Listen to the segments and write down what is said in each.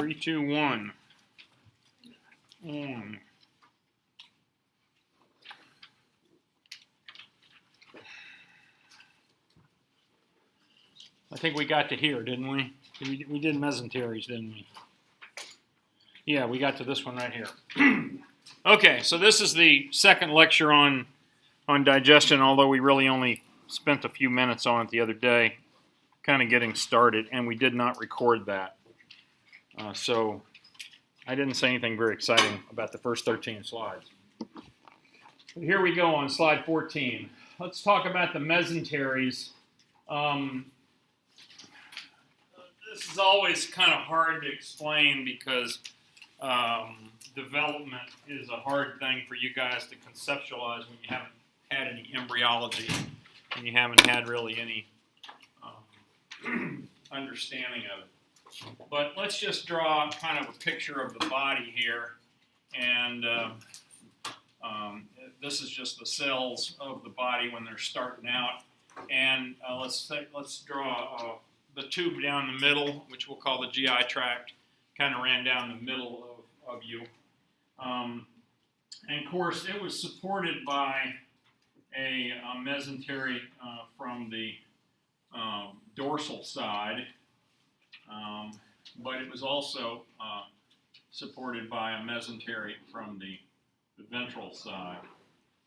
3, 2, 1. I think we got to here, didn't we? We did mesenteries, didn't we? Yeah, we got to this one right here. Okay, so this is the second lecture on digestion, although we really only spent a few minutes on it the other day, kind of getting started, and we did not record that. So I didn't say anything very exciting about the first 13 slides. But here we go on slide 14. Let's talk about the mesenteries. This is always kind of hard to explain because development is a hard thing for you guys to conceptualize when you haven't had any embryology and you haven't had really any understanding of it. But let's just draw kind of a picture of the body here, and this is just the cells of the body when they're starting out. And let's draw the tube down the middle, which we'll call the GI tract, kind of ran down the middle of you. And of course, it was supported by a mesentery from the dorsal side, but it was also supported by a mesentery from the ventral side.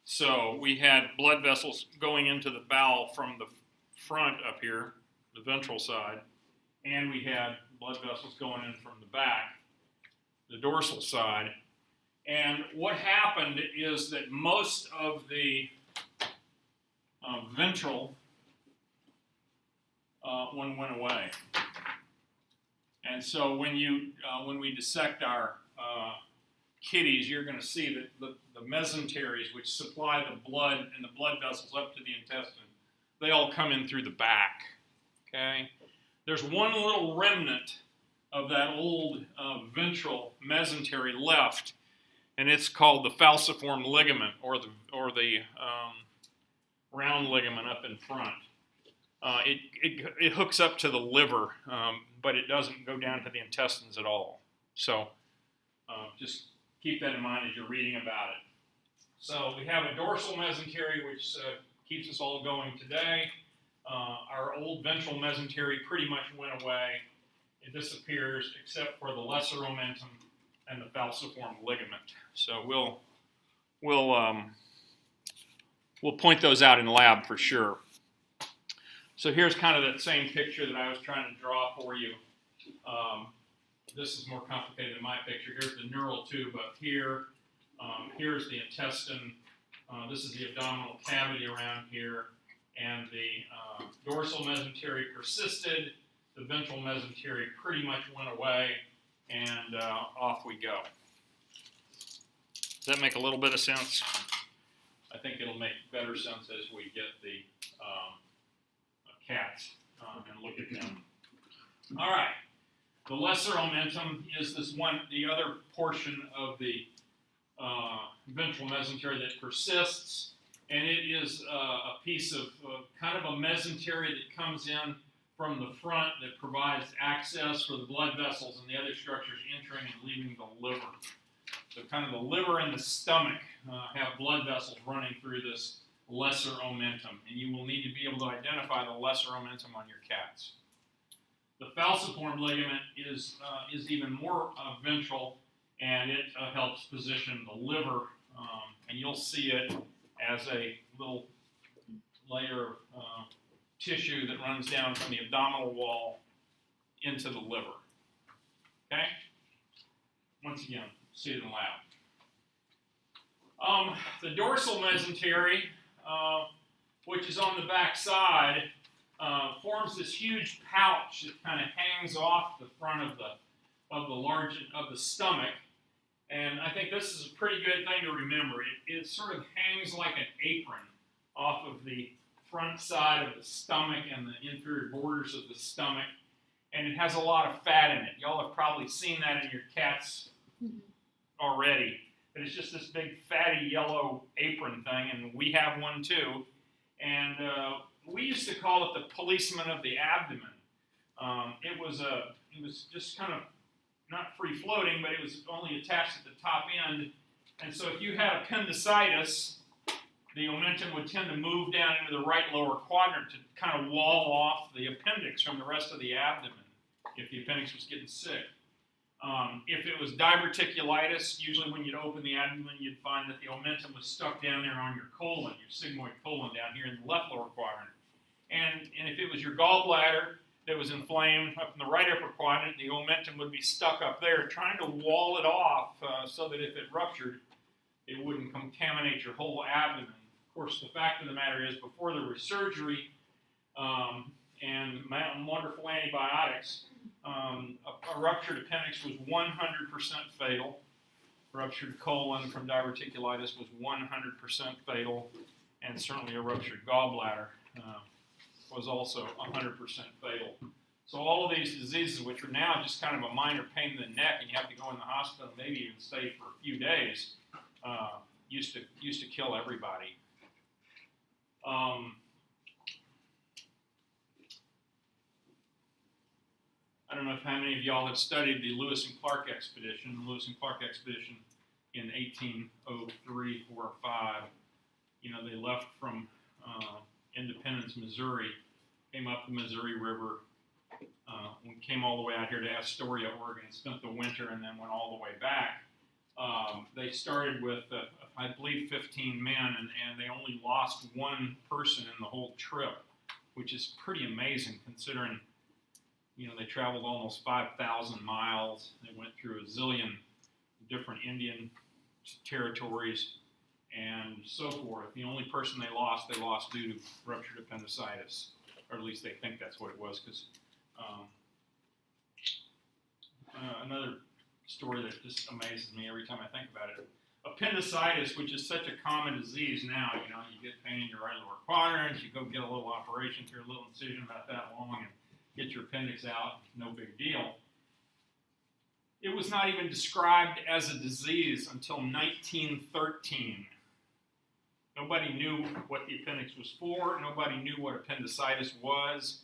So we had blood vessels going into the bowel from the front up here, the ventral side, and we had blood vessels going in from the back, the dorsal side. And what happened is that most of the ventral one went away. And so when we dissect our kidneys, you're going to see that the mesenteries, which supply the blood and the blood vessels up to the intestine, they all come in through the back. Okay? There's one little remnant of that old ventral mesentery left, and it's called the falciform ligament, or the round ligament up in front. It hooks up to the liver, but it doesn't go down to the intestines at all. So just keep that in mind as you're reading about it. So we have a dorsal mesentery, which keeps us all going today. Our old ventral mesentery pretty much went away. It disappears except for the lesser omentum and the falciform ligament. So we'll point those out in lab for sure. So here's kind of that same picture that I was trying to draw for you. This is more complicated than my picture. Here's the neural tube up here. Here's the intestine. This is the abdominal cavity around here. And the dorsal mesentery persisted. The ventral mesentery pretty much went away. And off we go. Does that make a little bit of sense? I think it'll make better sense as we get the cats and look at them. All right. The lesser omentum is the other portion of the ventral mesentery that persists, and it is a piece of kind of a mesentery that comes in from the front that provides access for the blood vessels and the other structures entering and leaving the liver. So kind of the liver and the stomach have blood vessels running through this lesser omentum, and you will need to be able to identify the lesser omentum on your cats. The falciform ligament is even more ventral, and it helps position the liver, and you'll see it as a little layer of tissue that runs down from the abdominal wall into the liver. Okay? Once again, see it in the lab. The dorsal mesentery, which is on the back side, forms this huge pouch that kind of hangs off the front of the stomach, and I think this is a pretty good thing to remember. It sort of hangs like an apron off of the front side of the stomach and the inferior borders of the stomach, and it has a lot of fat in it. Y'all have probably seen that in your cats already. But it's just this big fatty yellow apron thing, and we have one too. And we used to call it the policeman of the abdomen. It was just kind of not free floating, but it was only attached at the top end. And so if you had appendicitis, the omentum would tend to move down into the right lower quadrant to kind of wall off the appendix from the rest of the abdomen if the appendix was getting sick. If it was diverticulitis, usually when you'd open the abdomen, you'd find that the omentum was stuck down there on your colon, your sigmoid colon down here in the left lower quadrant. And if it was your gallbladder that was inflamed up in the right upper quadrant, the omentum would be stuck up there, trying to wall it off so that if it ruptured, it wouldn't contaminate your whole abdomen. Of course, the fact of the matter is, before there was surgery and wonderful antibiotics, a ruptured appendix was 100% fatal. Ruptured colon from diverticulitis was 100% fatal, and certainly a ruptured gallbladder was also 100% fatal. So all of these diseases, which are now just kind of a minor pain in the neck, and you have to go in the hospital, maybe even stay for a few days, used to kill everybody. I don't know how many of y'all have studied the Lewis and Clark expedition. The Lewis and Clark expedition in 1803, 4, or 5. You know, they left from Independence, Missouri, came up the Missouri River, came all the way out here to Astoria, Oregon, spent the winter, and then went all the way back. They started with, I believe, 15 men, and they only lost one person in the whole trip, which is pretty amazing considering, you know, they traveled almost 5,000 miles. They went through a zillion different Indian territories and so forth. The only person they lost due to ruptured appendicitis, or at least they think that's what it was, because another story that just amazes me every time I think about it. Appendicitis, which is such a common disease now, you know, you get pain in your right lower quadrant, you go get a little operation through a little incision about that long and get your appendix out, no big deal. It was not even described as a disease until 1913. Nobody knew what the appendix was for. Nobody knew what appendicitis was,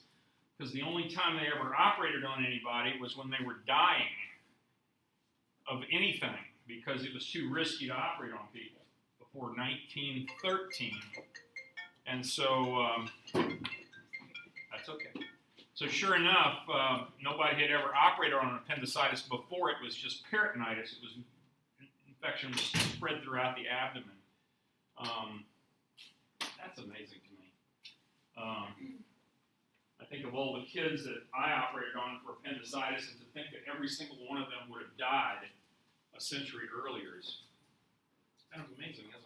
because the only time they ever operated on anybody was when they were dying of anything, because it was too risky to operate on people before 1913. And so, that's okay. So sure enough, nobody had ever operated on appendicitis before. It was just peritonitis. It was infection was spread throughout the abdomen. That's amazing to me. I think of all the kids that I operated on for appendicitis, and to think that every single one of them would have died a century earlier is kind of amazing, isn't it?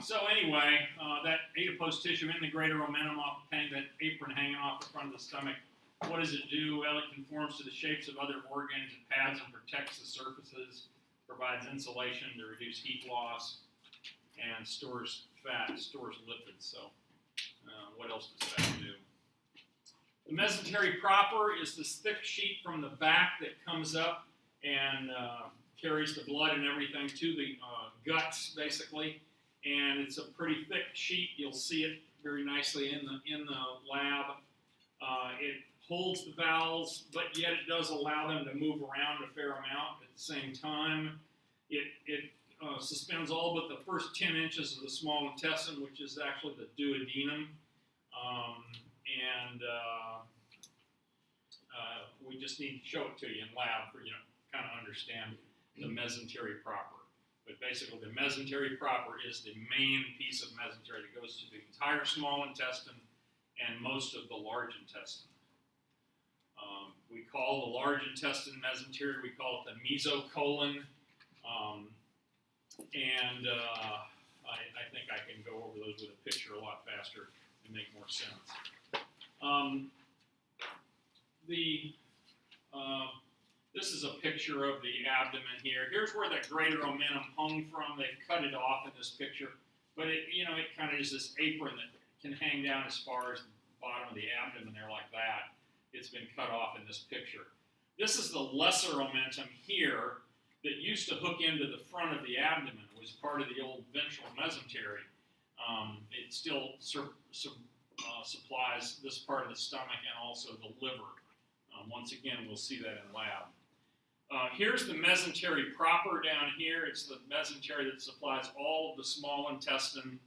So anyway, that adipose tissue in the greater omentum off the pain, that apron hanging off the front of the stomach, what does it do? Well, it conforms to the shapes of other organs. It pads and protects the surfaces, provides insulation to reduce heat loss, and stores fat, stores lipids. So what else does that do? The mesentery proper is this thick sheet from the back that comes up and carries the blood and everything to the guts, basically. And it's a pretty thick sheet. You'll see it very nicely in the lab. It holds the bowels, but yet it does allow them to move around a fair amount at the same time. It suspends all but the first 10 inches of the small intestine, which is actually the duodenum. We just need to show it to you in lab for you to kind of understand the mesentery proper. But basically, the mesentery proper is the main piece of mesentery that goes to the entire small intestine and most of the large intestine. We call the large intestine mesentery, we call it the mesocolon. I think I can go over those with a picture a lot faster and make more sense. This is a picture of the abdomen here. Here's where that greater omentum hung from. They've cut it off in this picture, but it kind of is this apron that can hang down as far as the bottom of the abdomen there like that. It's been cut off in this picture. This is the lesser omentum here that used to hook into the front of the abdomen. It was part of the old ventral mesentery. It still supplies this part of the stomach and also the liver. Once again, we'll see that in lab. Here's the mesentery proper down here. It's the mesentery that supplies all of the small intestine,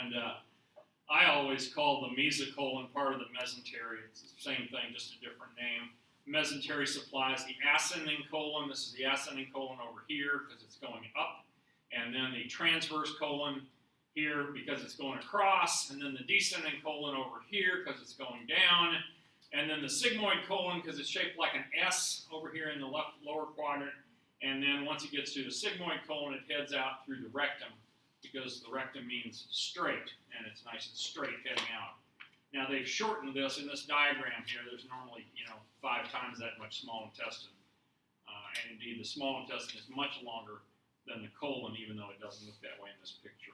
and I always call the mesocolon part of the mesentery. It's the same thing, just a different name. Mesentery supplies the ascending colon. This is the ascending colon over here because it's going up, and then the transverse colon here because it's going across, and then the descending colon over here because it's going down, and then the sigmoid colon because it's shaped like an S over here in the left lower quadrant, and then once it gets to the sigmoid colon, it heads out through the rectum because the rectum means straight, and it's nice and straight heading out. Now they've shortened this in this diagram here. There's normally, 5 times that much small intestine, and indeed the small intestine is much longer than the colon, even though it doesn't look that way in this picture.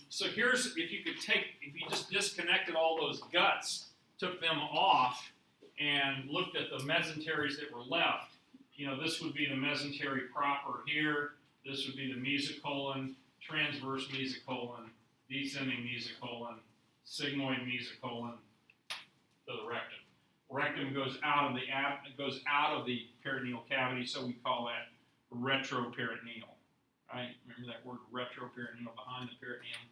So here's, if you just disconnected all those guts, took them off, and looked at the mesenteries that were left, this would be the mesentery proper here, this would be the mesocolon, transverse mesocolon, descending mesocolon, sigmoid mesocolon, to the rectum. Rectum goes out of the peritoneal cavity, so we call that retroperitoneal. Right? Remember that word retroperitoneal, behind the peritoneum.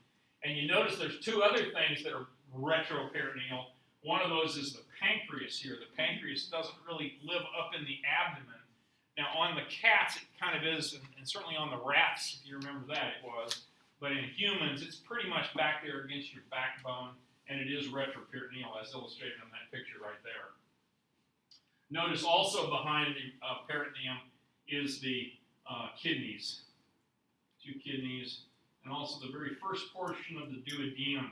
And you notice there's 2 other things that are retroperitoneal. One of those is the pancreas here. The pancreas doesn't really live up in the abdomen. Now on the cats it kind of is, and certainly on the rats, if you remember that, it was. But in humans, it's pretty much back there against your backbone, and it is retroperitoneal, as illustrated in that picture right there. Notice also behind the peritoneum is the kidneys. 2 kidneys, and also the very first portion of the duodenum,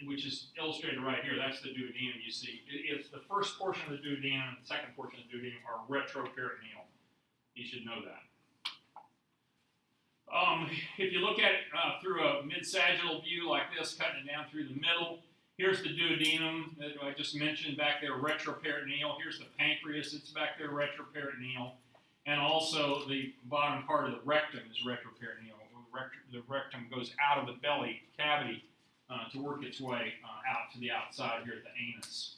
which is illustrated right here. That's the duodenum you see. It's the first portion of the duodenum and the second portion of the duodenum are retroperitoneal. You should know that. If you look at it through a mid-sagittal view like this, cutting it down through the middle, here's the duodenum that I just mentioned back there, retroperitoneal. Here's the pancreas, it's back there, retroperitoneal. And also the bottom part of the rectum is retroperitoneal. The rectum goes out of the belly cavity to work its way out to the outside here at the anus.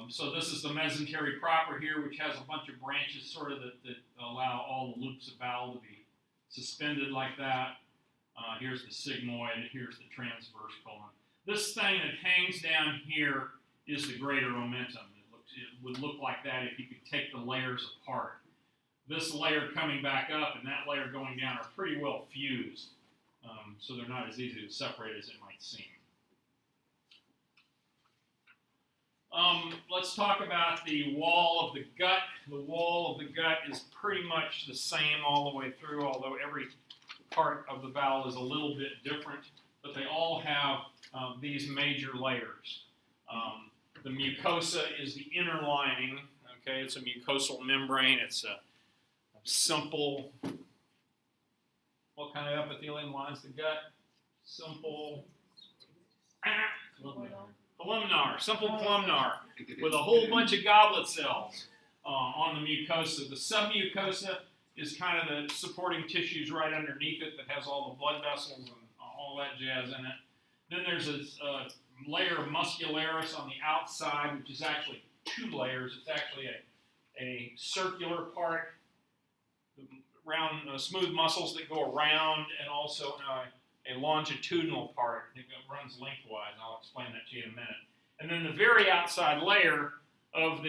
So this is the mesentery proper here, which has a bunch of branches sort of that allow all the loops of bowel to be suspended like that. Here's the sigmoid, here's the transverse colon. This thing that hangs down here is the greater omentum. It would look like that if you could take the layers apart. This layer coming back up and that layer going down are pretty well fused, so they're not as easy to separate as it might seem. Let's talk about the wall of the gut. The wall of the gut is pretty much the same all the way through, although every part of the bowel is a little bit different, but they all have these major layers. The mucosa is the inner lining, okay? It's a mucosal membrane. It's a simple, what kind of epithelium lines the gut? Simple, columnar, simple columnar, with a whole bunch of goblet cells on the mucosa. The submucosa is kind of the supporting tissues right underneath it that has all the blood vessels and all that jazz in it. Then there's a layer of muscularis on the outside, which is actually 2 layers. It's actually a circular part, round, smooth muscles that go around, and also a longitudinal part that runs lengthwise. I'll explain that to you in a minute. And then the very outside layer of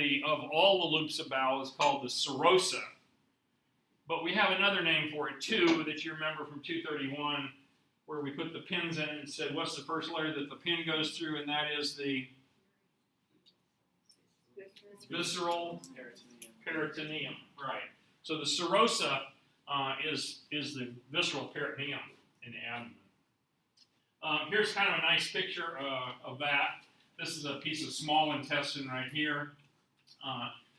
all the loops of bowel is called the serosa. But we have another name for it too that you remember from 231, where we put the pins in it and said, what's the first layer that the pin goes through? And that is the visceral peritoneum. Right. So the serosa is the visceral peritoneum in the abdomen. Here's kind of a nice picture of that. This is a piece of small intestine right here.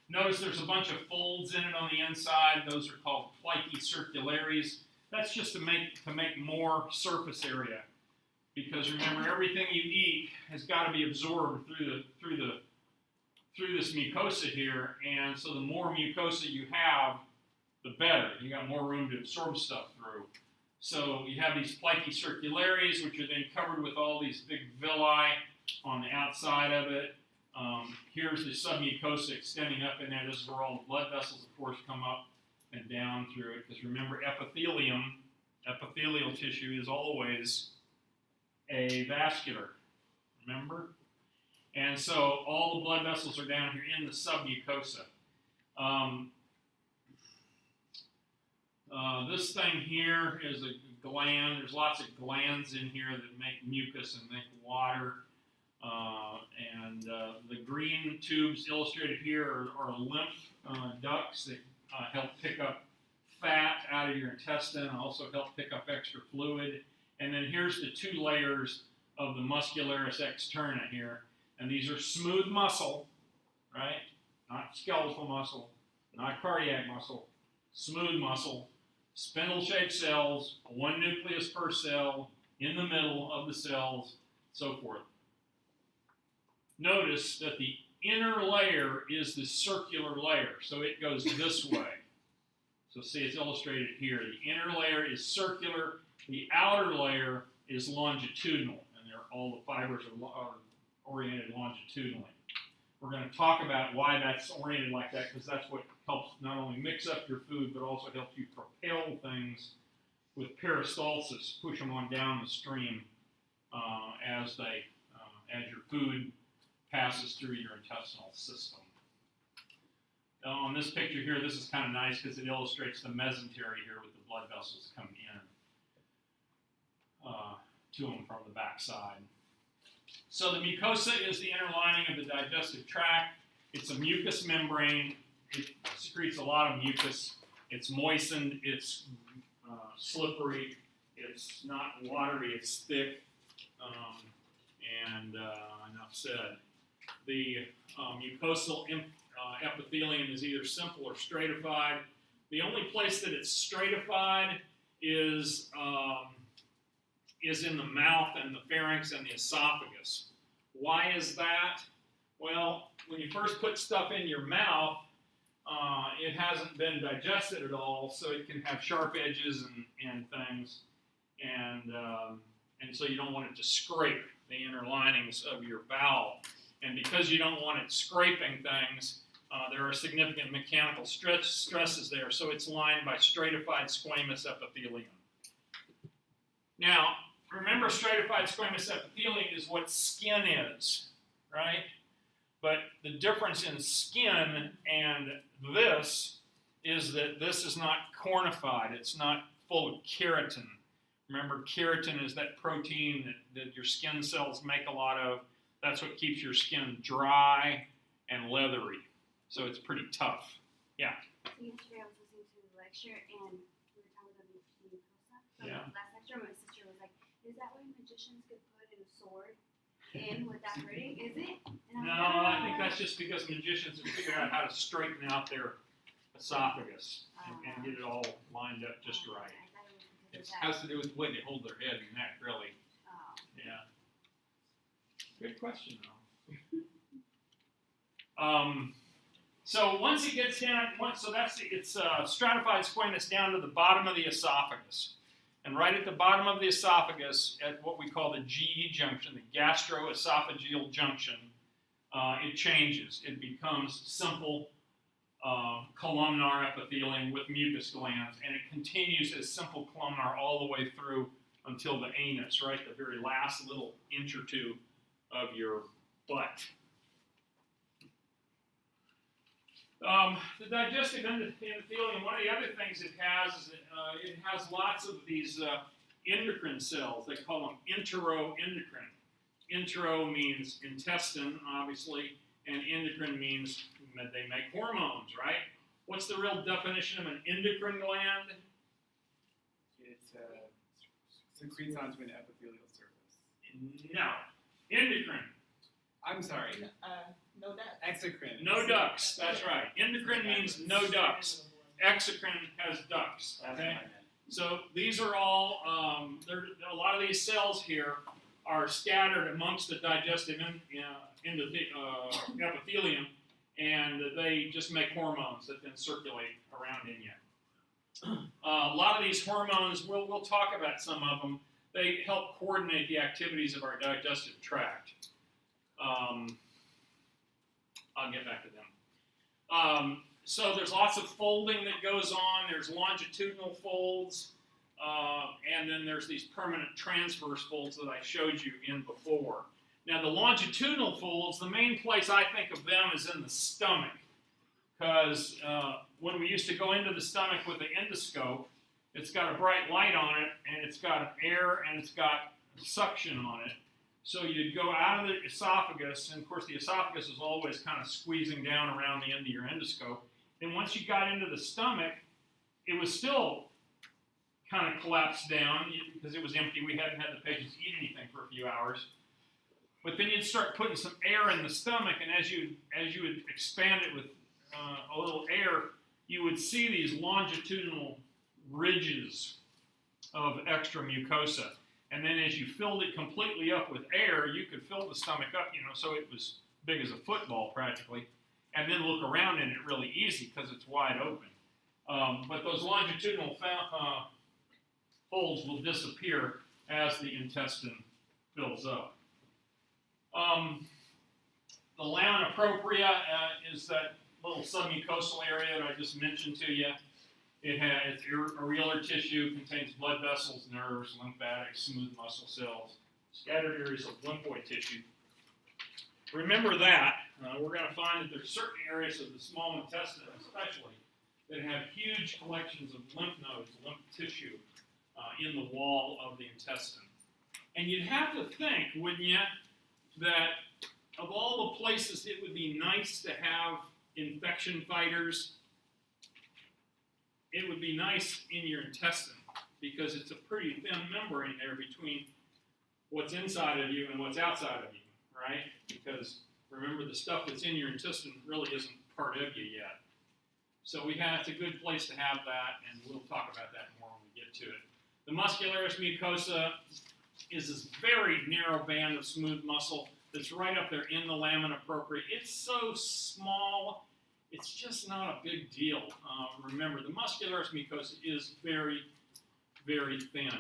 Notice there's a bunch of folds in it on the inside. Those are called plicae circulares. That's just to make more surface area, because remember, everything you eat has got to be absorbed through this mucosa here, and so the more mucosa you have, the better. You got more room to absorb stuff through. So you have these plicae circulares, which are then covered with all these big villi on the outside of it. Here's the submucosa extending up in there. This is where all the blood vessels, of course, come up and down through it. Because remember, epithelial tissue is always avascular. Remember? And so all the blood vessels are down here in the submucosa. This thing here is a gland. There's lots of glands in here that make mucus and make water. The green tubes illustrated here are lymph ducts that help pick up fat out of your intestine, also help pick up extra fluid. And then here's the two layers of the muscularis externa here. And these are smooth muscle, right? Not skeletal muscle, not cardiac muscle, smooth muscle, spindle-shaped cells, one nucleus per cell, in the middle of the cells, so forth. Notice that the inner layer is the circular layer, so it goes this way. So see, it's illustrated here. The inner layer is circular, the outer layer is longitudinal, and all the fibers are oriented longitudinally. We're going to talk about why that's oriented like that, because that's what helps not only mix up your food, but also helps you propel things with peristalsis, push them on down the stream as your food passes through your intestinal system. On this picture here, this is kind of nice because it illustrates the mesentery here with the blood vessels coming in to them from the backside. So the mucosa is the inner lining of the digestive tract. It's a mucous membrane. It secretes a lot of mucus. It's moistened. It's slippery. It's not watery. It's thick. Enough said. The mucosal epithelium is either simple or stratified. The only place that it's stratified is in the mouth and the pharynx and the esophagus. Why is that? Well, when you first put stuff in your mouth, it hasn't been digested at all, so it can have sharp edges and things, and so you don't want it to scrape the inner linings of your bowel. And because you don't want it scraping things, there are significant mechanical stresses there, so it's lined by stratified squamous epithelium. Now, remember, stratified squamous epithelium is what skin is, right? But the difference in skin and this is that this is not cornified. It's not full of keratin. Remember, keratin is that protein that your skin cells make a lot of. That's what keeps your skin dry and leathery. So it's pretty tough. Yeah? So yesterday I was listening to the lecture and we were talking about the mucosa. So Yeah. last lecture my sister was like, is that why magicians could put a sword in without hurting? Is it? And No, I think that's just because magicians have figured out how to straighten out their esophagus and get it all lined up just right. I thought it was because It of that. has to do with the way they hold their head and neck, really. Yeah. Good question, though. So once it gets down, it's stratified squamous down to the bottom of the esophagus. And right at the bottom of the esophagus, at what we call the GE junction, the gastroesophageal junction, it changes. It becomes simple columnar epithelium with mucus glands, and it continues as simple columnar all the way through until the anus, right, the very last little inch or two of your butt. The digestive endothelium, one of the other things it has is that it has lots of these endocrine cells. They call them enteroendocrine. Entero means intestine, obviously, and endocrine means that they make hormones, right? What's the real definition of an endocrine gland? It secretes onto an epithelial surface. No. Endocrine. I'm sorry. No ducts. Exocrine. No ducts. That's right. Endocrine means no ducts. Exocrine has ducts. That's Okay. what I meant. So these are all. A lot of these cells here are scattered amongst the digestive epithelium, and they just make hormones that then circulate around in you. A lot of these hormones, we'll talk about some of them. They help coordinate the activities of our digestive tract. I'll get back to them. So there's lots of folding that goes on. There's longitudinal folds, and then there's these permanent transverse folds that I showed you in before. Now the longitudinal folds, the main place I think of them is in the stomach, because when we used to go into the stomach with the endoscope, it's got a bright light on it, and it's got air, and it's got suction on it. So you'd go out of the esophagus, and of course the esophagus is always kind of squeezing down around the end of your endoscope. And once you got into the stomach, it was still kind of collapsed down because it was empty. We hadn't had the patients eat anything for a few hours. But then you'd start putting some air in the stomach, and as you would expand it with a little air, you would see these longitudinal ridges of extra mucosa. And then as you filled it completely up with air, you could fill the stomach up, so it was big as a football practically, and then look around in it really easy because it's wide open. But those longitudinal folds will disappear as the intestine fills up. The lamina propria is that little submucosal area that I just mentioned to you. It has areolar tissue, contains blood vessels, nerves, lymphatics, smooth muscle cells, scattered areas of lymphoid tissue. Remember that. We're going to find that there's certain areas of the small intestine especially that have huge collections of lymph nodes, lymph tissue in the wall of the intestine. And you'd have to think, wouldn't you, that of all the places it would be nice to have infection fighters, it would be nice in your intestine because it's a pretty thin membrane there between what's inside of you and what's outside of you, right? Because remember, the stuff that's in your intestine really isn't part of you yet. So it's a good place to have that, and we'll talk about that more when we get to it. The muscularis mucosa is this very narrow band of smooth muscle that's right up there in the lamina propria. It's so small, it's just not a big deal. Remember, the muscularis mucosa is very, very thin.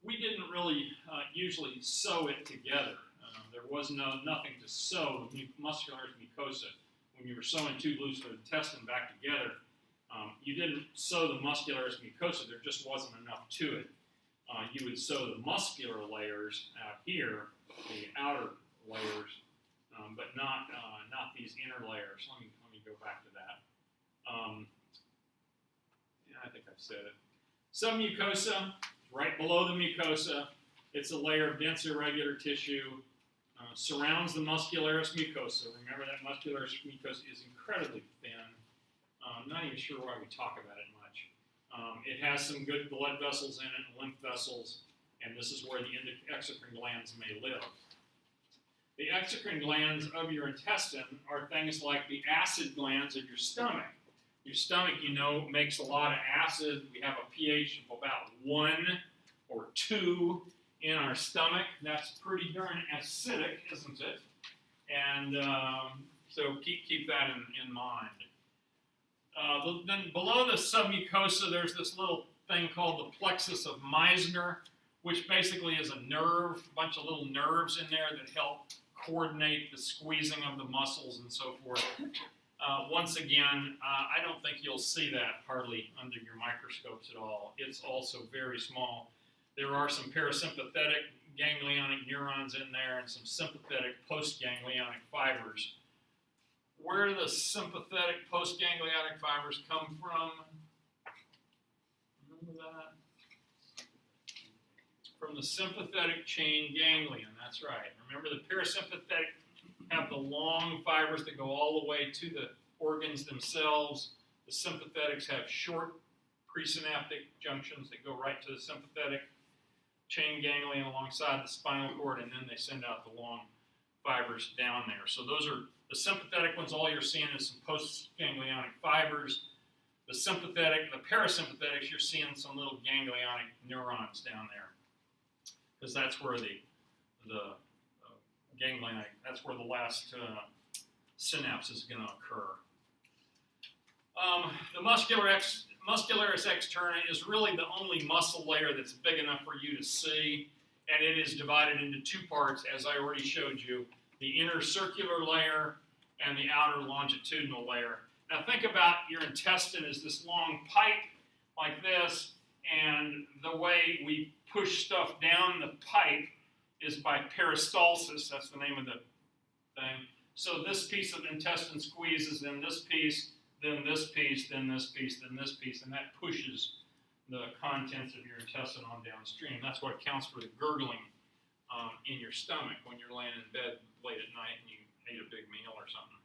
We didn't really usually sew it together. There was nothing to sew the muscularis mucosa. When you were sewing two loops of intestine back together, you didn't sew the muscularis mucosa. There just wasn't enough to it. You would sew the muscular layers out here, the outer layers, but not these inner layers. Let me go back to that. Yeah, I think I've said it. Submucosa, right below the mucosa. It's a layer of dense irregular tissue. Surrounds the muscularis mucosa. Remember that muscularis mucosa is incredibly thin. I'm not even sure why we talk about it much. It has some good blood vessels in it, lymph vessels, and this is where the exocrine glands may live. The exocrine glands of your intestine are things like the acid glands of your stomach. Your stomach, makes a lot of acid. We have a pH of about 1 or 2 in our stomach. That's pretty darn acidic, isn't it? And so keep that in mind. Then below the submucosa, there's this little thing called the plexus of Meissner, which basically is a nerve, a bunch of little nerves in there that help coordinate the squeezing of the muscles and so forth. Once again, I don't think you'll see that hardly under your microscopes at all. It's also very small. There are some parasympathetic ganglionic neurons in there and some sympathetic postganglionic fibers. Where do the sympathetic postganglionic fibers come from? Remember that? From the sympathetic chain ganglion, that's right. Remember, the parasympathetic have the long fibers that go all the way to the organs themselves. The sympathetics have short presynaptic junctions that go right to the sympathetic chain ganglion alongside the spinal cord, and then they send out the long fibers down there. So those are the sympathetic ones. All you're seeing is some postganglionic fibers. The sympathetic, the parasympathetics, you're seeing some little ganglionic neurons down there, because that's where the ganglionic, that's where the last synapse is going to occur. The muscularis externa is really the only muscle layer that's big enough for you to see, and it is divided into two parts, as I already showed you, the inner circular layer and the outer longitudinal layer. Now think about your intestine as this long pipe like this, and the way we push stuff down the pipe is by peristalsis. That's the name of the thing. So this piece of intestine squeezes, then this piece, then this piece, then this piece, then this piece, and that pushes the contents of your intestine on downstream. That's what accounts for the gurgling in your stomach when you're laying in bed late at night and you ate a big meal or something.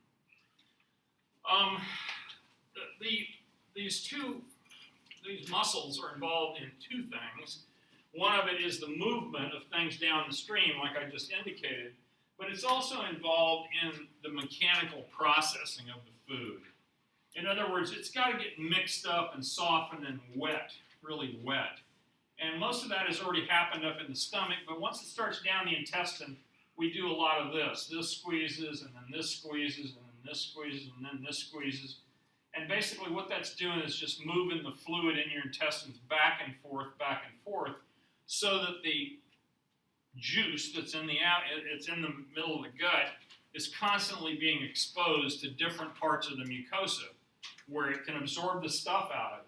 These muscles are involved in two things. One of it is the movement of things down the stream, like I just indicated, but it's also involved in the mechanical processing of the food. In other words, it's got to get mixed up and softened and wet, really wet. And most of that has already happened up in the stomach, but once it starts down the intestine, we do a lot of this. This squeezes, and then this squeezes, and then this squeezes, and then this squeezes. And basically what that's doing is just moving the fluid in your intestines back and forth, so that the juice that's in it's in the middle of the gut is constantly being exposed to different parts of the mucosa where it can absorb the stuff out of it.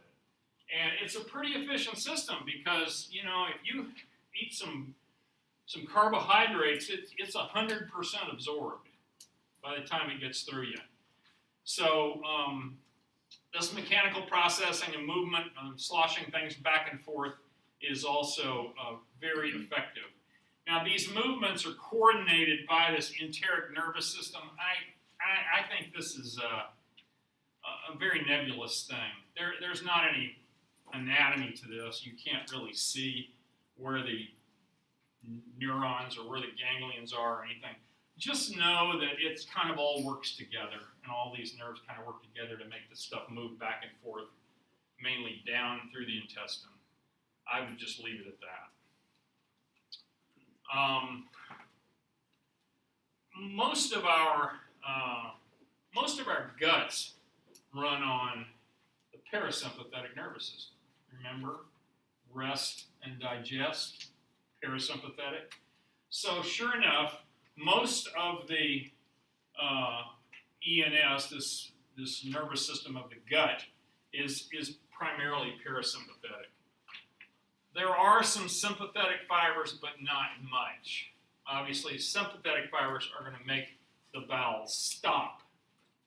And it's a pretty efficient system because, you know, if you eat some carbohydrates, it's 100% absorbed by the time it gets through you. So this mechanical processing and movement, sloshing things back and forth is also very effective. Now these movements are coordinated by this enteric nervous system. I think this is a very nebulous thing. There's not any anatomy to this. You can't really see where the neurons or where the ganglions are or anything. Just know that it's kind of all works together, and all these nerves kind of work together to make the stuff move back and forth, mainly down through the intestine. I would just leave it at that. Most of our guts run on the parasympathetic nervous system. Remember, rest and digest, parasympathetic. So sure enough, most of the ENS, this nervous system of the gut, is primarily parasympathetic. There are some sympathetic fibers, but not much. Obviously, sympathetic fibers are going to make the bowels stop,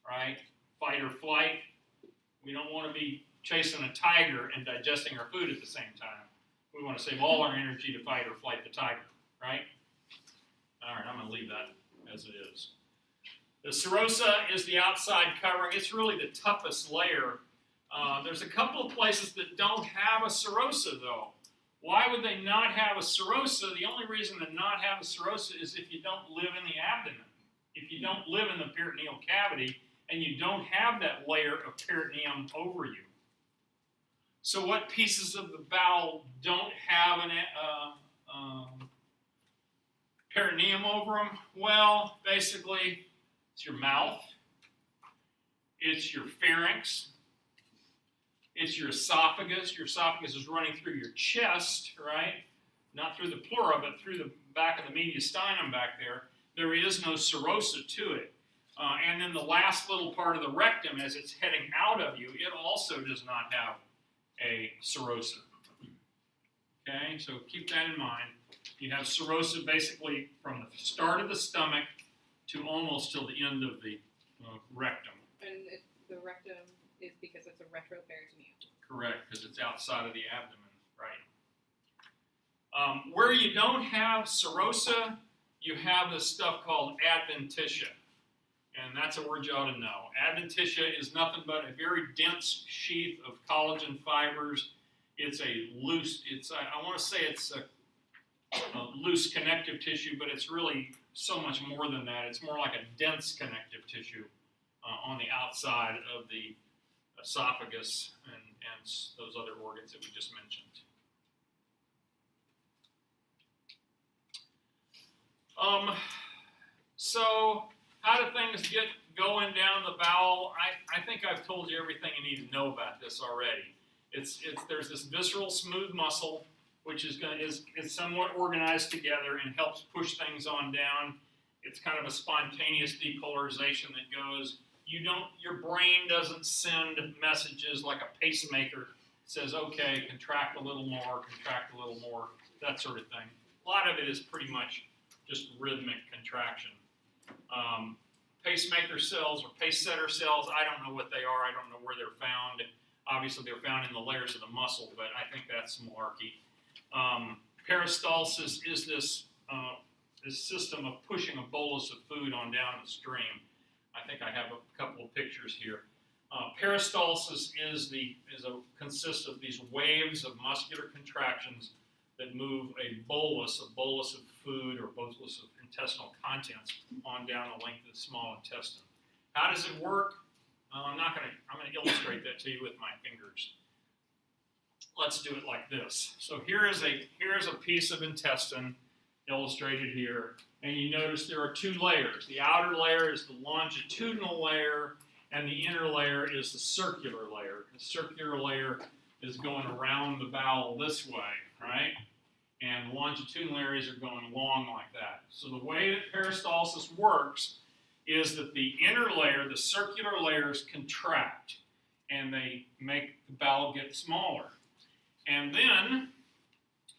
right? Fight or flight. We don't want to be chasing a tiger and digesting our food at the same time. We want to save all our energy to fight or flight the tiger, right? All right, I'm going to leave that as it is. The serosa is the outside covering. It's really the toughest layer. There's a couple of places that don't have a serosa, though. Why would they not have a serosa? The only reason to not have a serosa is if you don't live in the abdomen. If you don't live in the peritoneal cavity and you don't have that layer of peritoneum over you. So what pieces of the bowel don't have an peritoneum over them? Well, basically, it's your mouth, it's your pharynx, it's your esophagus. Your esophagus is running through your chest, right? Not through the pleura, but through the back of the mediastinum back there. There is no serosa to it. And then the last little part of the rectum, as it's heading out of you, it also does not have a serosa. Okay, so keep that in mind. You have serosa basically from the start of the stomach to almost till the end of the rectum. And the rectum is because it's a retroperitoneum. Correct, because it's outside of the abdomen, right. Where you don't have serosa, you have this stuff called adventitia. And that's a word you ought to know. Adventitia is nothing but a very dense sheath of collagen fibers. It's a loose, I want to say it's a loose connective tissue, but it's really so much more than that. It's more like a dense connective tissue on the outside of the esophagus and those other organs that we just mentioned. So how do things going down the bowel, I think I've told you everything you need to know about this already. There's this visceral smooth muscle, which is somewhat organized together and helps push things on down. It's kind of a spontaneous depolarization that goes. Your brain doesn't send messages like a pacemaker. Says, okay, contract a little more, that sort of thing. A lot of it is pretty much just rhythmic contraction. Pacemaker cells or pace setter cells, I don't know what they are. I don't know where they're found. Obviously, they're found in the layers of the muscle, but I think that's malarkey. Peristalsis is this system of pushing a bolus of food on down the stream. I think I have a couple of pictures here. Peristalsis consists of these waves of muscular contractions that move a bolus of food or bolus of intestinal contents on down the length of the small intestine. How does it work? I'm going to illustrate that to you with my fingers. Let's do it like this. So here is a piece of intestine illustrated here, and you notice there are two layers. The outer layer is the longitudinal layer, and the inner layer is the circular layer. The circular layer is going around the bowel this way, right? And longitudinal areas are going long like that. So the way that peristalsis works is that the inner layer, the circular layers, contract, and they make the bowel get smaller. And then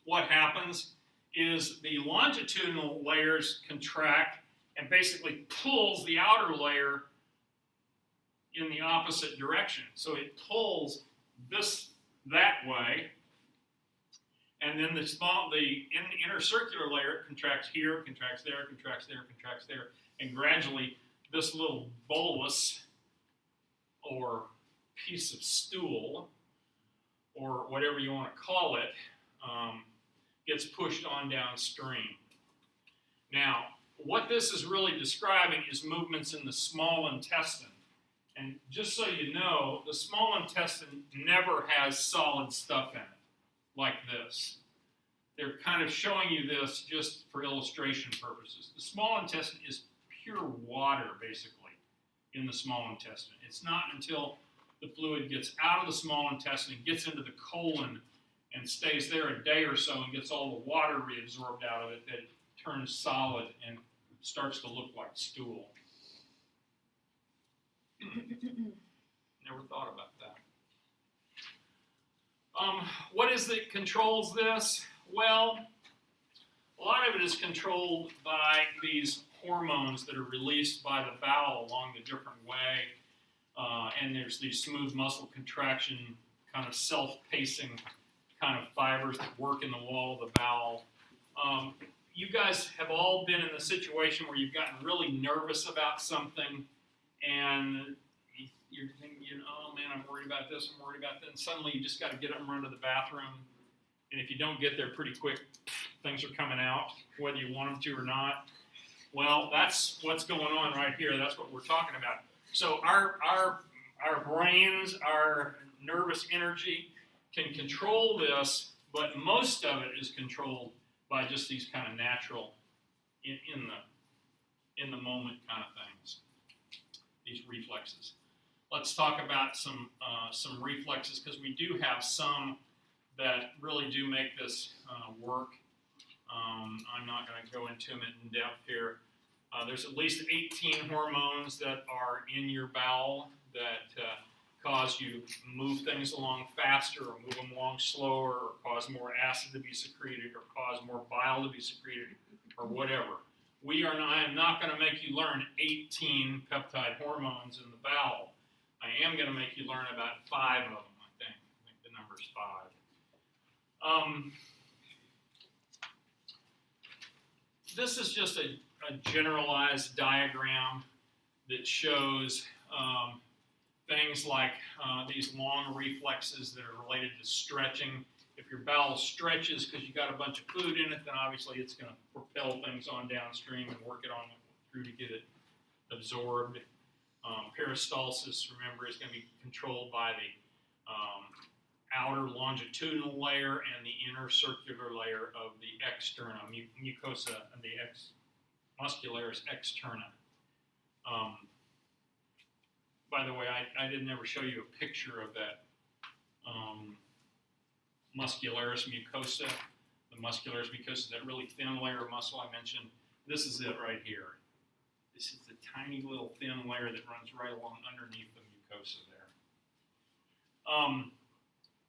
what happens is the longitudinal layers contract and basically pulls the outer layer in the opposite direction. So it pulls that way, and then the inner circular layer contracts here, contracts there, contracts there, contracts there, and gradually this little bolus or piece of stool or whatever you want to call it gets pushed on downstream. Now, what this is really describing is movements in the small intestine. And just so you know, the small intestine never has solid stuff in it, like this. They're kind of showing you this just for illustration purposes. The small intestine is pure water, basically, in the small intestine. It's not until the fluid gets out of the small intestine, gets into the colon, and stays there a day or so and gets all the water reabsorbed out of it that it turns solid and starts to look like stool. Never thought about that. What is it that controls this? Well, a lot of it is controlled by these hormones that are released by the bowel along the different way. And there's these smooth muscle contraction, kind of self-pacing kind of fibers that work in the wall of the bowel. You guys have all been in the situation where you've gotten really nervous about something, and you're thinking, oh man, I'm worried about this, I'm worried about that, and suddenly you just got to get up and run to the bathroom, and if you don't get there pretty quick, things are coming out, whether you want them to or not. Well, that's what's going on right here. That's what we're talking about. So our brains, our nervous energy can control this, but most of it is controlled by just these kind of natural, in the moment kind of things, these reflexes. Let's talk about some reflexes, because we do have some that really do make this work. I'm not going to go into them in depth here. There's at least 18 hormones that are in your bowel that cause you to move things along faster or move them along slower or cause more acid to be secreted or cause more bile to be secreted or whatever. I am not going to make you learn 18 peptide hormones in the bowel. I am going to make you learn about 5 of them, I think. I think the number's 5. This is just a generalized diagram that shows things like these long reflexes that are related to stretching. If your bowel stretches because you got a bunch of food in it, then obviously it's going to propel things on downstream and work it on through to get it absorbed. Peristalsis, remember, is going to be controlled by the outer longitudinal layer and the inner circular layer of the externa, mucosa, and the muscularis externa. by the way, I didn't ever show you a picture of that muscularis mucosa. The muscularis mucosa, that really thin layer of muscle I mentioned. This is it right here. This is the tiny little thin layer that runs right along underneath the mucosa there.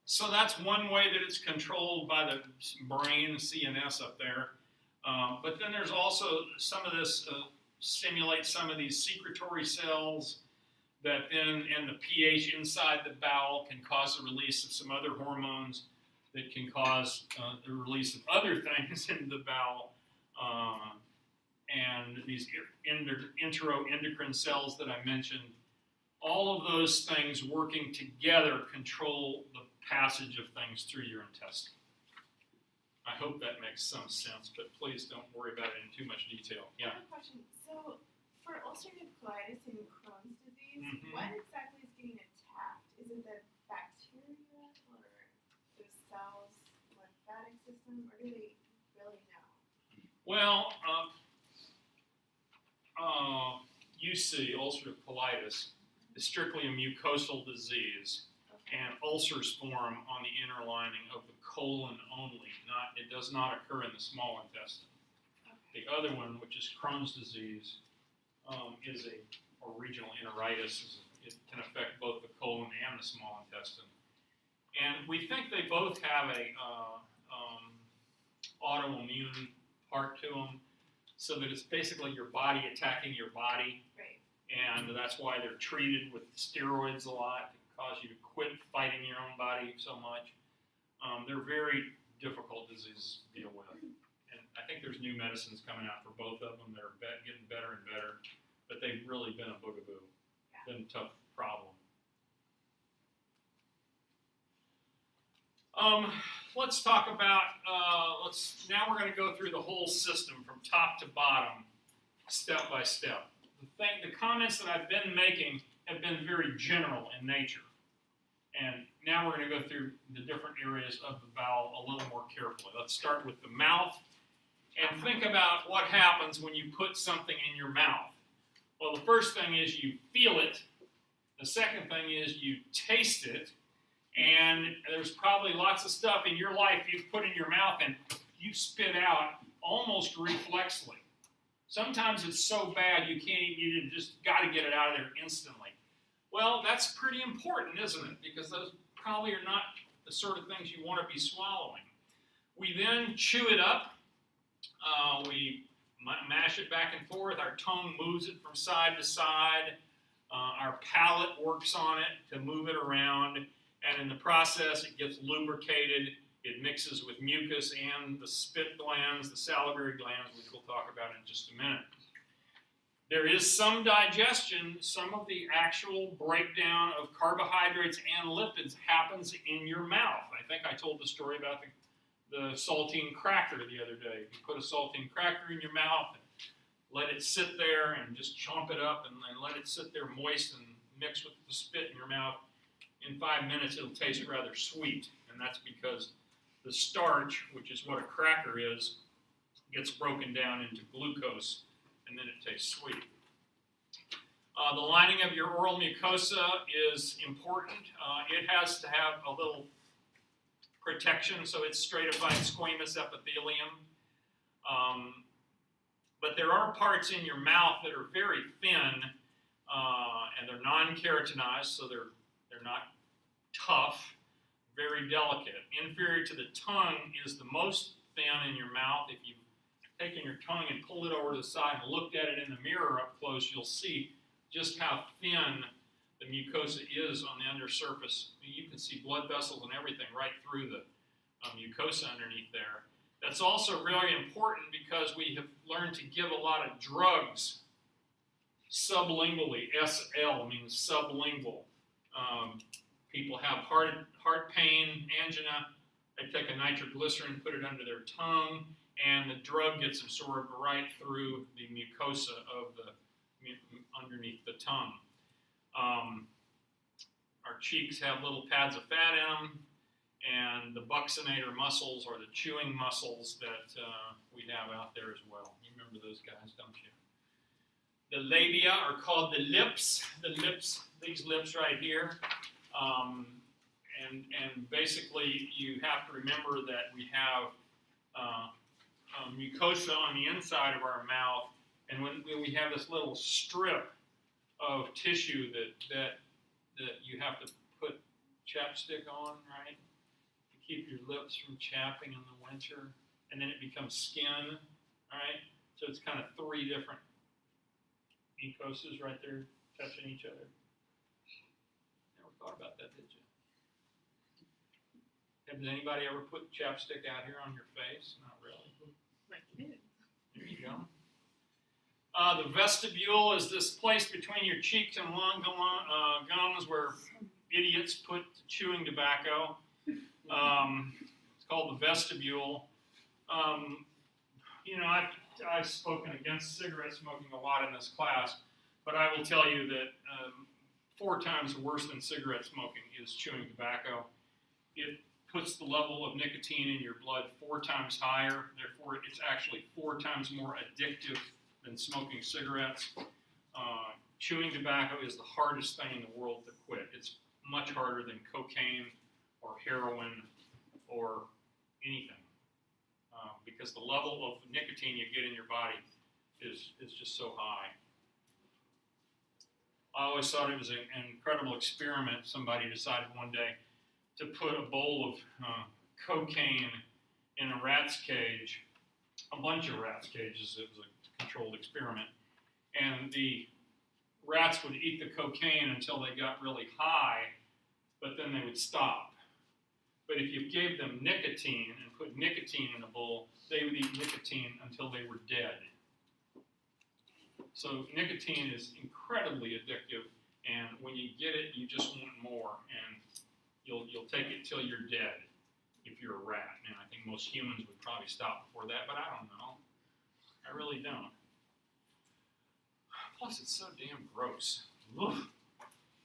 So that's one way that it's controlled by the brain, CNS up there. But then there's also some of this stimulates some of these secretory cells that then, and the pH inside the bowel can cause the release of some other hormones that can cause the release of other things in the bowel. And these enteroendocrine cells that I mentioned, all of those things working together control the passage of things through your intestine. I hope that makes some sense, but please don't worry about it in too much detail. I Yeah. have a question. So, for ulcerative colitis and Crohn's disease, Mhm. what exactly is getting attacked? Is it the bacteria or the cells, lymphatic system, or do they really know? Well, UC, ulcerative colitis, is strictly a mucosal disease, and ulcers form on the inner lining of the colon only. It does not occur in the small intestine. The other one, which is Crohn's disease, is or regional enteritis. It can affect both the colon and the small intestine. And we think they both have a autoimmune part to them, so that it's basically your body attacking your body, Right. and that's why they're treated with steroids a lot to cause you to quit fighting your own body so much. They're very difficult diseases to deal with. And I think there's new medicines coming out for both of them that are getting better and better, but they've really been a boogaboo, been a tough problem. Let's talk about, now we're going to go through the whole system from top to bottom, step by step. The comments that I've been making have been very general in nature. And now we're going to go through the different areas of the bowel a little more carefully. Let's start with the mouth and think about what happens when you put something in your mouth. Well, the first thing is you feel it. The second thing is you taste it. And there's probably lots of stuff in your life you've put in your mouth and you spit out almost reflexly. Sometimes it's so bad you just got to get it out of there instantly. Well, that's pretty important, isn't it? Because those probably are not the sort of things you want to be swallowing. We then chew it up. We mash it back and forth. Our tongue moves it from side to side. Our palate works on it to move it around. And in the process, it gets lubricated. It mixes with mucus and the spit glands, the salivary glands, which we'll talk about in just a minute. There is some digestion. Some of the actual breakdown of carbohydrates and lipids happens in your mouth. I think I told the story about the saltine cracker the other day. You put a saltine cracker in your mouth, and let it sit there and just chomp it up and let it sit there moist and mix with the spit in your mouth. In 5 minutes, it'll taste rather sweet, and that's because the starch, which is what a cracker is, gets broken down into glucose, and then it tastes sweet. The lining of your oral mucosa is important. It has to have a little protection, so it's stratified squamous epithelium. But there are parts in your mouth that are very thin, and they're non-keratinized, so they're not tough, very delicate. Inferior to the tongue is the most thin in your mouth. If you've taken your tongue and pulled it over to the side and looked at it in the mirror up close, you'll see just how thin the mucosa is on the undersurface. You can see blood vessels and everything right through the mucosa underneath there. That's also really important because we have learned to give a lot of drugs sublingually. SL means sublingual. People have heart pain, angina. They take a nitroglycerin, put it under their tongue, and the drug gets absorbed right through the mucosa of the underneath the tongue. Our cheeks have little pads of fat in them, and the buccinator muscles are the chewing muscles that we have out there as well. You remember those guys, don't you? The labia are called the lips. The lips, these lips right here. And basically, you have to remember that we have mucosa on the inside of our mouth, and when we have this little strip of tissue that you have to put chapstick on, right, to keep your lips from chapping in the winter, and then it becomes skin, right? So it's kind of three different mucosas right there touching each other. Never thought about that, did you? Has anybody ever put chapstick out here on your face? Not really. My kids. There you go. The vestibule is this place between your cheeks and gums where idiots put chewing tobacco. It's called the vestibule. You know, I've spoken against cigarette smoking a lot in this class, but I will tell you that 4 times worse than cigarette smoking is chewing tobacco. It puts the level of nicotine in your blood 4 times higher. Therefore, it's actually 4 times more addictive than smoking cigarettes. Chewing tobacco is the hardest thing in the world to quit. It's much harder than cocaine or heroin or anything. Because the level of nicotine you get in your body is just so high. I always thought it was an incredible experiment. Somebody decided one day to put a bowl of cocaine in a rat's cage, a bunch of rats' cages. It was a controlled experiment. And the rats would eat the cocaine until they got really high, but then they would stop. But if you gave them nicotine and put nicotine in a bowl, they would eat nicotine until they were dead. So nicotine is incredibly addictive, and when you get it, you just want more, and you'll take it till you're dead if you're a rat. And I think most humans would probably stop before that, but I don't know. I really don't. Plus, it's so damn gross. Ugh.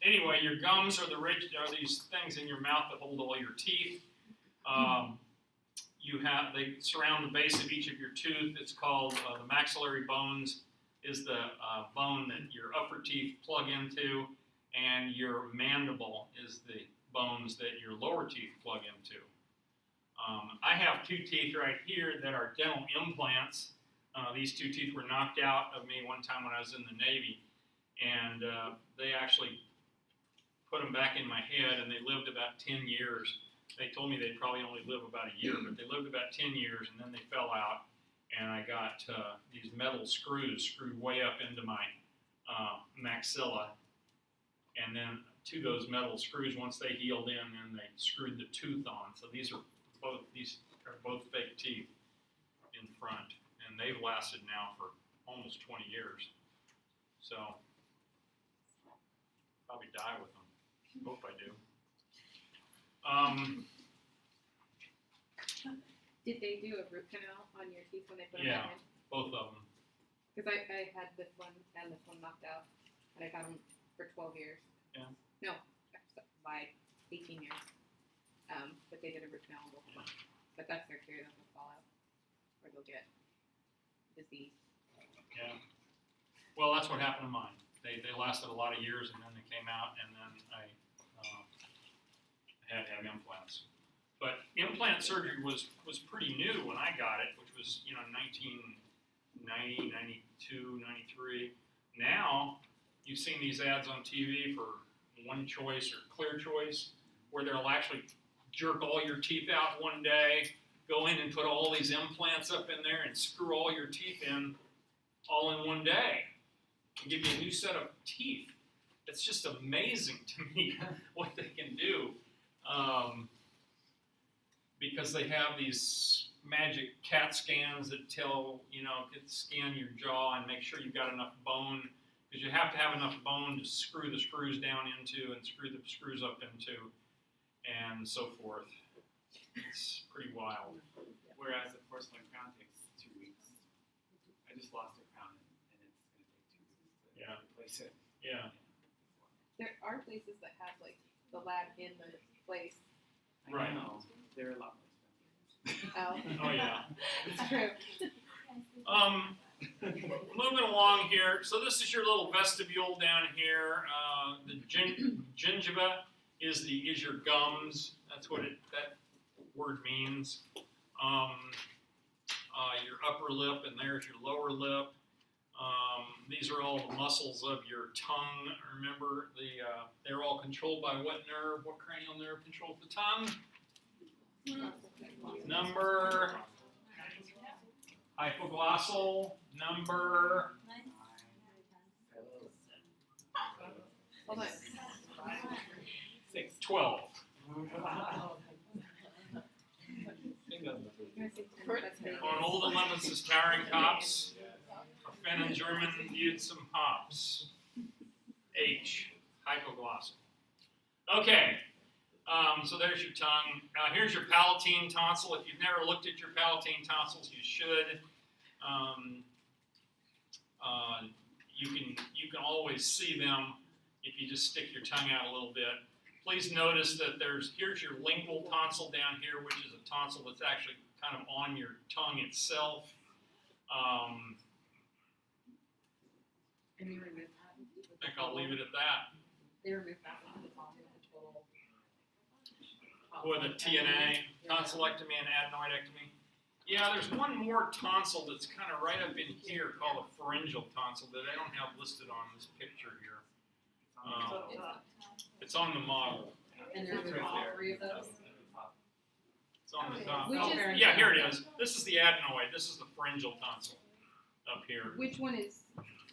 Anyway, your gums are these things in your mouth that hold all your teeth. They surround the base of each of your tooth. It's called the maxillary bones is the bone that your upper teeth plug into, and your mandible is the bones that your lower teeth plug into. I have 2 teeth right here that are dental implants. These 2 teeth were knocked out of me one time when I was in the Navy, and they actually put them back in my head, and they lived about 10 years. They told me they'd probably only live about a year, but they lived about 10 years, and then they fell out, and I got these metal screws screwed way up into my maxilla, and then to those metal screws, once they healed in, then they screwed the tooth on. So these are both fake teeth in front, and they've lasted now for almost 20 years. So probably die with them. Hope I do. Did they do a root canal on your teeth when they put them Yeah. back in? Both of them. Because I had this one and this one knocked out, and I've had them for 12 years. Yeah. No, by 18 years. But they did a root canal on both of them. But that's their fear, that they'll fall out, or they'll get disease. Yeah. Well, that's what happened to mine. They lasted a lot of years, and then they came out, and then I had to have implants. But implant surgery was pretty new when I got it, which was 1990, 92, 93. Now, you've seen these ads on TV for One Choice or Clear Choice, where they'll actually jerk all your teeth out one day, go in and put all these implants up in there and screw all your teeth in all in one day and give you a new set of teeth. It's just amazing to me what they can do. Because they have these magic CAT scans that tell, scan your jaw and make sure you've got enough bone, because you have to have enough bone to screw the screws down into and screw the screws up into, and so forth. It's pretty wild. Whereas a porcelain crown takes 2 weeks. I just lost a crown, and it's going to take 2 weeks to replace it. Yeah. There are places that have like the lab in the place. Right. I know. They're a lot more expensive. Oh, Oh yeah. it's true. moving along here. So this is your little vestibule down here. The gingiva is your gums. That's what that word means. Your upper lip, and there's your lower lip. These are all the muscles of your tongue. Remember, they're all controlled by what nerve? What cranial nerve controls the tongue? Number hypoglossal. Number Hold on. 12. On Old Eleventh is towering tops. Finn and German viewed some hops. H, hypoglossal. Okay, so there's your tongue. Here's your palatine tonsil. If you've never looked at your palatine tonsils, you should. You can always see them if you just stick your tongue out a little bit. Please notice that here's your lingual tonsil down here, which is a tonsil that's actually kind of on your tongue itself. And you remove that. I think I'll leave it at that. They remove that one with the total. With a TNA, tonsillectomy and adenoidectomy. Yeah, there's one more tonsil that's kind of right up in here called a pharyngeal tonsil that I don't have listed on this picture here. It's on the model. And there's all three of those. It's on the top. Which is- Yeah, here it is. This is the adenoid. This is the pharyngeal tonsil up here. Which one is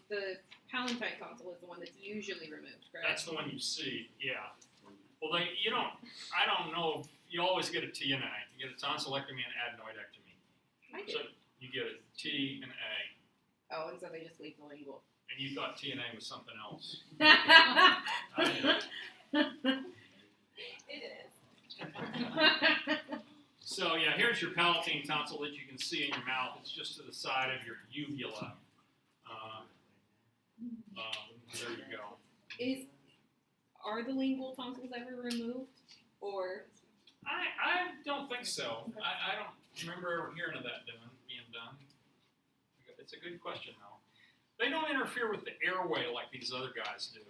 the palatine tonsil? Is the one that's usually removed, correct? That's the one you see. Yeah. Well, I don't know. You always get a T and A. You get a tonsillectomy and adenoidectomy. I do. So you get a T and A. Oh, and so they just leave the lingual. And you thought T and A was something else. It is. So yeah, here's your palatine tonsil that you can see in your mouth. It's just to the side of your uvula. There you go. Are the lingual tonsils ever removed, or? I don't think so. I don't remember ever hearing of that being done. It's a good question though. They don't interfere with the airway like these other guys do.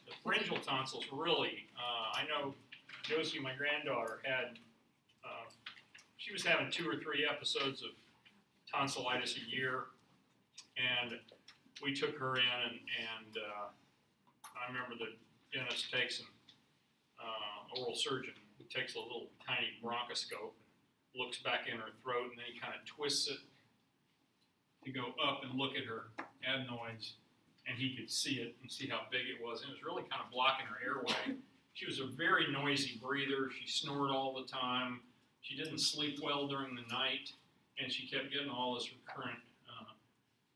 The pharyngeal tonsils really, I know Josie, my granddaughter, had, she was having 2 or 3 episodes of tonsillitis a year, and we took her in, and I remember the dentist takes an oral surgeon who takes a little tiny bronchoscope and looks back in her throat, and then he kind of twists it to go up and look at her adenoids, and he could see it and see how big it was. And it was really kind of blocking her airway. She was a very noisy breather. She snored all the time. She didn't sleep well during the night, and she kept getting all this recurrent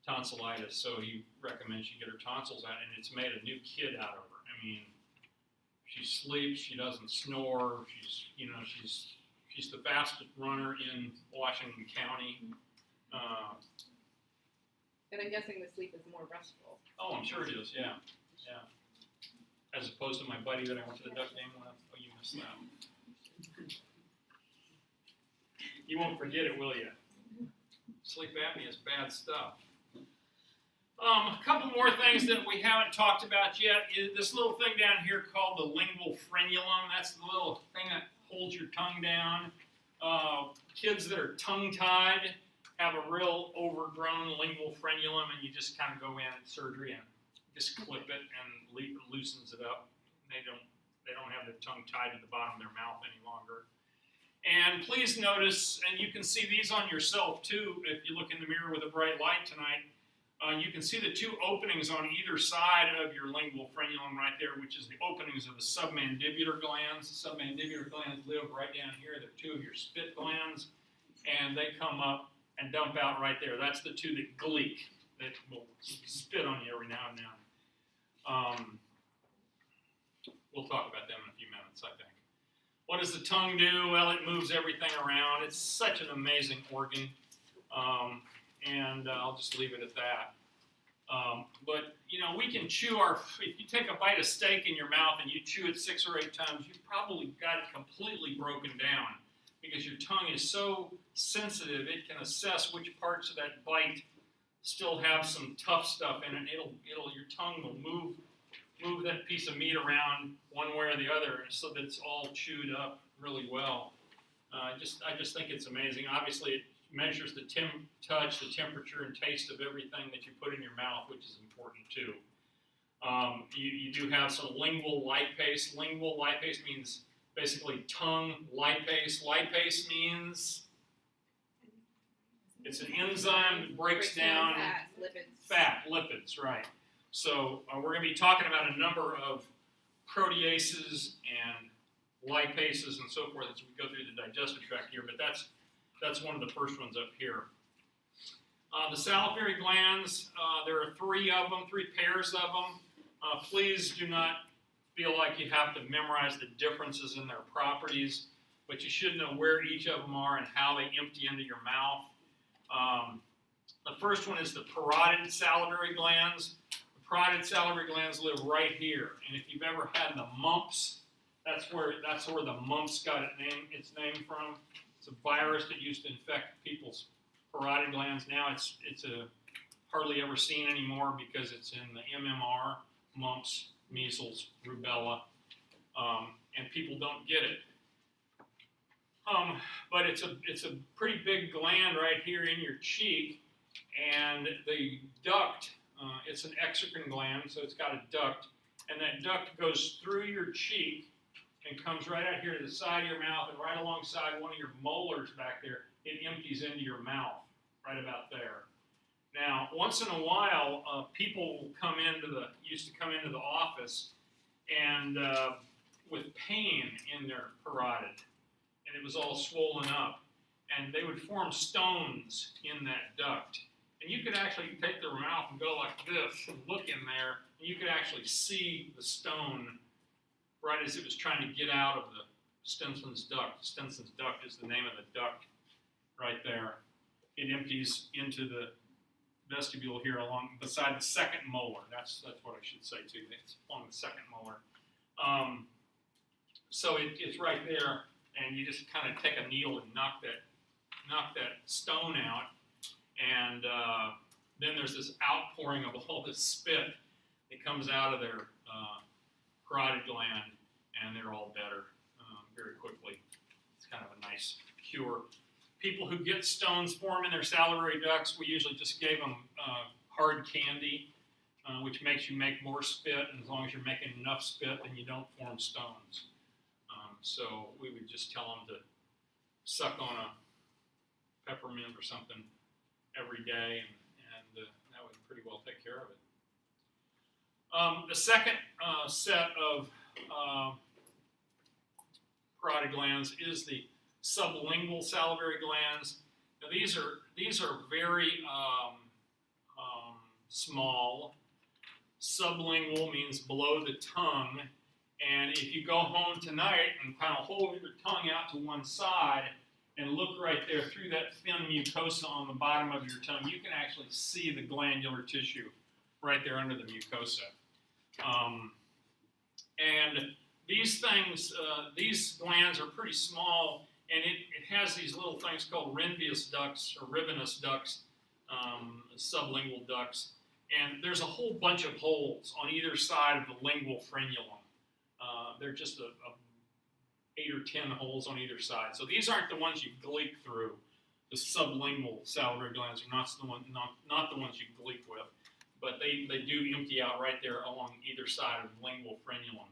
tonsillitis. So he recommends she get her tonsils out, and it's made a new kid out of her. I mean, she sleeps. She doesn't snore. She's the fastest runner in Washington County. And I'm guessing the sleep is more restful. Oh, I'm sure it is, yeah. As opposed to my buddy that I went to the duck game with. Oh, you missed that. You won't forget it, will you? Sleep apnea is bad stuff. A couple more things that we haven't talked about yet is this little thing down here called the lingual frenulum. That's the little thing that holds your tongue down. Kids that are tongue-tied have a real overgrown lingual frenulum, and you just kind of go in surgery and just clip it and loosens it up. They don't have their tongue tied to the bottom of their mouth any longer. And please notice, and you can see these on yourself too, if you look in the mirror with a bright light tonight, you can see the 2 openings on either side of your lingual frenulum right there, which is the openings of the submandibular glands. The submandibular glands live right down here. They're 2 of your spit glands, and they come up and dump out right there. That's the 2 that gleek, that will spit on you every now and then. We'll talk about them in a few minutes, I think. What does the tongue do? Well, it moves everything around. It's such an amazing organ, and I'll just leave it at that. But, we can chew if you take a bite of steak in your mouth and you chew it 6 or 8 times, you've probably got it completely broken down, because your tongue is so sensitive, it can assess which parts of that bite still have some tough stuff in it. Your tongue will move that piece of meat around one way or the other so that it's all chewed up really well. I just think it's amazing. Obviously, it measures the touch, the temperature, and taste of everything that you put in your mouth, which is important too. You do have some lingual lipase. Lingual lipase means basically tongue lipase. Lipase means it's an enzyme that breaks down fat, lipids, right. So we're going to be talking about a number of proteases and lipases and so forth as we go through the digestive tract here, but that's one of the first ones up here. The salivary glands, there are three pairs of them. Please do not feel like you have to memorize the differences in their properties, but you should know where each of them are and how they empty into your mouth. The first one is the parotid salivary glands. The parotid salivary glands live right here, and if you've ever had the mumps, that's where the mumps got its name from. It's a virus that used to infect people's parotid glands. Now it's hardly ever seen anymore because it's in the MMR, mumps, measles, rubella, and people don't get it. But it's a pretty big gland right here in your cheek, and the duct, it's an exocrine gland, so it's got a duct, and that duct goes through your cheek and comes right out here to the side of your mouth, and right alongside one of your molars back there, it empties into your mouth, right about there. Now, once in a while, people will used to come into the office and with pain in their parotid, and it was all swollen up, and they would form stones in that duct. And you could actually take their mouth and go like this and look in there, and you could actually see the stone right as it was trying to get out of the Stenson's duct. Stenson's duct is the name of the duct right there. It empties into the vestibule here beside the second molar. That's what I should say too. It's along the second molar. So it's right there, and you just kind of take a needle and knock that stone out, and then there's this outpouring of all this spit that comes out of their parotid gland, and they're all better very quickly. It's kind of a nice cure. People who get stones form in their salivary ducts, we usually just gave them hard candy, which makes you make more spit, and as long as you're making enough spit, then you don't form stones. So we would just tell them to suck on a peppermint or something every day, and that would pretty well take care of it. The second set of parotid glands is the sublingual salivary glands. Now these are very small. Sublingual means below the tongue, and if you go home tonight and kind of hold your tongue out to one side and look right there through that thin mucosa on the bottom of your tongue, you can actually see the glandular tissue right there under the mucosa. And these glands are pretty small, and it has these little things called Renvious ducts or rivinous ducts, sublingual ducts, and there's a whole bunch of holes on either side of the lingual frenulum. They're just 8 or 10 holes on either side. So these aren't the ones you gleek through. The sublingual salivary glands are not the ones you gleek with, but they do empty out right there along either side of the lingual frenulum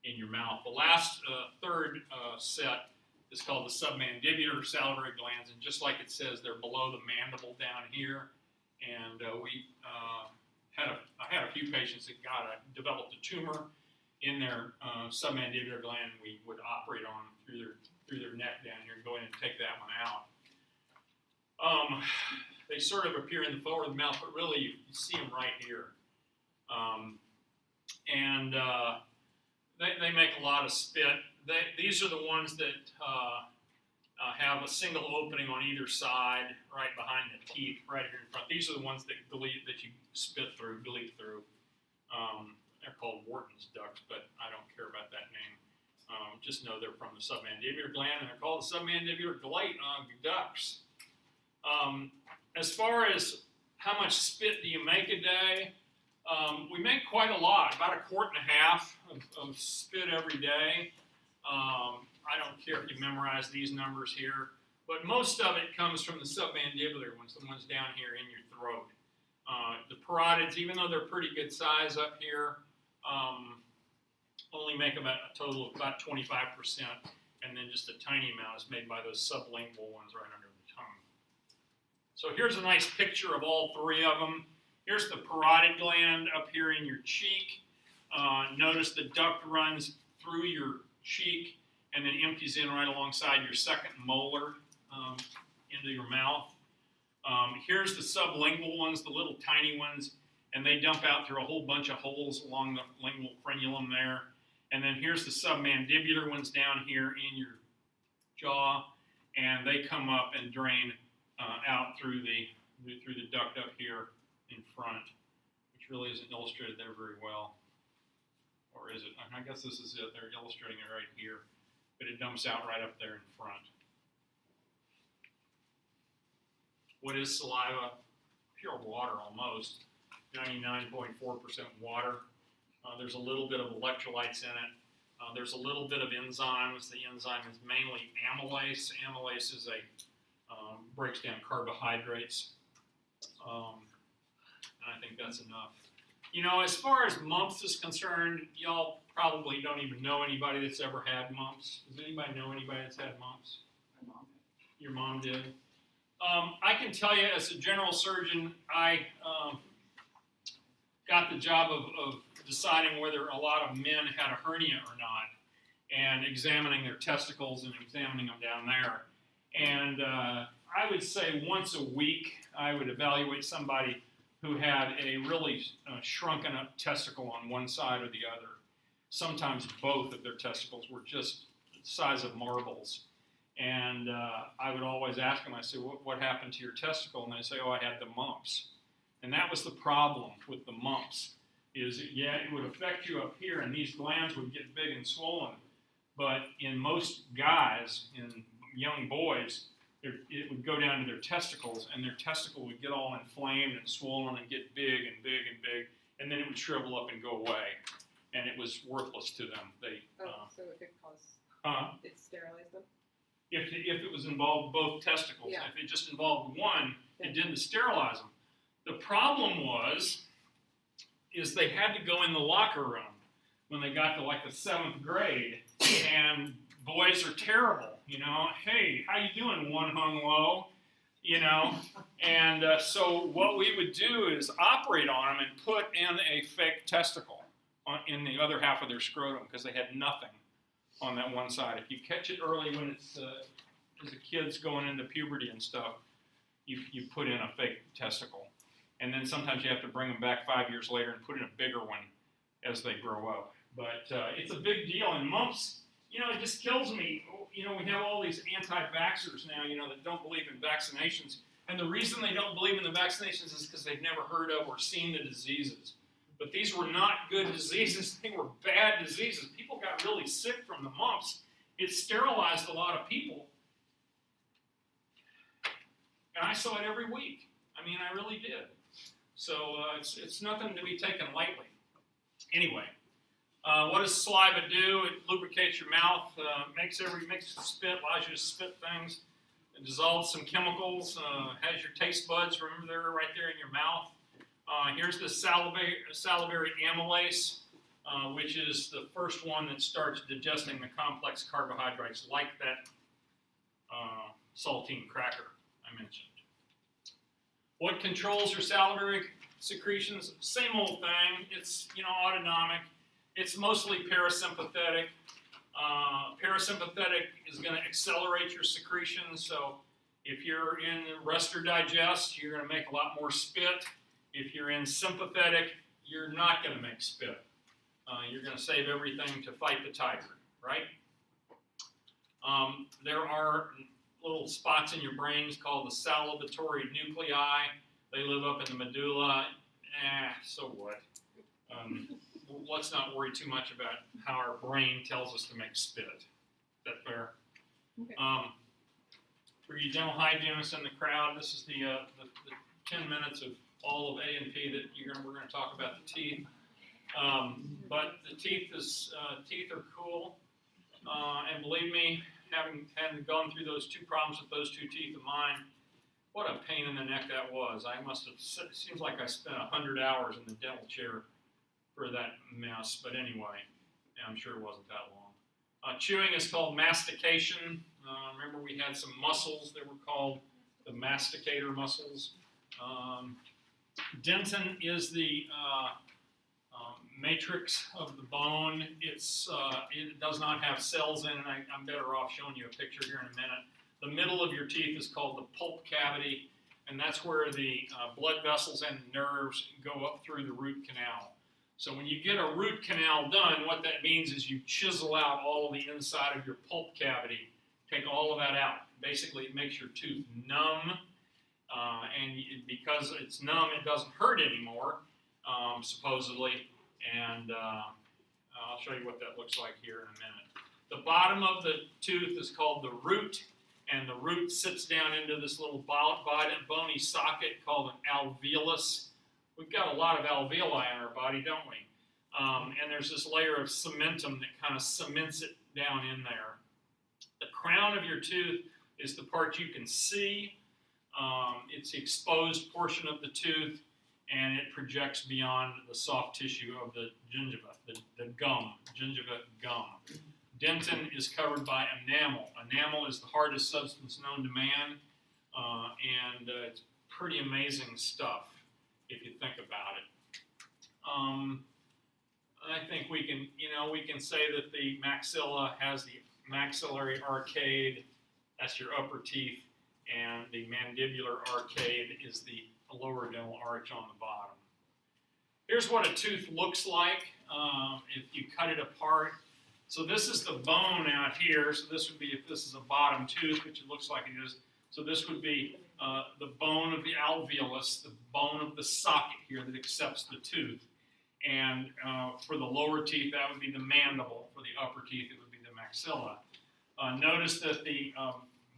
in your mouth. The last third set is called the submandibular salivary glands, and just like it says, they're below the mandible down here. And I had a few patients that developed a tumor in their submandibular gland. We would operate on them through their neck down here and go in and take that one out. They sort of appear in the forward of the mouth, but really you see them right here. They make a lot of spit. These are the ones that have a single opening on either side, right behind the teeth, right here in front. These are the ones that you spit through, gleek through. They're called Wharton's ducts, but I don't care about that name. Just know they're from the submandibular gland, and they're called the submandibular ducts. As far as how much spit do you make a day? We make quite a lot, about 1.5 quarts of spit every day. I don't care if you memorize these numbers here, but most of it comes from the submandibular ones, the ones down here in your throat. The parotids, even though they're pretty good size up here, only make about a total of about 25%, and then just a tiny amount is made by those sublingual ones right under the tongue. So here's a nice picture of all 3 of them. Here's the parotid gland up here in your cheek. Notice the duct runs through your cheek and then empties in right alongside your second molar into your mouth. Here's the sublingual ones, the little tiny ones, and they dump out through a whole bunch of holes along the lingual frenulum there. And then here's the submandibular ones down here in your jaw, and they come up and drain out through the duct up here in front, which really isn't illustrated there very well. Or is it? I guess this is it. They're illustrating it right here, but it dumps out right up there in front. What is saliva? Pure water almost, 99.4% water. There's a little bit of electrolytes in it. There's a little bit of enzymes. The enzyme is mainly amylase. Amylase is breaks down carbohydrates. And I think that's enough. You know, as far as mumps is concerned, y'all probably don't even know anybody that's ever had mumps. Does anybody know anybody that's had mumps? My mom. Your mom did? I can tell you as a general surgeon, I got the job of deciding whether a lot of men had a hernia or not, and examining their testicles and examining them down there. And I would say once a week, I would evaluate somebody who had a really shrunken up testicle on one side or the other. Sometimes both of their testicles were just the size of marbles. And I would always ask them, I say, what happened to your testicle? And they say, oh, I had the mumps. And that was the problem with the mumps, is yeah, it would affect you up here, and these glands would get big and swollen. But in most guys, in young boys, it would go down to their testicles, and their testicle would get all inflamed and swollen and get big and big and big, and then it would shrivel up and go away. And it was worthless to them. So it could cause it sterilize them? If it was involved both testicles. Yeah. If it just involved one, it didn't sterilize them. The problem is they had to go in the locker room when they got to like the 7th grade, and boys are terrible, you know. Hey, how you doing, one hung low, you know? And so what we would do is operate on them and put in a fake testicle in the other half of their scrotum, because they had nothing on that one side. If you catch it early when it's as a kid's going into puberty and stuff, you put in a fake testicle. And then sometimes you have to bring them back 5 years later and put in a bigger one as they grow up. But it's a big deal. And mumps, you know, it just kills me. You know, we have all these anti-vaxxers now, you know, that don't believe in vaccinations. And the reason they don't believe in the vaccinations is because they've never heard of or seen the diseases. But these were not good diseases. They were bad diseases. People got really sick from the mumps. It sterilized a lot of people. And I saw it every week. I mean, I really did. So it's nothing to be taken lightly. Anyway, what does saliva do? It lubricates your mouth, makes spit, allows you to spit things. It dissolves some chemicals, has your taste buds, remember they're right there in your mouth. Here's the salivary amylase, which is the first one that starts digesting the complex carbohydrates like that saltine cracker I mentioned. What controls your salivary secretions? Same old thing. It's, you know, autonomic. It's mostly parasympathetic. Parasympathetic is going to accelerate your secretions. So if you're in rest or digest, you're going to make a lot more spit. If you're in sympathetic, you're not going to make spit. You're going to save everything to fight the tiger, right? There are little spots in your brains called the salivatory nuclei. They live up in the medulla. So what? Let's not worry too much about how our brain tells us to make spit. Is that fair? Okay. For you dental hygienists in the crowd, this is the 10 minutes of all of A and P that we're gonna talk about the teeth. But the teeth are cool, and believe me, having gone through those two problems with those two teeth of mine, what a pain in the neck that was. It seems like I spent 100 hours in the dental chair for that mess, but anyway, yeah, I'm sure it wasn't that long. Chewing is called mastication. Remember we had some muscles that were called the masticator muscles. Dentin is the matrix of the bone. It does not have cells in it. I'm better off showing you a picture here in a minute. The middle of your teeth is called the pulp cavity, and that's where the blood vessels and nerves go up through the root canal. So when you get a root canal done, what that means is you chisel out all of the inside of your pulp cavity, take all of that out. Basically, it makes your tooth numb, because it's numb, it doesn't hurt anymore, supposedly. And I'll show you what that looks like here in a minute. The bottom of the tooth is called the root, and the root sits down into this little bony socket called an alveolus. We've got a lot of alveoli in our body, don't we? And there's this layer of cementum that kind of cements it down in there. The crown of your tooth is the part you can see. It's the exposed portion of the tooth, and it projects beyond the soft tissue of the gingiva, the gum, gingiva gum. Dentin is covered by enamel. Enamel is the hardest substance known to man, and it's pretty amazing stuff if you think about it. I think we can say that the maxilla has the maxillary arcade, that's your upper teeth, and the mandibular arcade is the lower dental arch on the bottom. Here's what a tooth looks like if you cut it apart. So this is the bone out here. So this would be, if this is a bottom tooth, which it looks like it is. So this would be the bone of the alveolus, the bone of the socket here that accepts the tooth. And for the lower teeth, that would be the mandible. For the upper teeth, it would be the maxilla. Notice that the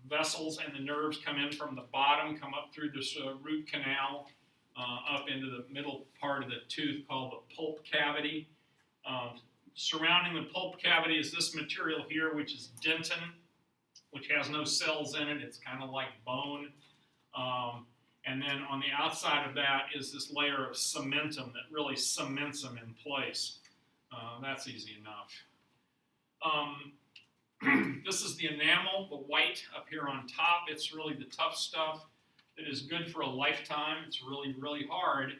vessels and the nerves come in from the bottom, come up through this root canal, up into the middle part of the tooth called the pulp cavity. Surrounding the pulp cavity is this material here, which is dentin, which has no cells in it. It's kind of like bone. And then on the outside of that is this layer of cementum that really cements them in place. That's easy enough. This is the enamel, the white up here on top. It's really the tough stuff that is good for a lifetime. It's really, really hard.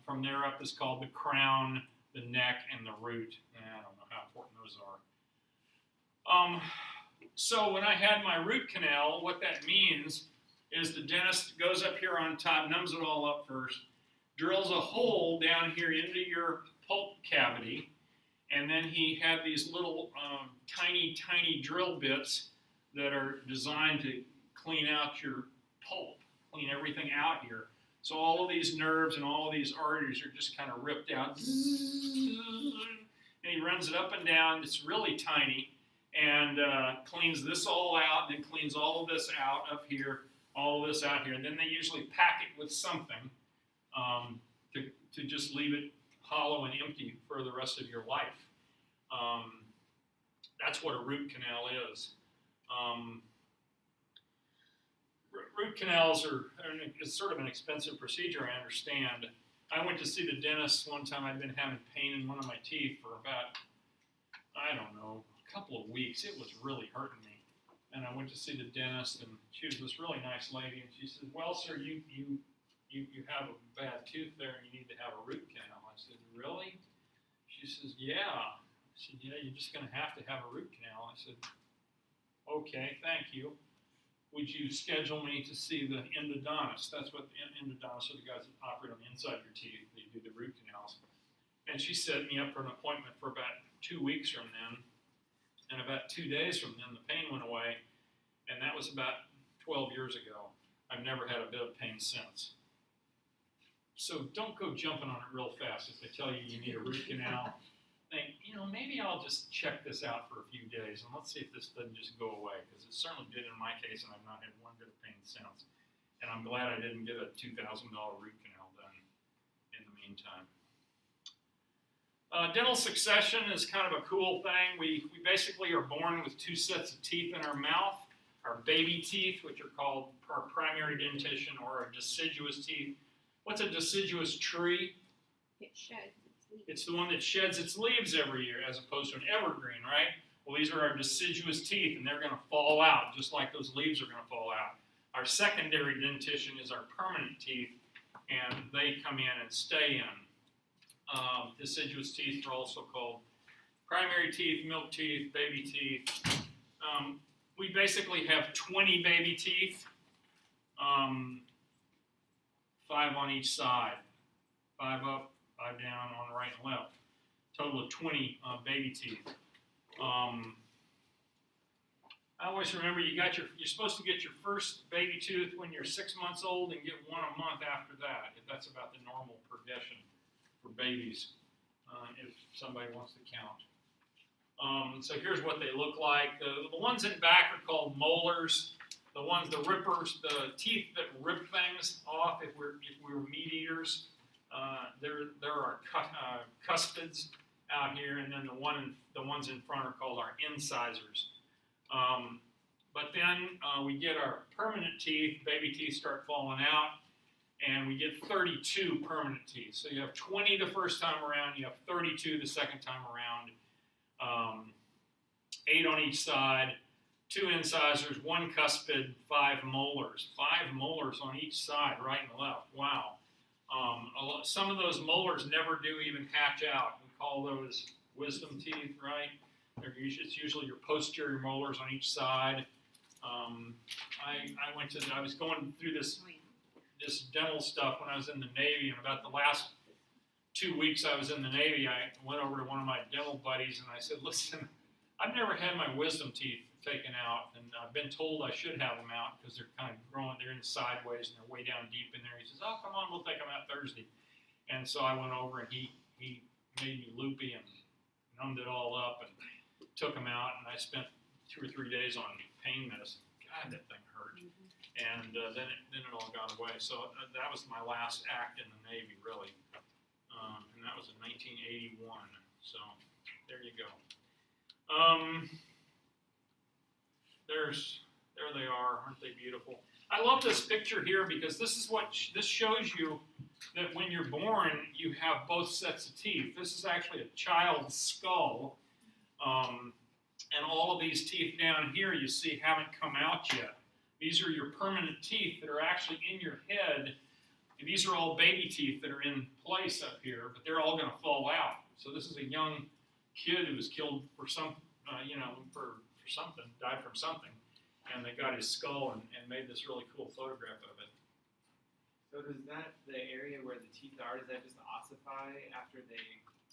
From there up is called the crown, the neck, and the root. I don't know how important those are. So when I had my root canal, what that means is the dentist goes up here on top, numbs it all up first, drills a hole down here into your pulp cavity, and then he had these little tiny, tiny drill bits that are designed to clean out your pulp, clean everything out here. So all of these nerves and all of these arteries are just kind of ripped out. And he runs it up and down. It's really tiny, and cleans this all out, and then cleans all of this out up here, all of this out here. And then they usually pack it with something to just leave it hollow and empty for the rest of your life. That's what a root canal is. Root canals it's sort of an expensive procedure, I understand. I went to see the dentist one time. I'd been having pain in one of my teeth for about, I don't know, a couple of weeks. It was really hurting me. And I went to see the dentist, and she was this really nice lady, and she said, well, sir, you have a bad tooth there, and you need to have a root canal. I said, really? She says, yeah. I said, yeah, you're just going to have a root canal. I said, okay, thank you. Would you schedule me to see the endodontist? That's what the endodontists are, the guys that operate on the inside of your teeth. They do the root canals. And she set me up for an appointment for about 2 weeks from then. And about 2 days from then, the pain went away. And that was about 12 years ago. I've never had a bit of pain since. So don't go jumping on it real fast if they tell you you need a root canal. Think, maybe I'll just check this out for a few days, and let's see if this doesn't just go away, because it certainly did in my case, and I've not had one bit of pain since. And I'm glad I didn't get a $2,000 root canal done in the meantime. Dental succession is kind of a cool thing. We basically are born with 2 sets of teeth in our mouth. Our baby teeth, which are called our primary dentition, or our deciduous teeth. What's a deciduous tree? It sheds its leaves. It's the one that sheds its leaves every year, as opposed to an evergreen, right? Well, these are our deciduous teeth, and they're going to fall out, just like those leaves are going to fall out. Our secondary dentition is our permanent teeth, and they come in and stay in. Deciduous teeth are also called primary teeth, milk teeth, baby teeth. We basically have 20 baby teeth, 5 on each side, 5 up, 5 down on the right and left. Total of 20 baby teeth. I always remember you're supposed to get your first baby tooth when you're 6 months old and get 1 a month after that. That's about the normal progression for babies, if somebody wants to count. So here's what they look like. The ones in back are called molars. The rippers, the teeth that rip things off if we were meat eaters. There are cuspids out here, and then the ones in front are called our incisors. But then we get our permanent teeth. Baby teeth start falling out, and we get 32 permanent teeth. So you have 20 the first time around, you have 32 the second time around. 8 on each side, 2 incisors, 1 cuspid, 5 molars. 5 molars on each side, right and left. Wow. Some of those molars never do even hatch out. We call those wisdom teeth, right? It's usually your posterior molars on each side. I was going through this dental stuff when I was in the Navy, and about the last 2 weeks I was in the Navy, I went over to one of my dental buddies and I said, listen, I've never had my wisdom teeth taken out, and I've been told I should have them out because they're kind of growing, they're in sideways and they're way down deep in there. He says, oh, come on, we'll take them out Thursday. And so I went over and he made me loopy and numbed it all up and took them out, and I spent 2 or 3 days on pain medicine. God, that thing hurt. And then it all got away. So that was my last act in the Navy, really. And that was in 1981. So there you go. There they are. Aren't they beautiful? I love this picture here because this shows you that when you're born, you have both sets of teeth. This is actually a child's skull. And all of these teeth down here you see haven't come out yet. These are your permanent teeth that are actually in your head. And these are all baby teeth that are in place up here, but they're all going to fall out. So this is a young kid who was killed for something, died from something. And they got his skull and made this really cool photograph of it. So does the area where the teeth are, does that just ossify after they?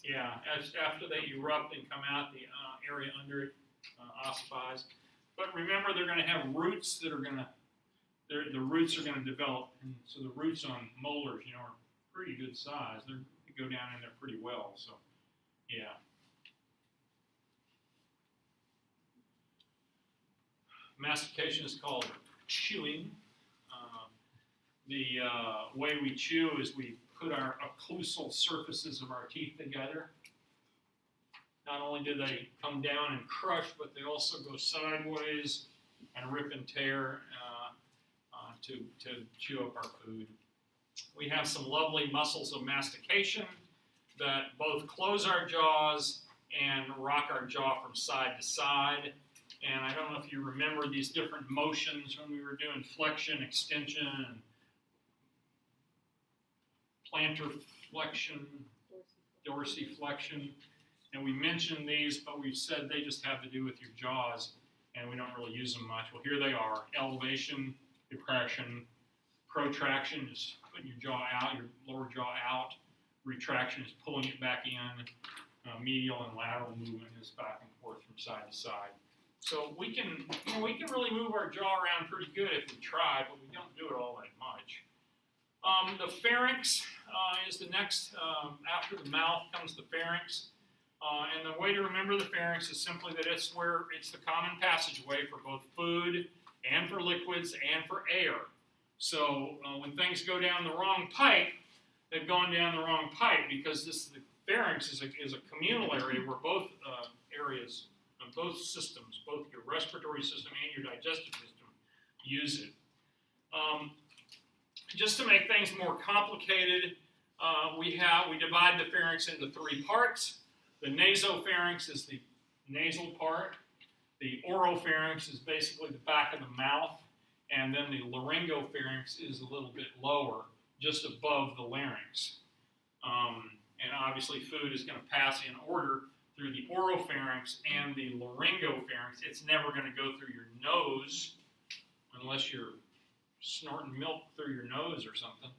Yeah, after they erupt and come out, the area under it ossifies. But remember, they're going to have roots that are going to, the roots are going to develop. And so the roots on molars, are pretty good size. They go down in there pretty well. So, yeah. Mastication is called chewing. The way we chew is we put our occlusal surfaces of our teeth together. Not only do they come down and crush, but they also go sideways and rip and tear to chew up our food. We have some lovely muscles of mastication that both close our jaws and rock our jaw from side to side. And I don't know if you remember these different motions when we were doing flexion, extension, and plantar flexion, dorsiflexion. And we mentioned these, but we said they just have to do with your jaws, and we don't really use them much. Well, here they are. Elevation, depression, protraction is putting your jaw out, your lower jaw out. Retraction is pulling it back in. Medial and lateral movement is back and forth from side to side. So we can really move our jaw around pretty good if we try, but we don't do it all that much. The pharynx is the next, after the mouth comes the pharynx. And the way to remember the pharynx is simply that it's the common passageway for both food and for liquids and for air. So when things go down the wrong pipe, they've gone down the wrong pipe because the pharynx is a communal area where both areas, both systems, both your respiratory system and your digestive system use it. Just to make things more complicated, we divide the pharynx into three parts. The nasopharynx is the nasal part. The oropharynx is basically the back of the mouth. And then the laryngopharynx is a little bit lower, just above the larynx. And obviously food is going to pass in order through the oropharynx and the laryngopharynx. It's never going to go through your nose unless you're snorting milk through your nose or something.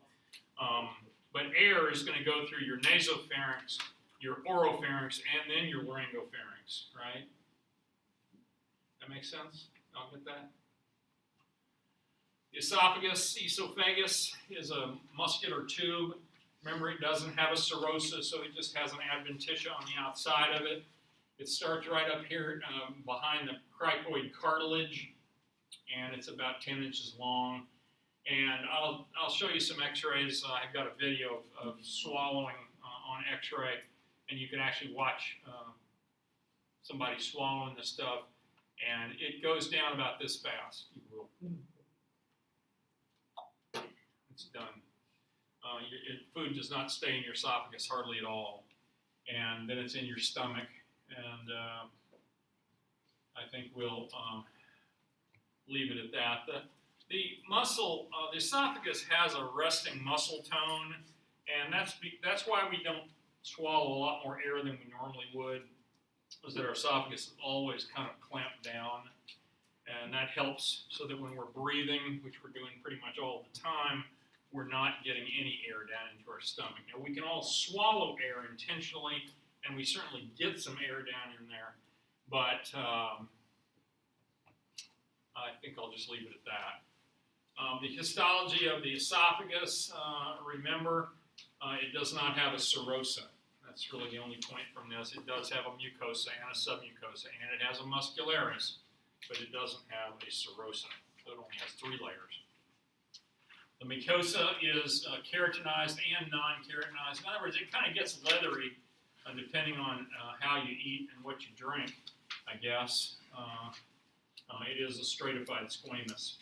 But air is going to go through your nasopharynx, your oropharynx, and then your laryngopharynx, right? That makes sense? Y'all get that? The esophagus is a muscular tube. Remember, it doesn't have a serosa, so it just has an adventitia on the outside of it. It starts right up here behind the cricoid cartilage, and it's about 10 inches long. And I'll show you some x-rays. I've got a video of swallowing on x-ray, and you can actually watch somebody swallowing this stuff, and it goes down about this fast. It's done. Food does not stay in your esophagus hardly at all, and then it's in your stomach, and I think we'll leave it at that. The esophagus has a resting muscle tone, and that's why we don't swallow a lot more air than we normally would, is that our esophagus is always kind of clamped down, and that helps so that when we're breathing, which we're doing pretty much all the time, we're not getting any air down into our stomach. Now, we can all swallow air intentionally, and we certainly get some air down in there, but I think I'll just leave it at that. The histology of the esophagus, remember, it does not have a serosa. That's really the only point from this. It does have a mucosa and a submucosa, and it has a muscularis, but it doesn't have a serosa. So it only has 3 layers. The mucosa is keratinized and non-keratinized. In other words, it kind of gets leathery depending on how you eat and what you drink, I guess. It is a stratified squamous.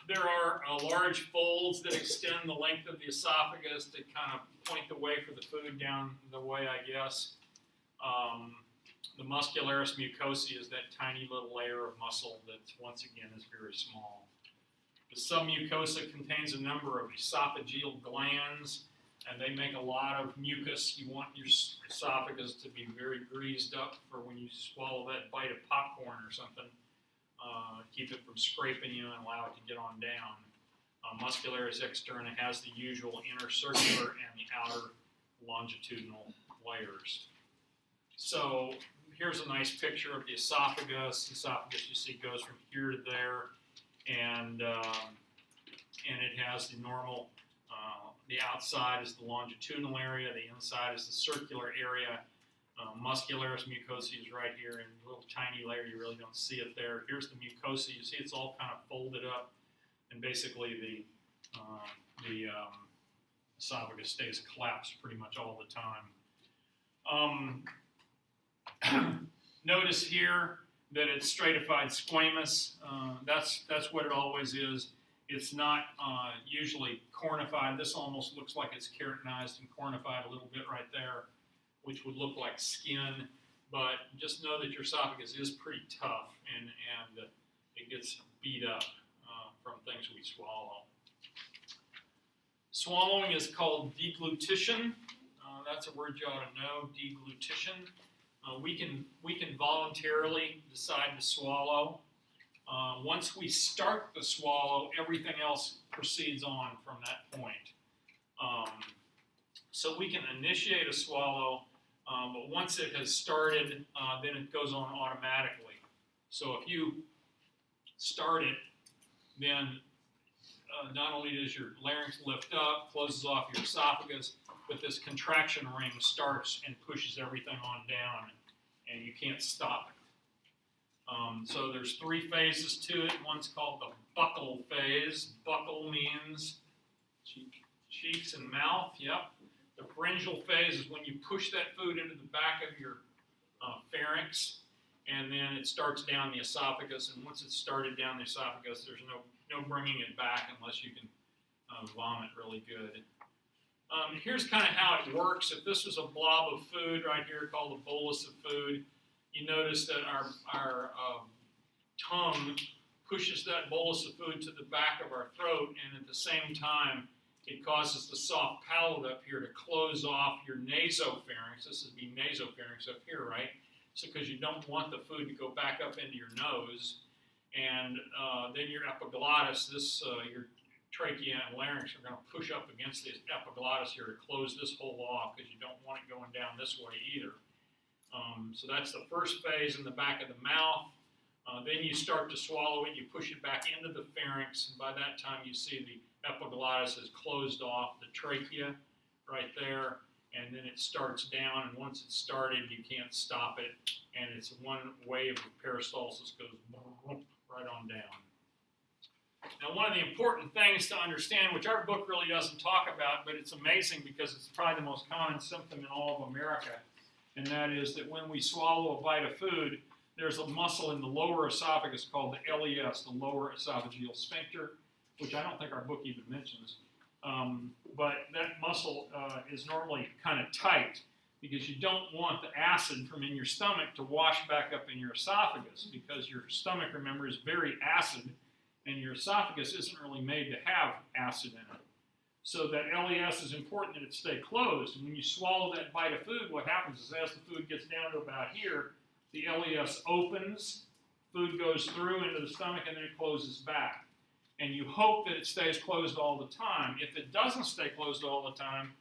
There are large folds that extend the length of the esophagus that kind of point the way for the food down the way, I guess. The muscularis mucosa is that tiny little layer of muscle that, once again, is very small. The submucosa contains a number of esophageal glands, and they make a lot of mucus. You want your esophagus to be very greased up for when you swallow that bite of popcorn or something. Keep it from scraping you and allow it to get on down. Muscularis externa has the usual inner circular and the outer longitudinal layers. So here's a nice picture of the esophagus. The esophagus, you see, goes from here to there, and it has the normal. The outside is the longitudinal area. The inside is the circular area. Muscularis mucosa is right here in a little tiny layer. You really don't see it there. Here's the mucosa. You see it's all kind of folded up, and basically the esophagus stays collapsed pretty much all the time. Notice here that it's stratified squamous. That's what it always is. It's not usually cornified. This almost looks like it's keratinized and cornified a little bit right there, which would look like skin, but just know that your esophagus is pretty tough and it gets beat up from things we swallow. Swallowing is called deglutition. That's a word you ought to know, deglutition. We can voluntarily decide to swallow. Once we start the swallow, everything else proceeds on from that point. So we can initiate a swallow, but once it has started, then it goes on automatically. So if you start it, then not only does your larynx lift up, closes off your esophagus, but this contraction ring starts and pushes everything on down, and you can't stop it. So there's 3 phases to it. One's called the buccal phase. Buccal means cheeks and mouth, yep. The pharyngeal phase is when you push that food into the back of your pharynx, and then it starts down the esophagus, and once it's started down the esophagus, there's no bringing it back unless you can vomit really good. Here's kind of how it works. If this was a blob of food right here called a bolus of food, you notice that our tongue pushes that bolus of food to the back of our throat, and at the same time, it causes the soft palate up here to close off your nasopharynx. This would be nasopharynx up here, right? So because you don't want the food to go back up into your nose, and then your epiglottis, your trachea and larynx are going to push up against the epiglottis here to close this hole off because you don't want it going down this way either. So that's the first phase in the back of the mouth. Then you start to swallow it, you push it back into the pharynx, and by that time you see the epiglottis has closed off the trachea right there, and then it starts down, and once it's started, you can't stop it, and it's one wave of peristalsis goes right on down. Now, one of the important things to understand, which our book really doesn't talk about, but it's amazing because it's probably the most common symptom in all of America, and that is that when we swallow a bite of food, there's a muscle in the lower esophagus called the LES, the lower esophageal sphincter, which I don't think our book even mentions. But that muscle is normally kind of tight because you don't want the acid from in your stomach to wash back up in your esophagus because your stomach, remember, is very acid and your esophagus isn't really made to have acid in it. So that LES is important that it stay closed. And when you swallow that bite of food, what happens is as the food gets down to about here, the LES opens, food goes through into the stomach, and then it closes back. And you hope that it stays closed all the time. If it doesn't stay closed all the time,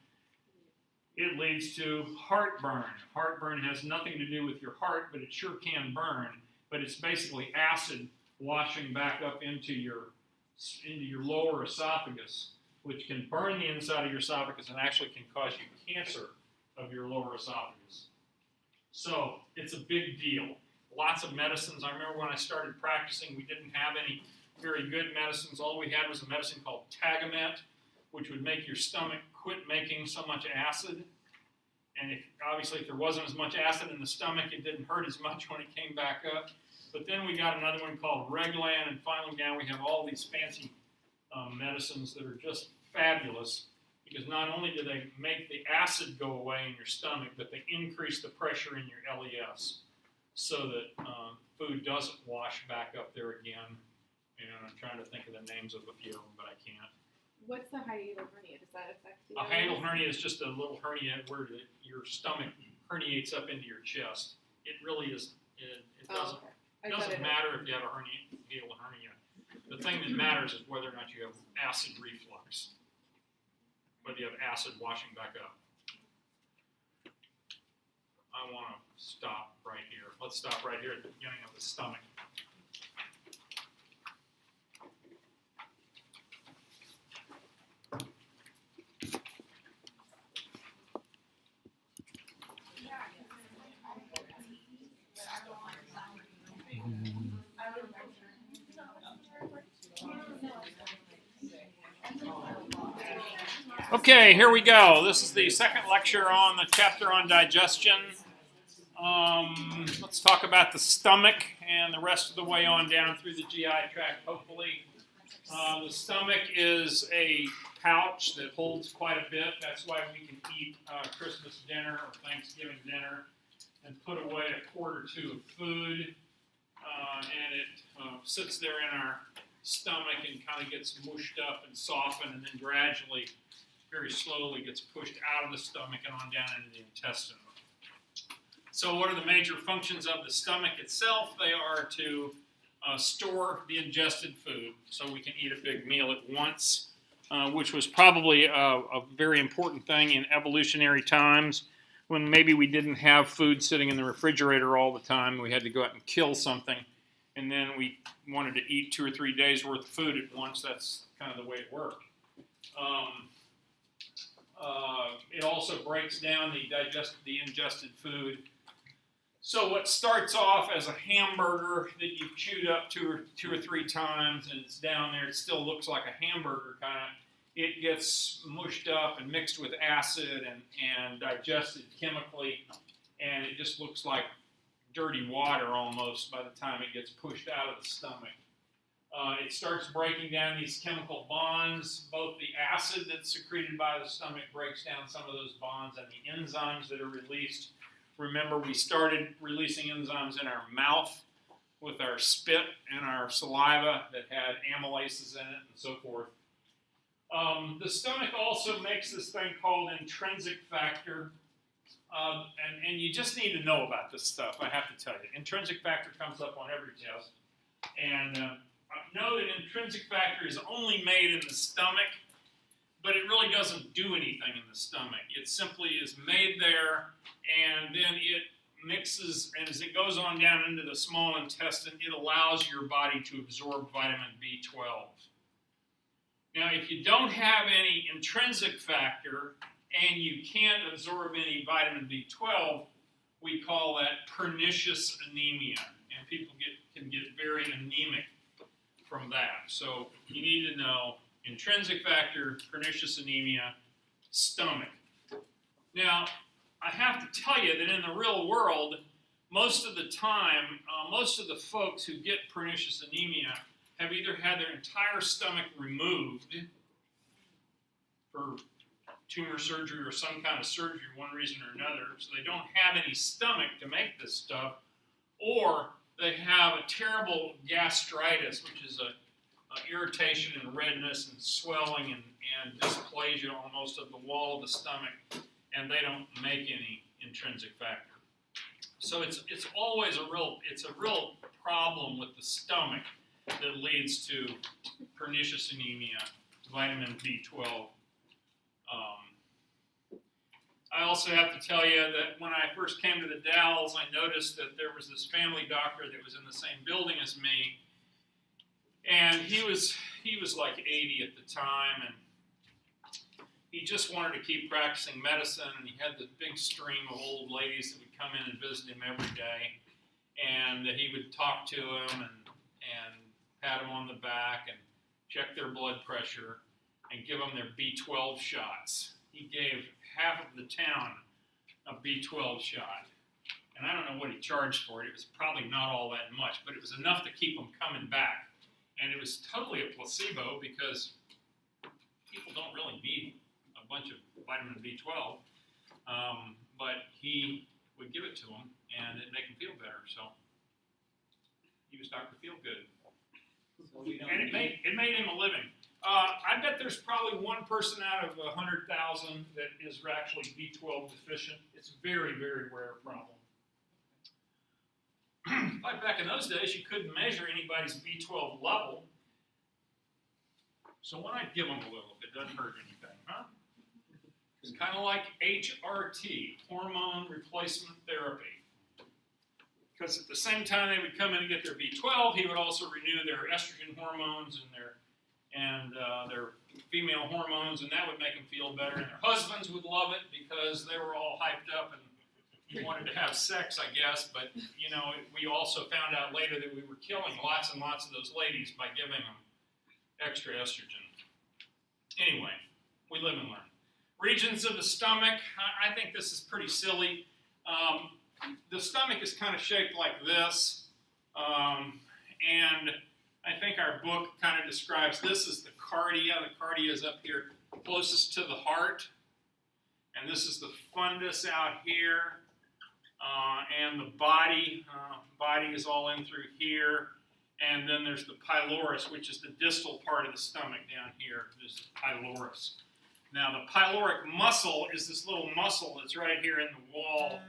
it leads to heartburn. Heartburn has nothing to do with your heart, but it sure can burn. But it's basically acid washing back up into your lower esophagus, which can burn the inside of your esophagus and actually can cause you cancer of your lower esophagus. So it's a big deal. Lots of medicines. I remember when I started practicing, we didn't have any very good medicines. All we had was a medicine called Tagamet, which would make your stomach quit making so much acid. And obviously if there wasn't as much acid in the stomach, it didn't hurt as much when it came back up. But then we got another one called Reglan, and finally now we have all these fancy medicines that are just fabulous because not only do they make the acid go away in your stomach, but they increase the pressure in your LES so that food doesn't wash back up there again. And I'm trying to think of the names of a few of them, but I can't. What's the hiatal hernia? Does that affect the A hiatal hernia is just a little hernia where your stomach herniates up into your chest. It really is. It doesn't. Okay. It doesn't matter if you have a hiatal hernia. The thing that matters is whether or not you have acid reflux, whether you have acid washing back up. I want to stop right here. Let's stop right here at the beginning of the stomach. Okay, here we go. This is the second lecture on the chapter on digestion. Let's talk about the stomach and the rest of the way on down through the GI tract, hopefully. The stomach is a pouch that holds quite a bit. That's why we can eat Christmas dinner or Thanksgiving dinner and put away a quart or two of food. And it sits there in our stomach and kind of gets mushed up and softened and then gradually, very slowly gets pushed out of the stomach and on down into the intestine. So what are the major functions of the stomach itself? They are to store the ingested food so we can eat a big meal at once, which was probably a very important thing in evolutionary times when maybe we didn't have food sitting in the refrigerator all the time. We had to go out and kill something, and then we wanted to eat 2 or 3 days worth of food at once. That's kind of the way it worked. It also breaks down the ingested food So what starts off as a hamburger that you've chewed up two or three times and it's down there, it still looks like a hamburger kind of. It gets mushed up and mixed with acid and digested chemically, and it just looks like dirty water almost by the time it gets pushed out of the stomach. It starts breaking down these chemical bonds. Both the acid that's secreted by the stomach breaks down some of those bonds, and the enzymes that are released. Remember, we started releasing enzymes in our mouth with our spit and our saliva that had amylases in it and so forth. The stomach also makes this thing called intrinsic factor. And you just need to know about this stuff, I have to tell you. Intrinsic factor comes up on every test. And know that intrinsic factor is only made in the stomach, but it really doesn't do anything in the stomach. It simply is made there, and then it mixes, and as it goes on down into the small intestine, it allows your body to absorb vitamin B12. Now, if you don't have any intrinsic factor, and you can't absorb any vitamin B12, we call that pernicious anemia, and people can get very anemic from that. So you need to know intrinsic factor, pernicious anemia, stomach. Now, I have to tell you that in the real world, most of the time, most of the folks who get pernicious anemia have either had their entire stomach removed for tumor surgery or some kind of surgery, one reason or another, so they don't have any stomach to make this stuff, or they have a terrible gastritis, which is a irritation and redness and swelling and dysplasia almost of the wall of the stomach, and they don't make any intrinsic factor. So it's always a real problem with the stomach that leads to pernicious anemia, vitamin B12. I also have to tell you that when I first came to the Dalles, I noticed that there was this family doctor that was in the same building as me, and he was like 80 at the time, and he just wanted to keep practicing medicine, and he had this big stream of old ladies that would come in and visit him every day, and he would talk to them and pat them on the back and check their blood pressure and give them their B12 shots. He gave half of the town a B12 shot. And I don't know what he charged for it. It was probably not all that much, but it was enough to keep them coming back. And it was totally a placebo because people don't really need a bunch of vitamin B12. But he would give it to them, and it'd make them feel better. So he was Dr. Feelgood. And it made him a living. I bet there's probably one person out of 100,000 that is actually B12 deficient. It's a very, very rare problem. Like back in those days, you couldn't measure anybody's B12 level. So why not give them a little if it doesn't hurt anything, huh? It's kind of like HRT, hormone replacement therapy. Because at the same time they would come in and get their B12, he would also renew their estrogen hormones and their female hormones, and that would make them feel better. And their husbands would love it because they were all hyped up and wanted to have sex, I guess. But, you know, we also found out later that we were killing lots and lots of those ladies by giving them extra estrogen. Anyway, we live and learn. Regions of the stomach, I think this is pretty silly. The stomach is kind of shaped like this, and I think our book kind of describes this as the cardia. The cardia is up here closest to the heart, and this is the fundus out here, and the body is all in through here, and then there's the pylorus, which is the distal part of the stomach down here. This is pylorus. Now the pyloric muscle is this little muscle that's right here in the wall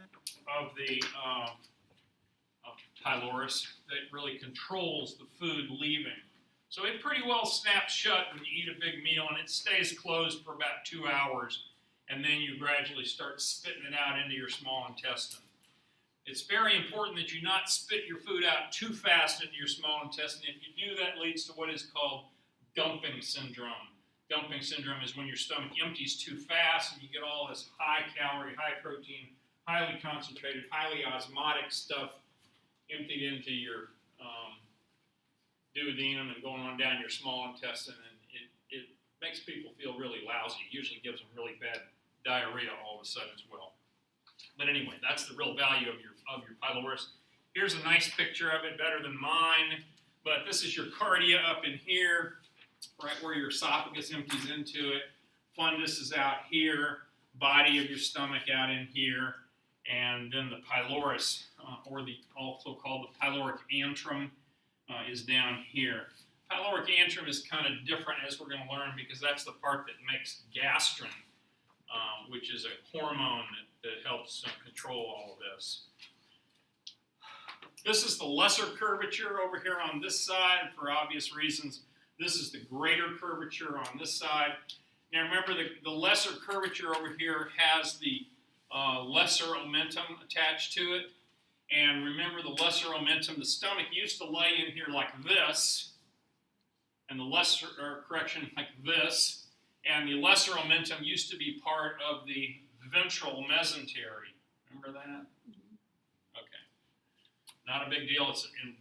of the pylorus that really controls the food leaving. So it pretty well snaps shut when you eat a big meal, and it stays closed for about 2 hours, and then you gradually start spitting it out into your small intestine. It's very important that you not spit your food out too fast into your small intestine. If you do, that leads to what is called dumping syndrome. Dumping syndrome is when your stomach empties too fast and you get all this high calorie, high protein highly concentrated, highly osmotic stuff emptied into your duodenum and going on down your small intestine, and it makes people feel really lousy. It usually gives them really bad diarrhea all of a sudden as well. But anyway, that's the real value of your pylorus. Here's a nice picture of it, better than mine. But this is your cardia up in here, right where your esophagus empties into it. Fundus is out here, body of your stomach out in here, and then the pylorus, or the also called the pyloric antrum, is down here. Pyloric antrum is kind of different, as we're going to learn, because that's the part that makes gastrin, which is a hormone that helps control all of this. This is the lesser curvature over here on this side, for obvious reasons. This is the greater curvature on this side. Now remember, the lesser curvature over here has the lesser omentum attached to it. And remember, the lesser omentum, the stomach used to lay in here like this, and the lesser, or correction, like this, and the lesser omentum used to be part of the ventral mesentery. Remember that? Okay. Not a big deal. It's in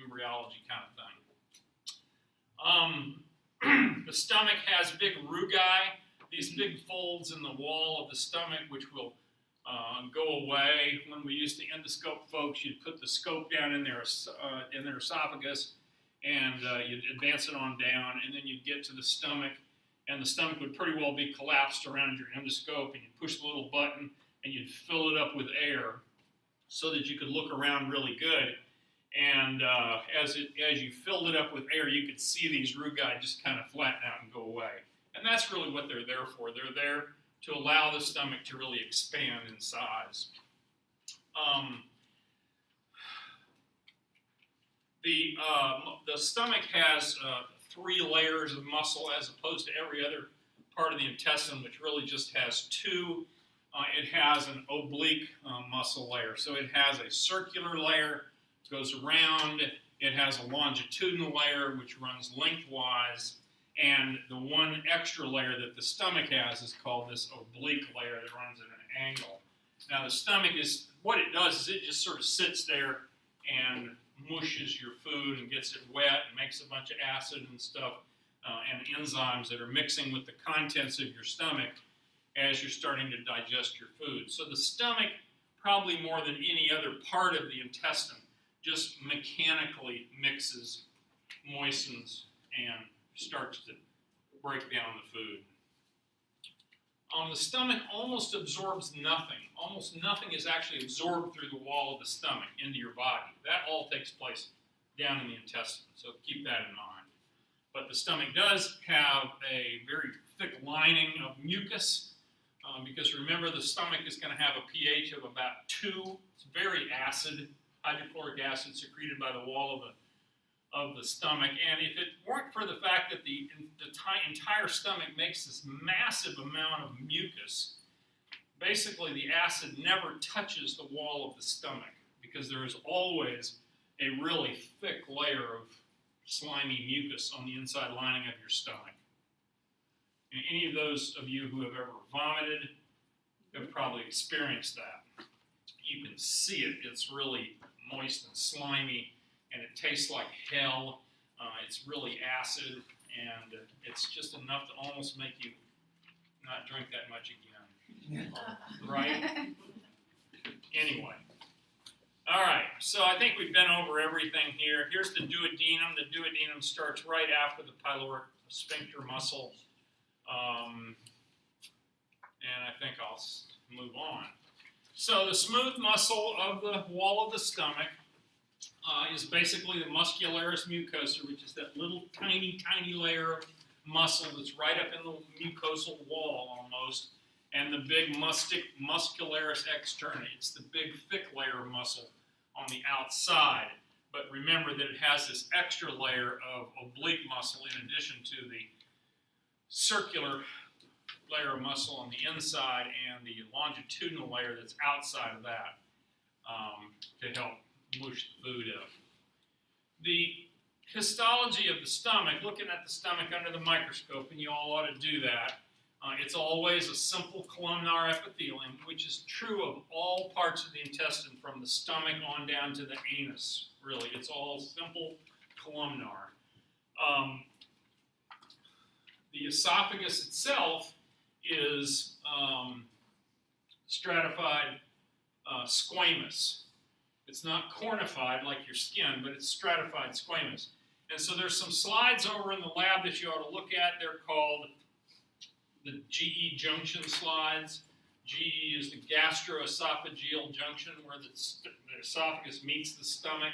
embryology kind of thing. The stomach has big rugae, these big folds in the wall of the stomach, which will go away. When we used to endoscope folks, you'd put the scope down in their esophagus, and you'd advance it on down, and then you'd get to the stomach, and the stomach would pretty well be collapsed around your endoscope, and you'd push the little button, and you'd fill it up with air so that you could look around really good. And as you filled it up with air, you could see these rugae just kind of flatten out and go away. And that's really what they're there for. They're there to allow the stomach to really expand in size. The stomach has 3 layers of muscle as opposed to every other part of the intestine, which really just has 2. It has an oblique muscle layer. So it has a circular layer, goes around. It has a longitudinal layer, which runs lengthwise. And the one extra layer that the stomach has is called this oblique layer that runs at an angle. Now the stomach is, what it does is it just sort of sits there and mushes your food and gets it wet and makes a bunch of acid and stuff and enzymes that are mixing with the contents of your stomach as you're starting to digest your food. So the stomach, probably more than any other part of the intestine, just mechanically mixes, moistens, and starts to break down the food. The stomach almost absorbs nothing. Almost nothing is actually absorbed through the wall of the stomach into your body. That all takes place down in the intestine, so keep that in mind. But the stomach does have a very thick lining of mucus, because remember, the stomach is going to have a pH of about 2. It's very acid, hydrochloric acid secreted by the wall of the stomach. And if it weren't for the fact that the entire stomach makes this massive amount of mucus, basically the acid never touches the wall of the stomach, because there is always a really thick layer of slimy mucus on the inside lining of your stomach. And any of those of you who have ever vomited have probably experienced that. You can see it. It's really moist and slimy, and it tastes like hell. It's really acid, and it's just enough to almost make you not drink that much again. Right? Anyway. All right, so I think we've been over everything here. Here's the duodenum. The duodenum starts right after the pyloric sphincter muscle. And I think I'll move on. So the smooth muscle of the wall of the stomach is basically the muscularis mucosa, which is that little tiny, tiny layer of muscle that's right up in the mucosal wall almost, and the big muscularis externa. It's the big, thick layer of muscle on the outside. But remember that it has this extra layer of oblique muscle in addition to the circular layer of muscle on the inside and the longitudinal layer that's outside of that to help mush the food up. The histology of the stomach, looking at the stomach under the microscope, and you all ought to do that, It's always a simple columnar epithelium, which is true of all parts of the intestine from the stomach on down to the anus, really. It's all simple columnar. The esophagus itself is stratified squamous. It's not cornified like your skin, but it's stratified squamous. And so there's some slides over in the lab that you ought to look at. They're called the GE junction slides. GE is the gastroesophageal junction, where the esophagus meets the stomach.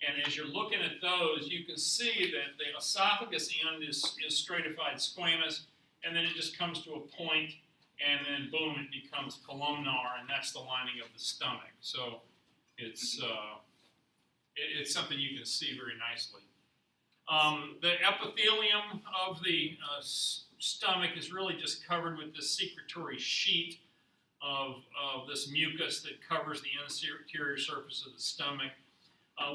And as you're looking at those, you can see that the esophagus end is stratified squamous, and then it just comes to a point, and then boom, it becomes columnar, and that's the lining of the stomach. So it's something you can see very nicely. The epithelium of the stomach is really just covered with this secretory sheet of this mucus that covers the interior surface of the stomach.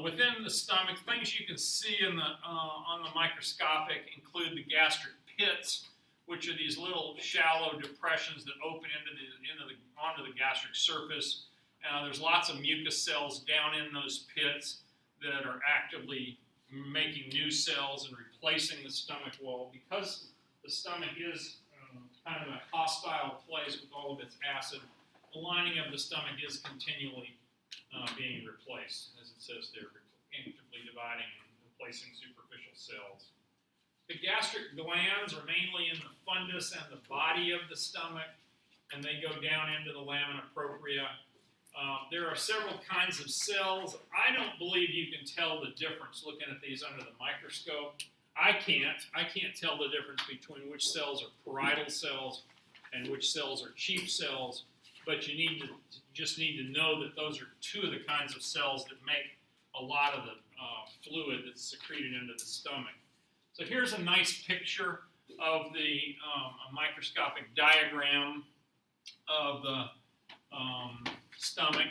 Within the stomach, things you can see on the microscopic include the gastric pits, which are these little shallow depressions that open onto the gastric surface. There's lots of mucus cells down in those pits that are actively making new cells and replacing the stomach wall. Because the stomach is kind of a hostile place with all of its acid, the lining of the stomach is continually being replaced, as it says there, actively dividing and replacing superficial cells. The gastric glands are mainly in the fundus and the body of the stomach, and they go down into the lamina propria. There are several kinds of cells. I don't believe you can tell the difference looking at these under the microscope. I can't tell the difference between which cells are parietal cells and which cells are chief cells, but you just need to know that those are two of the kinds of cells that make a lot of the fluid that's secreted into the stomach. So here's a nice picture of the microscopic diagram of the stomach.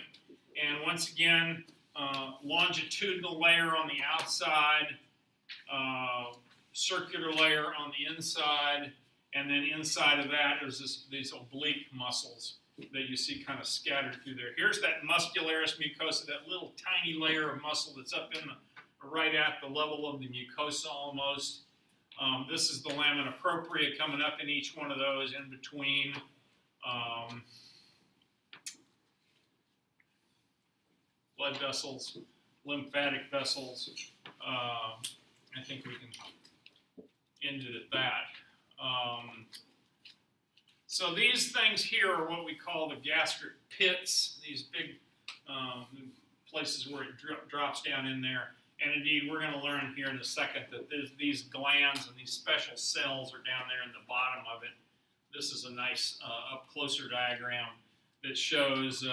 And once again, longitudinal layer on the outside, circular layer on the inside, and then inside of that is these oblique muscles that you see kind of scattered through there. Here's that muscularis mucosa, that little tiny layer of muscle that's up in right at the level of the mucosa almost. This is the lamina propria coming up in each one of those in between. Blood vessels, lymphatic vessels. I think we can end it at that. So these things here are what we call the gastric pits, these big places where it drops down in there. And indeed, we're going to learn here in a second that these glands and these special cells are down there in the bottom of it. This is a nice up-closer diagram that shows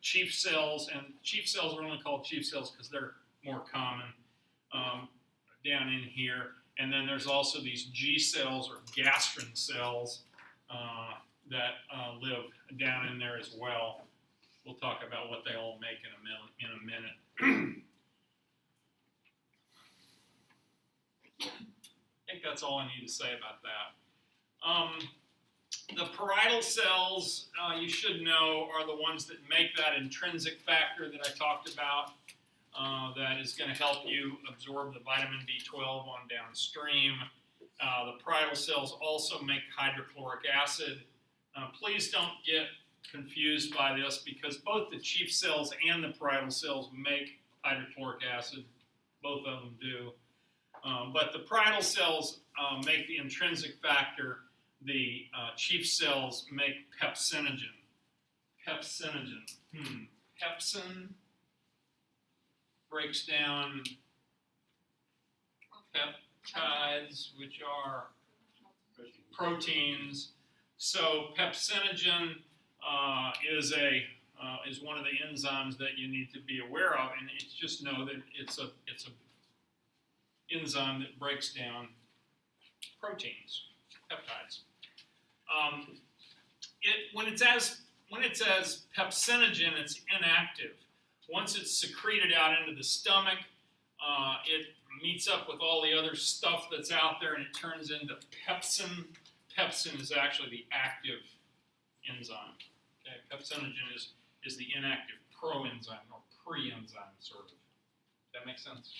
chief cells, and chief cells are only called chief cells because they're more common down in here. And then there's also these G cells or gastrin cells that live down in there as well. We'll talk about what they all make in a minute. I think that's all I need to say about that. The parietal cells, you should know, are the ones that make that intrinsic factor that I talked about that is going to help you absorb the vitamin B12 on downstream. The parietal cells also make hydrochloric acid. Please don't get confused by this because both the chief cells and the parietal cells make hydrochloric acid. Both of them do. But the parietal cells make the intrinsic factor. The chief cells make pepsinogen. Pepsinogen. Pepsin breaks down peptides, which are proteins. So pepsinogen is one of the enzymes that you need to be aware of, and it's just know that it's a enzyme that breaks down proteins, peptides. When it says pepsinogen, it's inactive. Once it's secreted out into the stomach, it meets up with all the other stuff that's out there, and it turns into pepsin. pepsin is actually the active enzyme. Okay, pepsinogen is the inactive proenzyme or pre-enzyme, sort of. Does that make sense?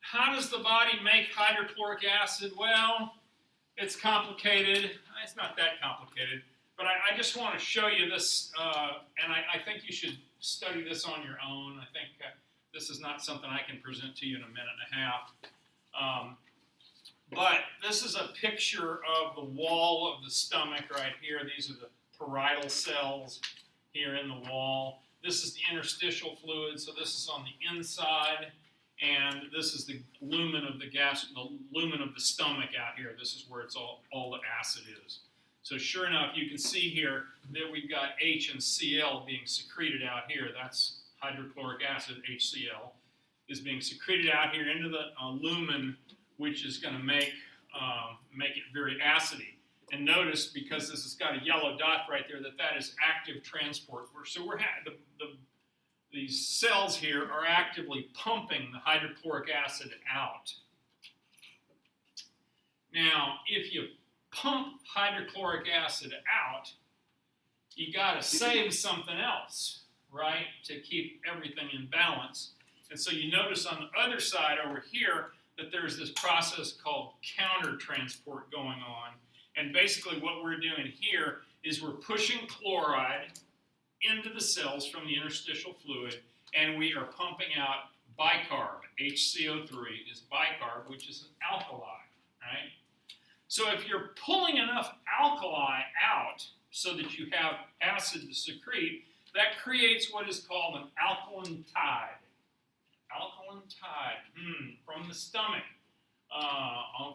How does the body make hydrochloric acid? Well, it's complicated. It's not that complicated, but I just want to show you this, and I think you should study this on your own. I think this is not something I can present to you in a minute and a half. But this is a picture of the wall of the stomach right here. These are the parietal cells here in the wall. This is the interstitial fluid, so this is on the inside, and this is the lumen of the lumen of the stomach out here. This is where it's all the acid is. So sure enough, you can see here that we've got H and Cl being secreted out here. That's hydrochloric acid, HCl, is being secreted out here into the lumen, which is going to make it very acidy. And notice, because this has got a yellow dot right there, that is active transport. So these cells here are actively pumping the hydrochloric acid out. Now, if you pump hydrochloric acid out, you got to save something else, right, to keep everything in balance. And so you notice on the other side over here that there's this process called counter transport going on. And basically what we're doing here is we're pushing chloride into the cells from the interstitial fluid, and we are pumping out bicarb. HCO3 is bicarb, which is an alkali, right? So if you're pulling enough alkali out so that you have acid to secrete, that creates what is called an alkaline tide. Alkaline tide from the stomach.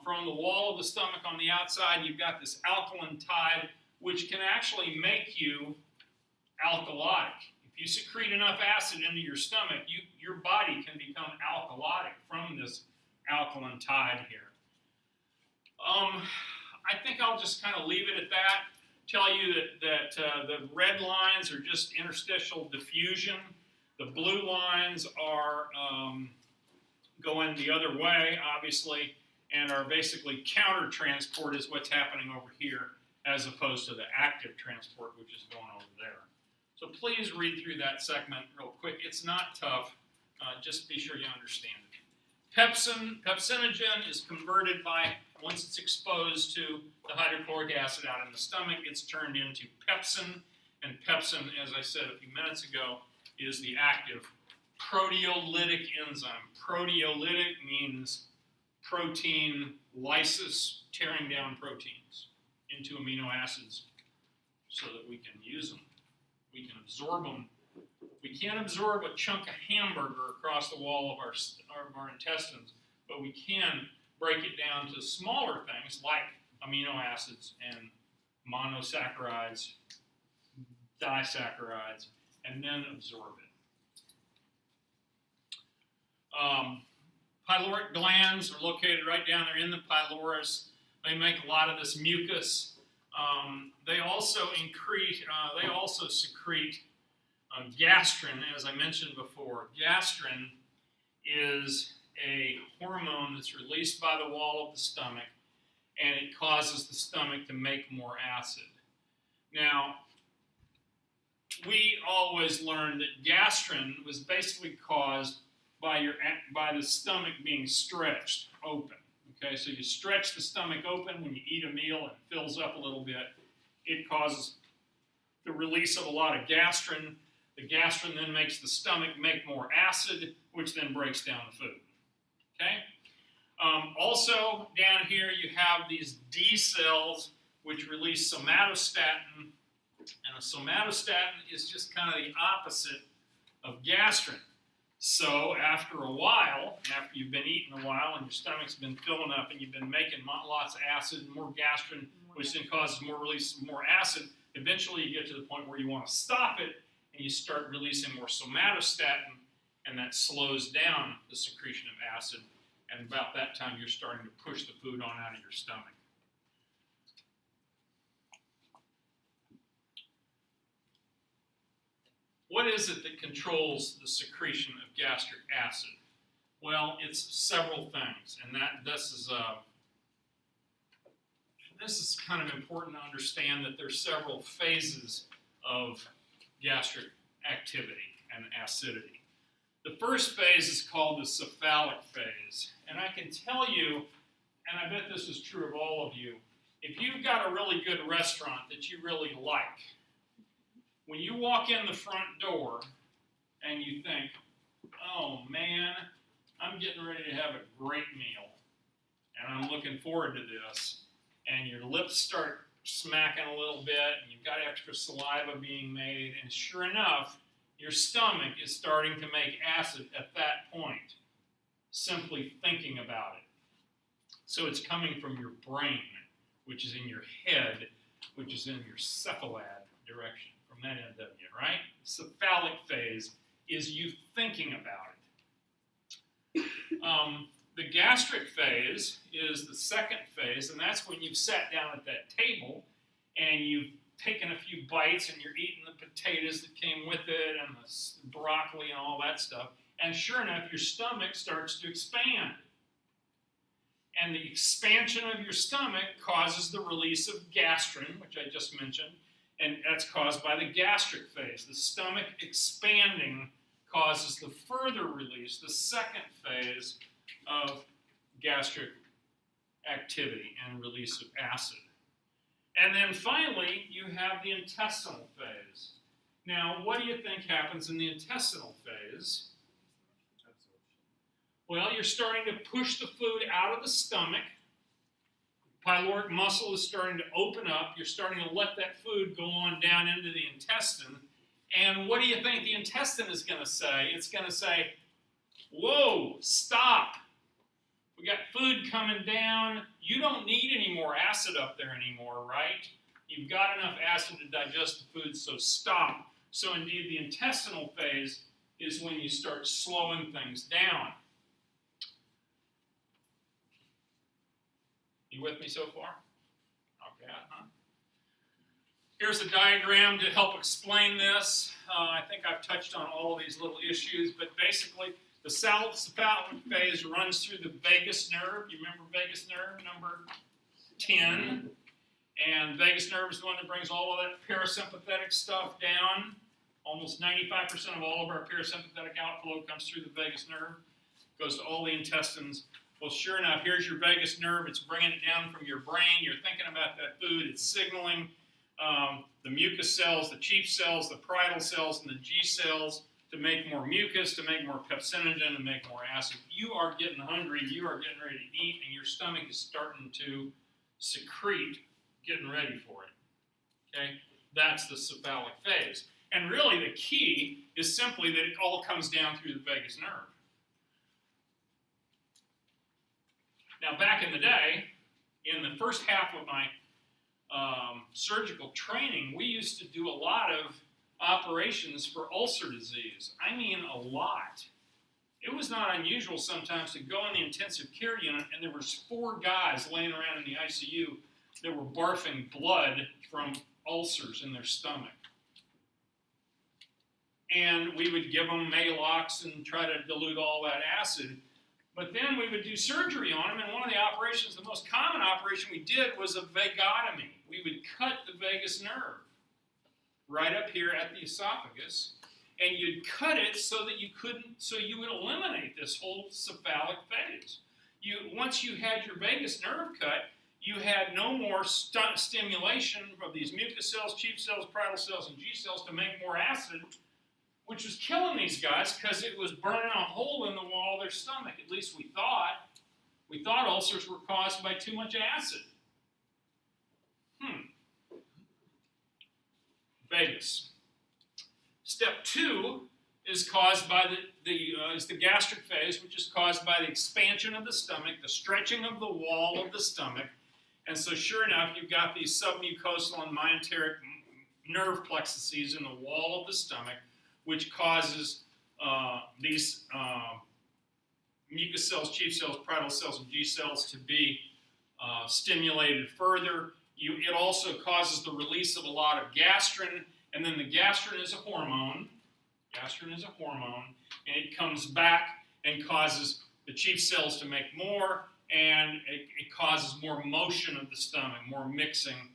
From the wall of the stomach on the outside, you've got this alkaline tide, which can actually make you alkalotic. If you secrete enough acid into your stomach, your body can become alkalotic from this alkaline tide here. I think I'll just kind of leave it at that. Tell you that the red lines are just interstitial diffusion. The blue lines are going the other way, obviously, and are basically counter transport is what's happening over here, as opposed to the active transport, which is going over there. So please read through that segment real quick. It's not tough. Just be sure you understand it. Pepsinogen is converted by, once it's exposed to the hydrochloric acid out in the stomach, it's turned into pepsin. And pepsin, as I said a few minutes ago, is the active proteolytic enzyme. Proteolytic means protein lysis, tearing down proteins into amino acids so that we can use them. We can absorb them. We can't absorb a chunk of hamburger across the wall of our intestines, but we can break it down to smaller things like amino acids and monosaccharides, disaccharides, and then absorb it. Pyloric glands are located right down there in the pylorus. They make a lot of this mucus. They also secrete gastrin, as I mentioned before. Gastrin is a hormone that's released by the wall of the stomach, and it causes the stomach to make more acid. Now, we always learned that gastrin was basically caused by the stomach being stretched open. Okay, so you stretch the stomach open when you eat a meal and it fills up a little bit. It causes the release of a lot of gastrin. The gastrin then makes the stomach make more acid, which then breaks down the food. Okay? Also, down here you have these D cells, which release somatostatin. And a somatostatin is just kind of the opposite of gastrin. So after a while, after you've been eating a while and your stomach's been filling up and you've been making lots of acid and more gastrin, which then causes more release of more acid, eventually you get to the point where you want to stop it and you start releasing more somatostatin, and that slows down the secretion of acid. And about that time, you're starting to push the food on out of your stomach. What is it that controls the secretion of gastric acid? Well, it's several things, and this is this is kind of important to understand that there's several phases of gastric activity and acidity. The first phase is called the cephalic phase. And I can tell you, and I bet this is true of all of you, if you've got a really good restaurant that you really like, when you walk in the front door and you think, oh man, I'm getting ready to have a great meal, and I'm looking forward to this, and your lips start smacking a little bit, and you've got extra saliva being made, and sure enough, your stomach is starting to make acid at that point, simply thinking about it. So it's coming from your brain, which is in your head, which is in your cephalad direction, from that end of you, right? Cephalic phase is you thinking about it. The gastric phase is the second phase, and that's when you've sat down at that table and you've taken a few bites and you're eating the potatoes that came with it and the broccoli and all that stuff, and sure enough, your stomach starts to expand. And the expansion of your stomach causes the release of gastrin, which I just mentioned, and that's caused by the gastric phase. The stomach expanding causes the further release, the second phase of gastric activity and release of acid. And then finally, you have the intestinal phase. Now, what do you think happens in the intestinal phase? Well, you're starting to push the food out of the stomach. Pyloric muscle is starting to open up. You're starting to let that food go on down into the intestine. And what do you think the intestine is going to say? It's going to say, whoa, stop. We got food coming down. You don't need any more acid up there anymore, right? You've got enough acid to digest the food, so stop. So indeed, the intestinal phase is when you start slowing things down. You with me so far? Okay. Here's a diagram to help explain this. I think I've touched on all of these little issues, but basically, the cephalic phase runs through the vagus nerve. You remember vagus nerve, number 10? And vagus nerve is the one that brings all of that parasympathetic stuff down. Almost 95% of all of our parasympathetic outflow comes through the vagus nerve. Goes to all the intestines. Well, sure enough, here's your vagus nerve. It's bringing it down from your brain. You're thinking about that food. It's signaling the mucus cells, the chief cells, the parietal cells, and the G cells to make more mucus, to make more pepsinogen, to make more acid. You are getting hungry. You are getting ready to eat, and your stomach is starting to secrete, getting ready for it. Okay? That's the cephalic phase. And really, the key is simply that it all comes down through the vagus nerve. Now, back in the day, in the first half of my surgical training, we used to do a lot of operations for ulcer disease. I mean, a lot. It was not unusual sometimes to go in the intensive care unit and there was 4 guys laying around in the ICU that were barfing blood from ulcers in their stomach. And we would give them Maalox and try to dilute all that acid. But then we would do surgery on them, and one of the operations, the most common operation we did was a vagotomy. We would cut the vagus nerve right up here at the esophagus, and you'd cut it so that you would eliminate this whole cephalic phase. Once you had your vagus nerve cut, you had no more stimulation of these mucus cells, chief cells, parietal cells, and G cells to make more acid, which was killing these guys because it was burning a hole in the wall of their stomach. At least we thought. We thought ulcers were caused by too much acid. Vagus. Step 2 is caused by the gastric phase, which is caused by the expansion of the stomach, the stretching of the wall of the stomach. And so sure enough, you've got these submucosal and myenteric nerve plexuses in the wall of the stomach, which causes these mucus cells, chief cells, parietal cells, and G cells to be stimulated further. It also causes the release of a lot of gastrin, and then the gastrin is a hormone. Gastrin is a hormone, and it comes back and causes the chief cells to make more, and it causes more motion of the stomach, more mixing,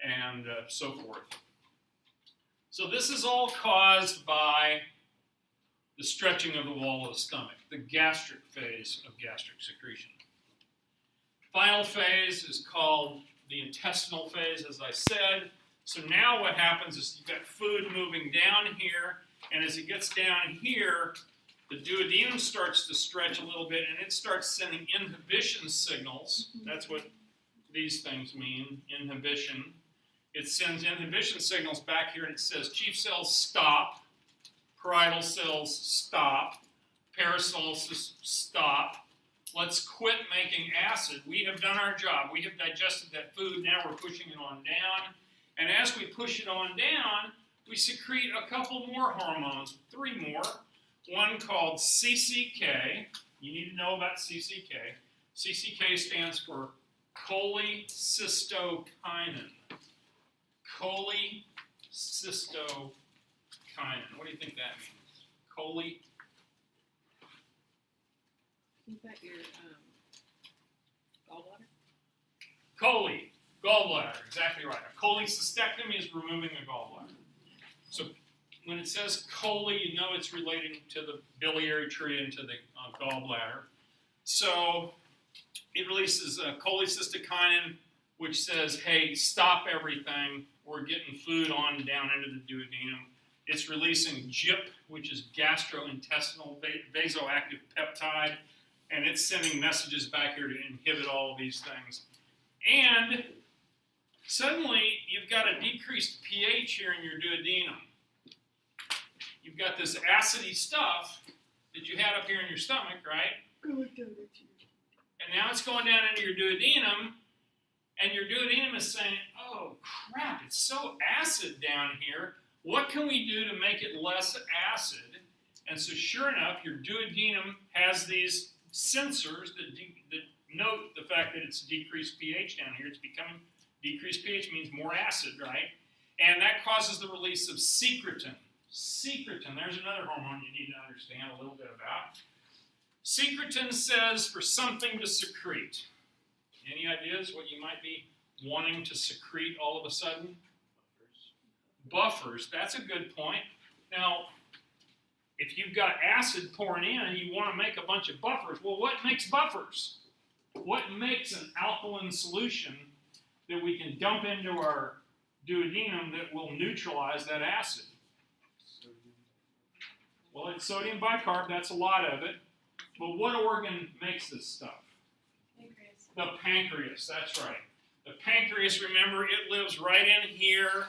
and so forth. So this is all caused by the stretching of the wall of the stomach, the gastric phase of gastric secretion. Final phase is called the intestinal phase, as I said. So now what happens is you've got food moving down here, and as it gets down here, the duodenum starts to stretch a little bit, and it starts sending inhibition signals. That's what these things mean, inhibition. It sends inhibition signals back here, and it says, chief cells, stop. Parietal cells, stop. Peristalsis, stop. Let's quit making acid. We have done our job. We have digested that food. Now we're pushing it on down. And as we push it on down, we secrete a couple more hormones, 3 more. One called CCK. You need to know about CCK. CCK stands for cholecystokinin. Cholecystokinin. What do you think that means? Is that your gallbladder? Gallbladder, exactly right. A cholecystectomy is removing a gallbladder. So when it says chole, you know it's relating to the biliary tree and to the gallbladder. So it releases cholecystokinin, which says, hey, stop everything. We're getting food on down into the duodenum. It's releasing GIP, which is gastrointestinal vasoactive peptide, and it's sending messages back here to inhibit all of these things. And suddenly, you've got a decreased pH here in your duodenum. You've got this acidy stuff that you had up here in your stomach, right? And now it's going down into your duodenum, and your duodenum is saying, oh, crap, it's so acid down here. What can we do to make it less acid? And so sure enough, your duodenum has these sensors that note the fact that it's decreased pH down here. It's becoming decreased pH means more acid, right? And that causes the release of secretin. Secretin, there's another hormone you need to understand a little bit about. Secretin says for something to secrete. Any ideas what you might be wanting to secrete all of a sudden? Buffers, that's a good point. Now, if you've got acid pouring in and you want to make a bunch of buffers, well, what makes buffers? What makes an alkaline solution that we can dump into our duodenum that will neutralize that acid? Well, it's sodium bicarb, that's a lot of it. But what organ makes this stuff? Pancreas. The pancreas, that's right. The pancreas, remember, it lives right in here,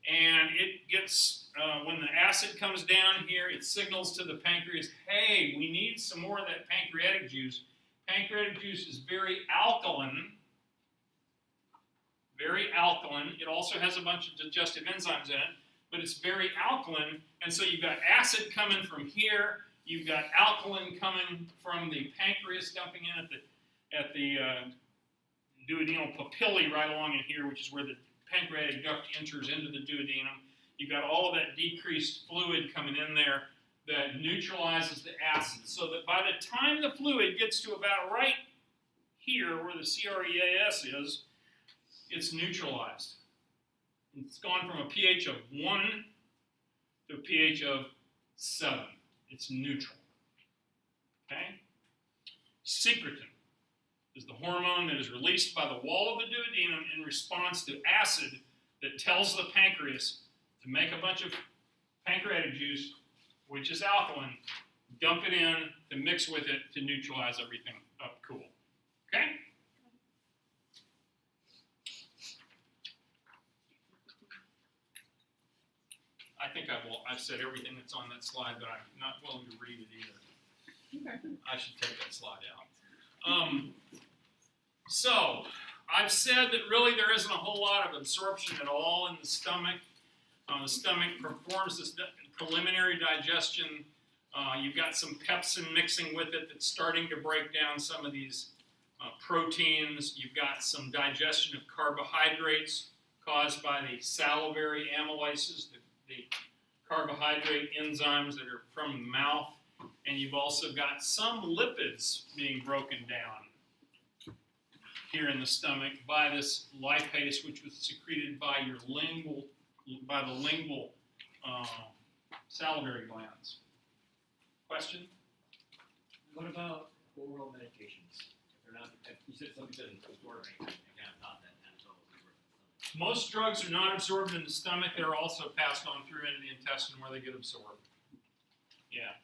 and it gets, when the acid comes down here, it signals to the pancreas, hey, we need some more of that pancreatic juice. Pancreatic juice is very alkaline. Very alkaline. It also has a bunch of digestive enzymes in it, but it's very alkaline, and so you've got acid coming from here, you've got alkaline coming from the pancreas dumping in at the duodenal papillae right along in here, which is where the pancreatic duct enters into the duodenum. You've got all of that decreased fluid coming in there that neutralizes the acid, so that by the time the fluid gets to about right here where the CREAS is, it's neutralized. It's gone from a pH of 1 to a pH of 7. It's neutral. Okay? Secretin is the hormone that is released by the wall of the duodenum in response to acid that tells the pancreas to make a bunch of pancreatic juice, which is alkaline, dump it in, to mix with it to neutralize everything up cool. Okay? I think I've said everything that's on that slide, but I'm not willing to read it either. Okay. I should take that slide out. So, I've said that really there isn't a whole lot of absorption at all in the stomach. The stomach performs this preliminary digestion. You've got some pepsin mixing with it that's starting to break down some of these proteins. You've got some digestion of carbohydrates caused by the salivary amylases, the carbohydrate enzymes that are from the mouth. And you've also got some lipids being broken down. here in the stomach by this lipase, which was secreted by your by the lingual salivary glands. Question? What about oral medications? If they're not, you said something doesn't absorb anything. Again, not that Anadol is absorbed in the stomach. Most drugs are not absorbed in the stomach. They're also passed on through into the intestine where they get absorbed. Yeah.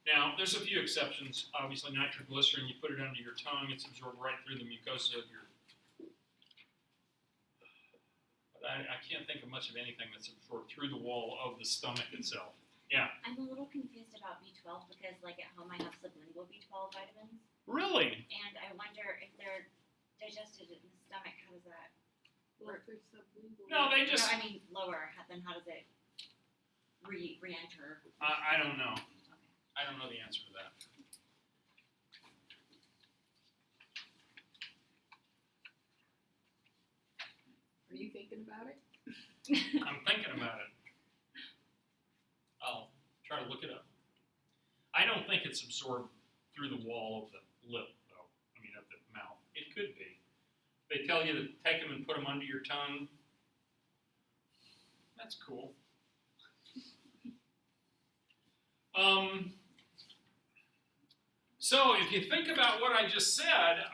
Now, there's a few exceptions. Obviously, nitroglycerin, you put it under your tongue, it's absorbed right through the mucosa of your... But I can't think of much of anything that's absorbed through the wall of the stomach itself. Yeah. I'm a little confused about B12 because, like, at home I have sublingual B12 vitamins, Really? and I wonder if they're digested in the stomach. How does that? Well, if there's sublingual. No, they just... No, I mean lower. Then how does it re-enter? I don't know. Okay. I don't know the answer to that. Are you thinking about it? I'm thinking about it. I'll try to look it up. I don't think it's absorbed through the wall of the lip, though. I mean, of the mouth. It could be. They tell you to take them and put them under your tongue. That's cool. So if you think about what I just said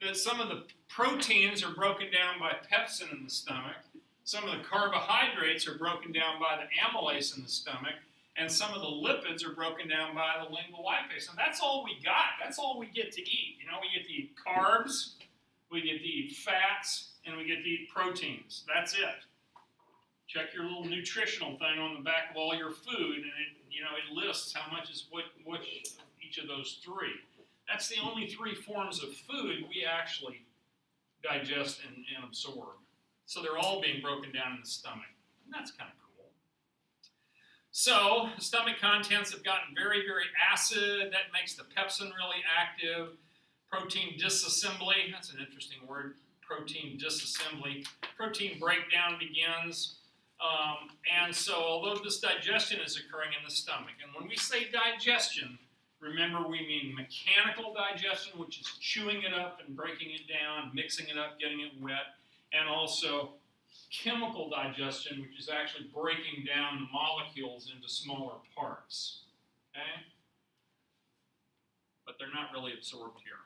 that some of the proteins are broken down by pepsin in the stomach, some of the carbohydrates are broken down by the amylase in the stomach, and some of the lipids are broken down by the lingual lipase. And that's all we got. That's all we get to eat. You know, we get to eat carbs, we get to eat fats, and we get to eat proteins. That's it. Check your little nutritional thing on the back of all your food, and it lists how much is what each of those three. That's the only three forms of food we actually digest and absorb. So they're all being broken down in the stomach. And that's kind of cool. So the stomach contents have gotten very, very acid. That makes the pepsin really active. Protein disassembly, that's an interesting word, protein disassembly. Protein breakdown begins. And so although this digestion is occurring in the stomach, and when we say digestion, remember we mean mechanical digestion, which is chewing it up and breaking it down, mixing it up, getting it wet, and also chemical digestion, which is actually breaking down the molecules into smaller parts. Okay? But they're not really absorbed here.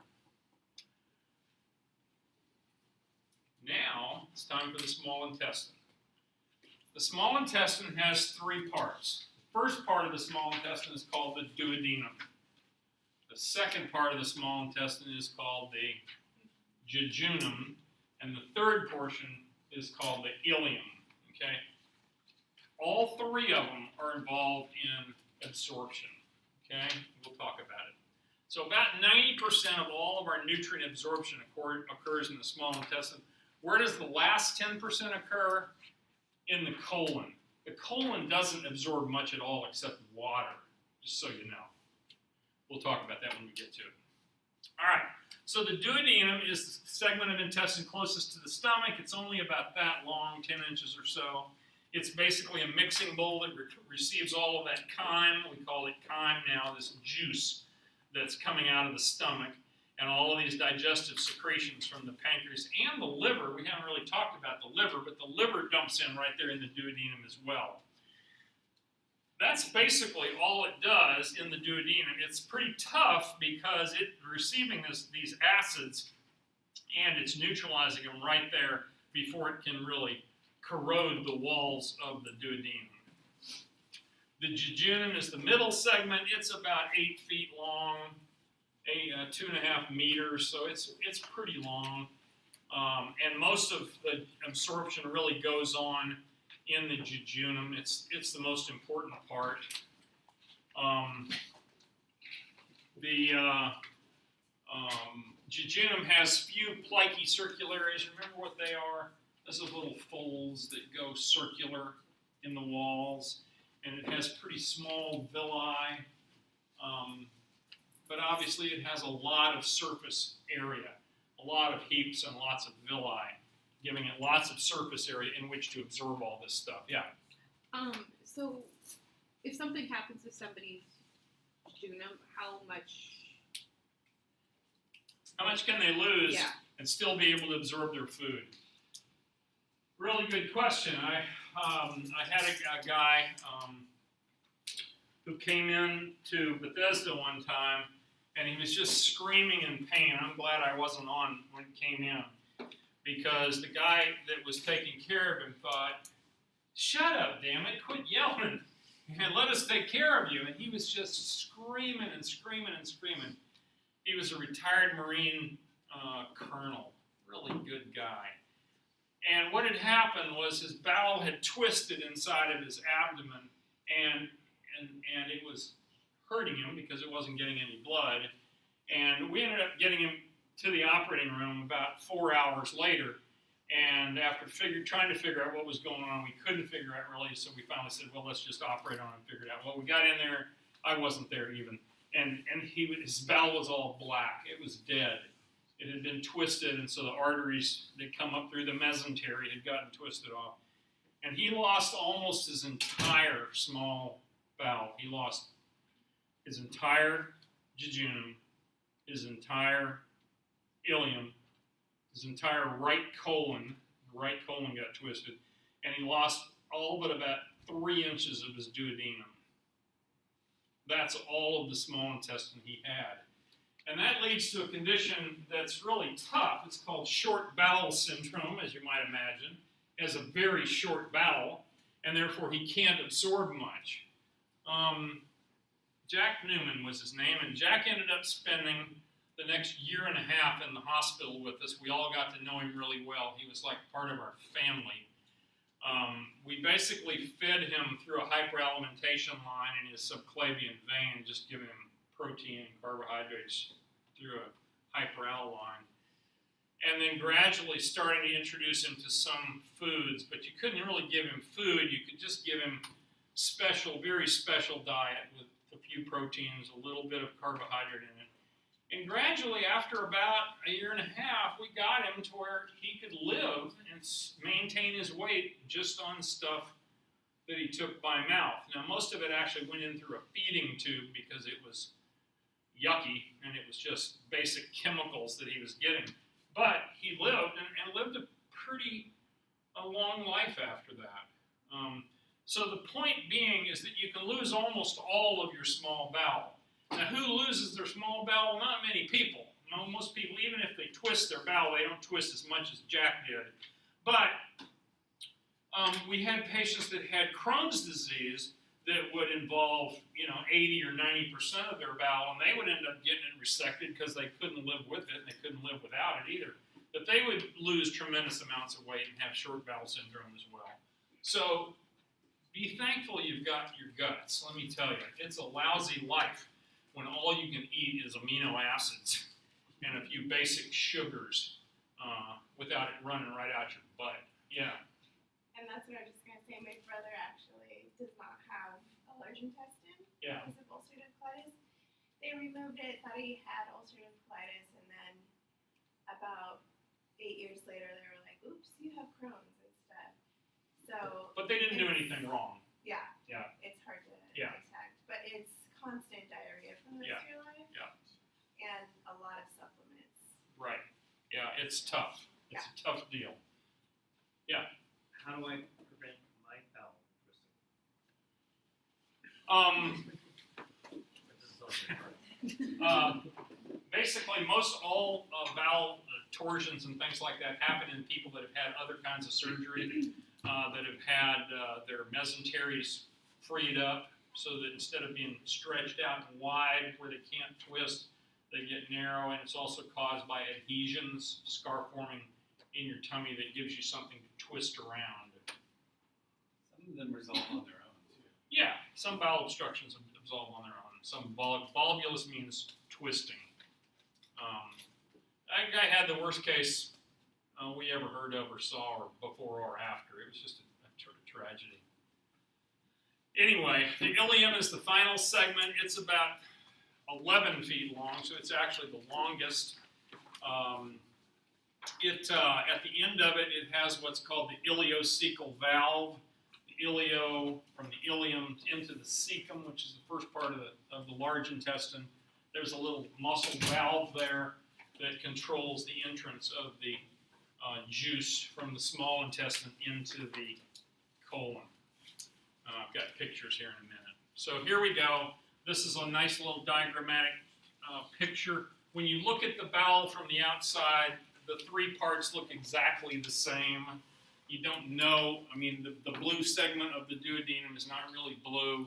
Now, it's time for the small intestine. The small intestine has three parts. The first part of the small intestine is called the duodenum. The second part of the small intestine is called the jejunum, and the third portion is called the ileum. Okay? All three of them are involved in absorption. Okay? We'll talk about it. So about 90% of all of our nutrient absorption occurs in the small intestine. Where does the last 10% occur? In the colon. The colon doesn't absorb much at all except water, just so you know. We'll talk about that when we get to it. All right, so the duodenum is the segment of intestine closest to the stomach. It's only about that long, 10 inches or so. It's basically a mixing bowl that receives all of that chyme. We call it chyme now, this juice that's coming out of the stomach, and all of these digestive secretions from the pancreas and the liver. We haven't really talked about the liver, but the liver dumps in right there in the duodenum as well. That's basically all it does in the duodenum. It's pretty tough because it's receiving these acids and it's neutralizing them right there before it can really corrode the walls of the duodenum. The jejunum is the middle segment. It's about 8 feet long. 2.5 meters, so it's pretty long, and most of the absorption really goes on in the jejunum. It's the most important part. The jejunum has few plicae circulares. Remember what they are? Those are little folds that go circular in the walls, and it has pretty small villi. But obviously it has a lot of surface area, a lot of heaps and lots of villi, giving it lots of surface area in which to absorb all this stuff. Yeah? So if something happens to somebody's jejunum, how much How much can they lose Yeah. and still be able to absorb their food? Really good question. I had a guy who came in to Bethesda one time, and he was just screaming in pain. I'm glad I wasn't on when he came in, because the guy that was taking care of him thought, "Shut up, damn it, quit yelling, and let us take care of you." And he was just screaming and screaming and screaming. He was a retired Marine colonel, really good guy. And what had happened was his bowel had twisted inside of his abdomen, and it was hurting him because it wasn't getting any blood. And we ended up getting him to the operating room about 4 hours later. And after trying to figure out what was going on, we couldn't figure out really, so we finally said, well, let's just operate on it and figure it out. Well, we got in there, I wasn't there even, and his bowel was all black. It was dead. It had been twisted, and so the arteries that come up through the mesentery had gotten twisted off. And he lost almost his entire small bowel. He lost his entire jejunum, his entire ileum, his entire right colon. The right colon got twisted, and he lost all but about 3 inches of his duodenum. That's all of the small intestine he had. And that leads to a condition that's really tough. It's called short bowel syndrome, as you might imagine. He has a very short bowel, and therefore he can't absorb much. Jack Newman was his name, and Jack ended up spending the next 1.5 years in the hospital with us. We all got to know him really well. He was like part of our family. We basically fed him through a hyperalimentation line in his subclavian vein, just giving him protein and carbohydrates through a hyperal line. And then gradually starting to introduce him to some foods, but you couldn't really give him food. You could just give him very special diet with a few proteins, a little bit of carbohydrate in it. And gradually, after about 1.5 years, we got him to where he could live and maintain his weight just on stuff that he took by mouth. Now, most of it actually went in through a feeding tube because it was yucky and it was just basic chemicals that he was getting. But he lived and lived a long life after that. So the point being is that you can lose almost all of your small bowel. Now, who loses their small bowel? Not many people. Most people, even if they twist their bowel, they don't twist as much as Jack did. But we had patients that had Crohn's disease that would involve, 80 or 90% of their bowel, and they would end up getting it resected because they couldn't live with it, and they couldn't live without it either. But they would lose tremendous amounts of weight and have short bowel syndrome as well. So be thankful you've got your guts. Let me tell you, it's a lousy life when all you can eat is amino acids and a few basic sugars without it running right out your butt. Yeah. And that's what I was just gonna say. My brother actually does not have a large intestine Yeah. because of ulcerative colitis. They removed it, thought he had ulcerative colitis, and then about 8 years later, they were like, "Oops, you have Crohn's instead." So But they didn't do anything wrong. yeah, Yeah. it's hard to Yeah. detect, but it's constant diarrhea for the rest of your life. Yeah. And a lot of supplements. Right. Yeah, it's tough. It's a tough deal. How do I prevent my bowel twisting? This is also hard. Basically, most all bowel torsions and things like that happen in people that have had other kinds of surgery, that have had their mesenteries freed up so that instead of being stretched out and wide where they can't twist, they get narrow, and it's also caused by adhesions, scar forming in your tummy that gives you something to twist around. Some of them resolve on their own too. Yeah, some bowel obstructions absolve on their own. Some volvulus means twisting. That guy had the worst case we ever heard of or saw, or before or after. It was just a tragedy. Anyway, the ileum is the final segment. It's about 11 feet long, so it's actually the longest. At the end of it, it has what's called the ileocecal valve. The ileo, from the ileum into the cecum, which is the first part of the large intestine. There's a little muscle valve there. that controls the entrance of the juice from the small intestine into the colon. I've got pictures here in a minute. So here we go. This is a nice little diagrammatic picture. When you look at the bowel from the outside, the three parts look exactly the same. You don't know, I mean, the blue segment of the duodenum is not really blue,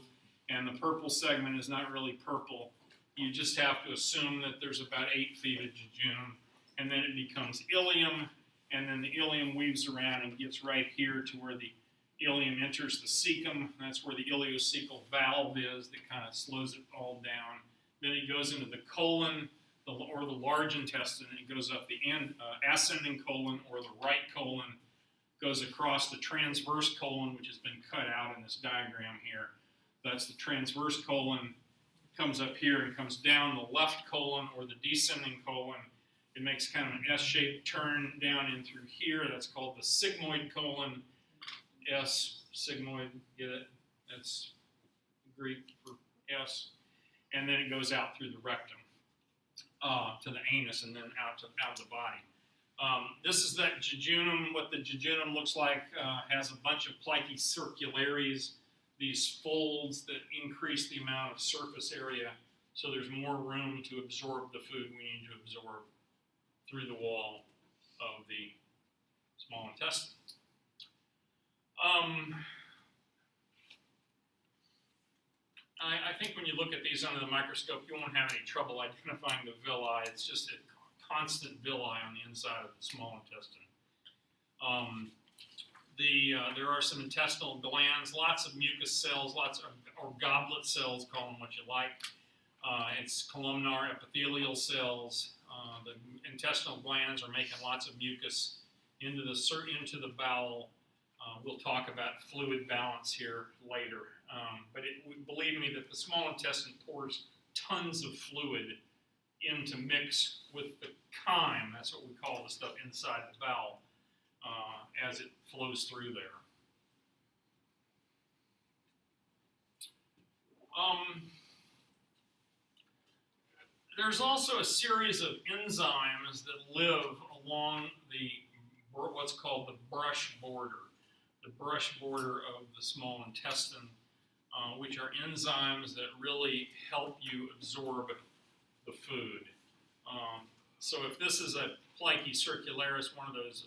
and the purple segment is not really purple. You just have to assume that there's about 8 feet of jejunum, and then it becomes ileum, and then the ileum weaves around and gets right here to where the ileum enters the cecum. That's where the ileocecal valve is that kind of slows it all down. Then it goes into the colon, or the large intestine. It goes up the ascending colon or the right colon, goes across the transverse colon, which has been cut out in this diagram here. That's the transverse colon, comes up here and comes down the left colon or the descending colon. It makes kind of an S-shaped turn down in through here. That's called the sigmoid colon. S, sigmoid, get it? That's Greek for S. And then it goes out through the rectum to the anus and then out of the body. This is that jejunum. What the jejunum looks like has a bunch of plicae circulares, these folds that increase the amount of surface area, so there's more room to absorb the food we need to absorb through the wall of the small intestine. I think when you look at these under the microscope, you won't have any trouble identifying the villi. It's just a constant villi on the inside of the small intestine. There are some intestinal glands, lots of mucus cells, or goblet cells, call them what you like. It's columnar epithelial cells. The intestinal glands are making lots of mucus into the bowel. We'll talk about fluid balance here later. But believe me that the small intestine pours tons of fluid in to mix with the chyme, that's what we call the stuff inside the bowel, as it flows through there. There's also a series of enzymes that live along what's called the brush border of the small intestine, which are enzymes that really help you absorb the food. So if this is a plicae circularis, one of those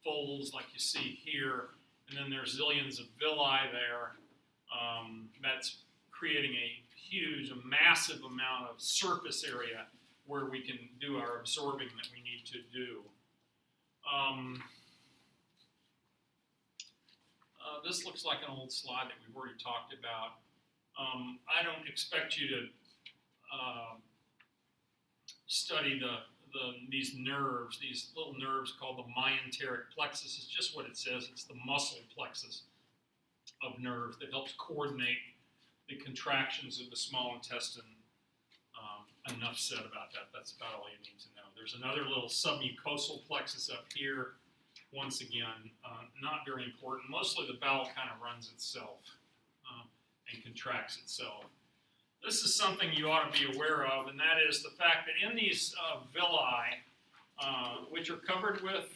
folds like you see here, and then there's zillions of villi there, that's creating a massive amount of surface area where we can do our absorbing that we need to do. This looks like an old slide that we've already talked about. I don't expect you to study these nerves, these little nerves called the myenteric plexus. It's just what it says. It's the muscle plexus of nerves that helps coordinate the contractions of the small intestine. Enough said about that. That's about all you need to know. There's another little submucosal plexus up here. Once again, not very important. Mostly the bowel kind of runs itself and contracts itself. This is something you ought to be aware of, and that is the fact that in these villi, which are covered with,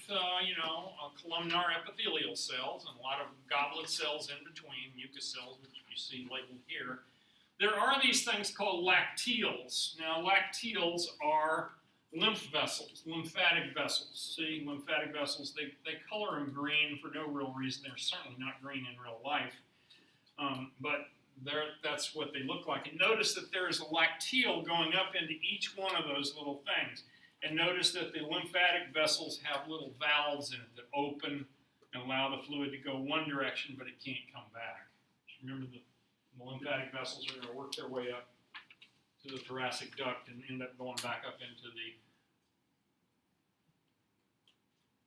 columnar epithelial cells and a lot of goblet cells in between, mucus cells, which you see labeled here, there are these things called lacteals. Now, lacteals are lymph vessels, lymphatic vessels. See, lymphatic vessels, they color them green for no real reason. They're certainly not green in real life, but that's what they look like. And notice that there is a lacteal going up into each one of those little things. And notice that the lymphatic vessels have little valves in it that open and allow the fluid to go one direction, but it can't come back. Remember, the lymphatic vessels are going to work their way up to the thoracic duct and end up going back up into the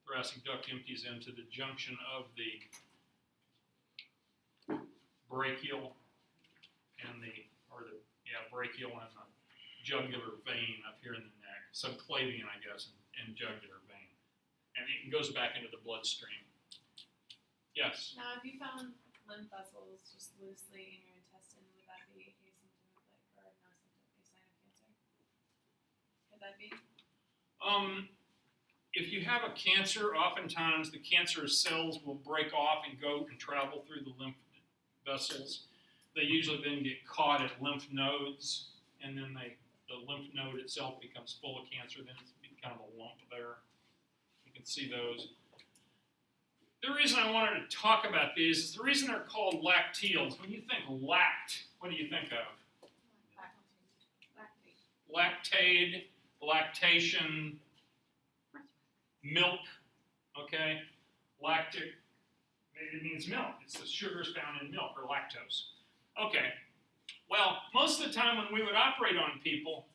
thoracic duct, empties into the junction of the brachial and brachial and the jugular vein up here in the neck, subclavian, I guess, and jugular vein, and it goes back into the bloodstream. Yes. Now, if you found lymph vessels just loosely in your intestine, would that be a symptom of a sign of cancer? Could that be? If you have a cancer, oftentimes the cancerous cells will break off and go and travel through the lymph vessels. They usually then get caught at lymph nodes, and then the lymph node itself becomes full of cancer. Then it's kind of a lump there. You can see those. The reason I wanted to talk about these is the reason they're called lacteals. When you think lact, what do you think of? Lactate, lactation, milk, okay? Lactic, it means milk. It's the sugars found in milk, or lactose. Okay, well, most of the time when we would operate on people,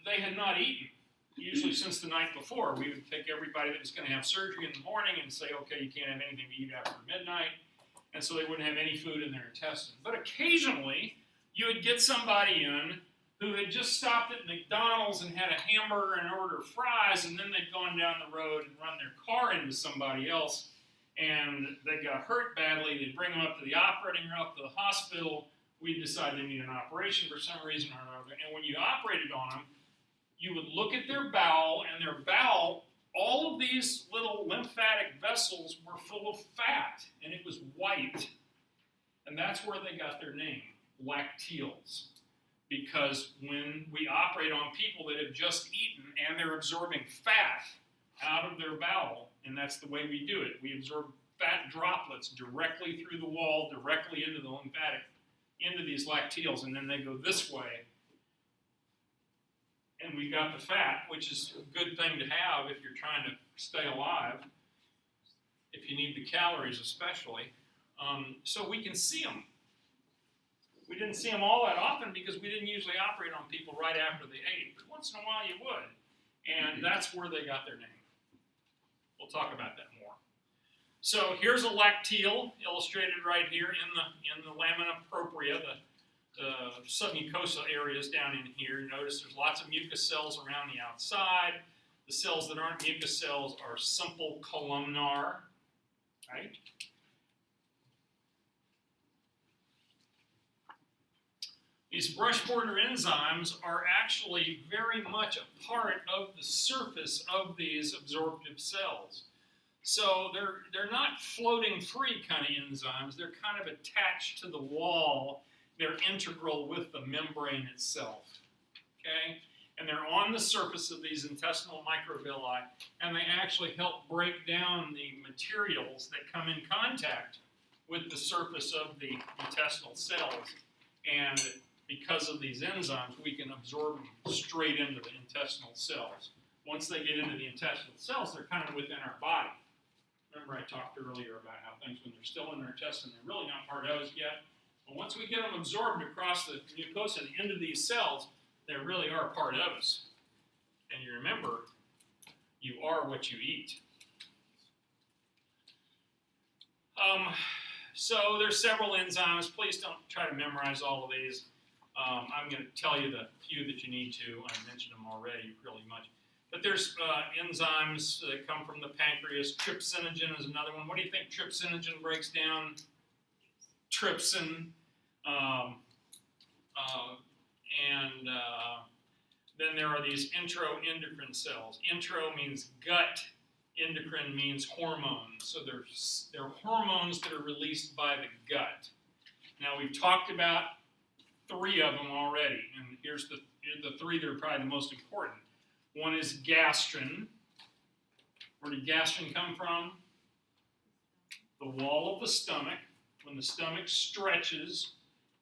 they had not eaten, usually since the night before. We would take everybody that was going to have surgery in the morning and say, okay, you can't have anything to eat after midnight, and so they wouldn't have any food in their intestine. But occasionally, you would get somebody in who had just stopped at McDonald's and had a hamburger and ordered fries, and then they'd gone down the road and run their car into somebody else, and they got hurt badly. They'd bring them up to the operating room, up to the hospital. We'd decide they need an operation for some reason or another. And when you operated on them, you would look at their bowel, and their bowel, all of these little lymphatic vessels were full of fat, and it was white. And that's where they got their name, lacteals. Because when we operate on people that have just eaten and they're absorbing fat out of their bowel, and that's the way we do it. We absorb fat droplets directly through the wall, directly into the lymphatic, into these lacteals, and then they go this way. And we got the fat, which is a good thing to have if you're trying to stay alive, if you need the calories especially. So we can see them. We didn't see them all that often because we didn't usually operate on people right after they ate. But once in a while you would. And that's where they got their name. We'll talk about that more. So here's a lacteal illustrated right here in the lamina propria, the submucosa areas down in here. Notice there's lots of mucus cells around the outside. The cells that aren't mucus cells are simple columnar, right? These brush border enzymes are actually very much a part of the surface of these absorptive cells. So they're not floating free kind of enzymes. They're kind of attached to the wall. They're integral with the membrane itself. Okay? And they're on the surface of these intestinal microvilli, and they actually help break down the materials that come in contact with the surface of the intestinal cells. And because of these enzymes, we can absorb them straight into the intestinal cells. Once they get into the intestinal cells, they're kind of within our body. Remember I talked earlier about how things, when they're still in our intestine, they're really not part of us yet. But once we get them absorbed across the mucosa and into these cells, they really are part of us. And you remember, you are what you eat. So there's several enzymes. Please don't try to memorize all of these. I'm going to tell you the few that you need to. I mentioned them already really much. But there's enzymes that come from the pancreas. Trypsinogen is another one. What do you think trypsinogen breaks down? Trypsin. Then there are these enteroendocrine cells. Entero means gut. Endocrine means hormones. So they're hormones that are released by the gut. Now we've talked about 3 of them already, and here's the 3 that are probably the most important. One is gastrin. Where did gastrin come from? The wall of the stomach. When the stomach stretches,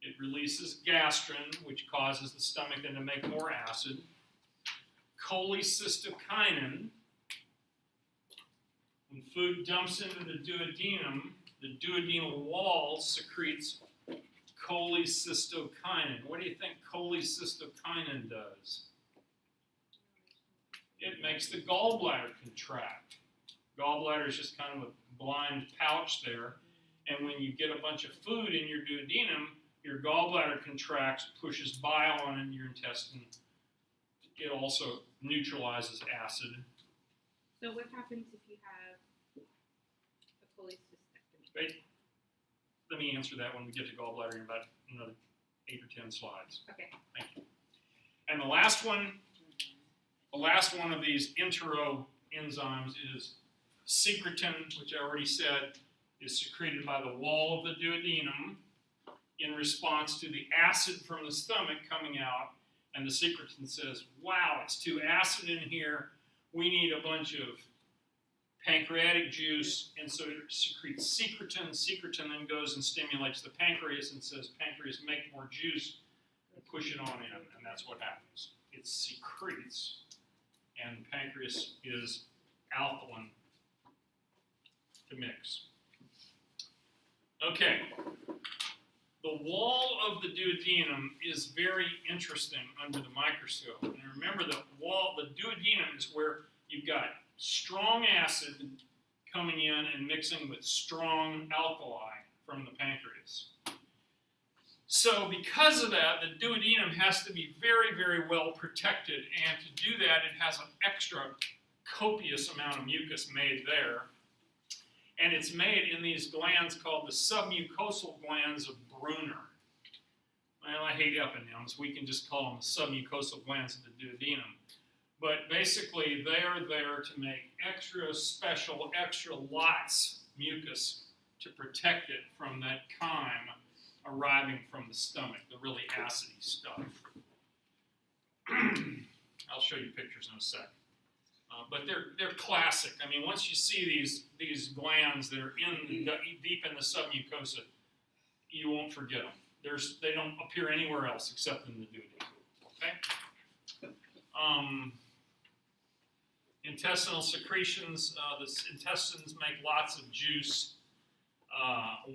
it releases gastrin, which causes the stomach then to make more acid. Cholecystokinin. When food dumps into the duodenal wall secretes cholecystokinin. What do you think cholecystokinin does? It makes the gallbladder contract. Gallbladder is just kind of a blind pouch there. And when you get a bunch of food in your duodenum, your gallbladder contracts, pushes bile on into your intestine. It also neutralizes acid. So what happens if you have a cholecystectomy? Wait, let me answer that when we get to gallbladder in about another 8 or 10 slides. Okay. Thank you. And the last one, The last one of these enteroenzymes is secretin, which I already said is secreted by the wall of the duodenum in response to the acid from the stomach coming out. And the secretin says, wow, it's too acid in here. We need a bunch of pancreatic juice, and so it secretes secretin. Secretin then goes and stimulates the pancreas and says, pancreas, make more juice and push it on in, and that's what happens. It secretes, and pancreas is alkaline to mix. Okay, the wall of the duodenum is very interesting under the microscope. And remember, the duodenum is where you've got strong acid coming in and mixing with strong alkali from the pancreas. So because of that, the duodenum has to be very, very well protected, and to do that, it has an extra copious amount of mucus made there. And it's made in these glands called the submucosal glands of Brunner. Well, I hate eponyms. We can just call them the submucosal glands of the duodenum. But basically, they are there to make extra special, extra lots mucus to protect it from that chyme arriving from the stomach, the really acidy stuff. I'll show you pictures in a sec. But they're classic. I mean, once you see these glands that are deep in the submucosa, you won't forget them. They don't appear anywhere else except in the duodenum. Okay. Intestinal secretions. The intestines make lots of juice.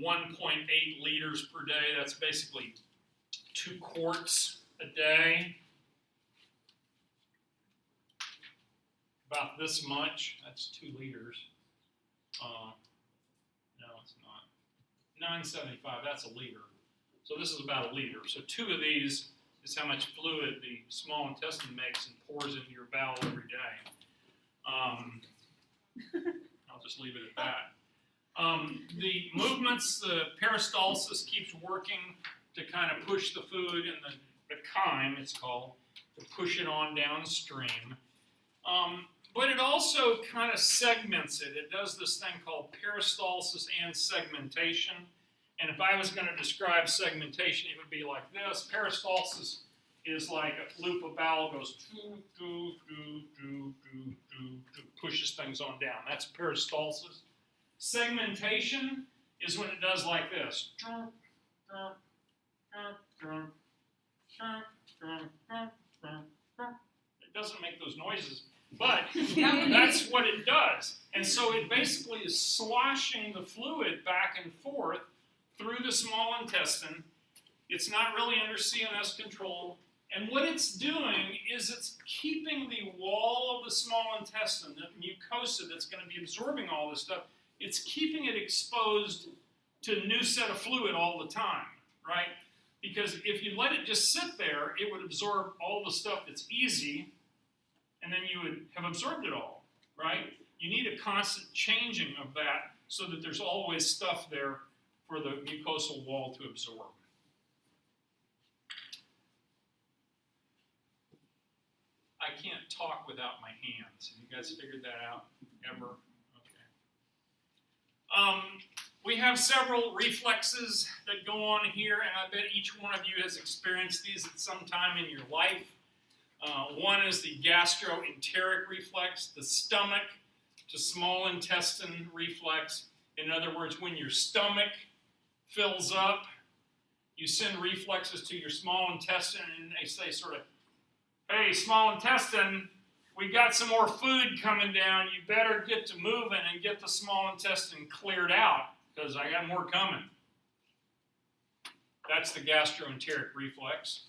1.8 liters per day. That's basically 2 quarts a day. About this much. That's 2 liters. No, it's not. 975. That's a liter. So this is about a liter. So 2 of these is how much fluid the small intestine makes and pours into your bowel every day. I'll just leave it at that. The movements, the peristalsis keeps working to kind of push the food and the chyme, it's called, to push it on downstream. But it also kind of segments it. It does this thing called peristalsis and segmentation. And if I was going to describe segmentation, it would be like this. Peristalsis is like a loop of bowel goes pushes things on down. That's peristalsis. Segmentation is when it does like this. It doesn't make those noises, but that's what it does. And so it basically is sloshing the fluid back and forth through the small intestine. It's not really under CNS control. And what it's doing is it's keeping the wall of the small intestine, the mucosa that's going to be absorbing all this stuff, it's keeping it exposed to a new set of fluid all the time, right? Because if you let it just sit there, it would absorb all the stuff that's easy, and then you would have absorbed it all, right? You need a constant changing of that so that there's always stuff there for the mucosal wall to absorb. I can't talk without my hands. Have you guys figured that out ever? Okay. We have several reflexes that go on here, and I bet each one of you has experienced these at some time in your life. One is the gastroenteric reflex, the stomach to small intestine reflex. In other words, when your stomach fills up, you send reflexes to your small intestine, and they say sort of, hey, small intestine, we got some more food coming down. You better get to moving and get the small intestine cleared out because I got more coming. That's the gastroenteric reflex.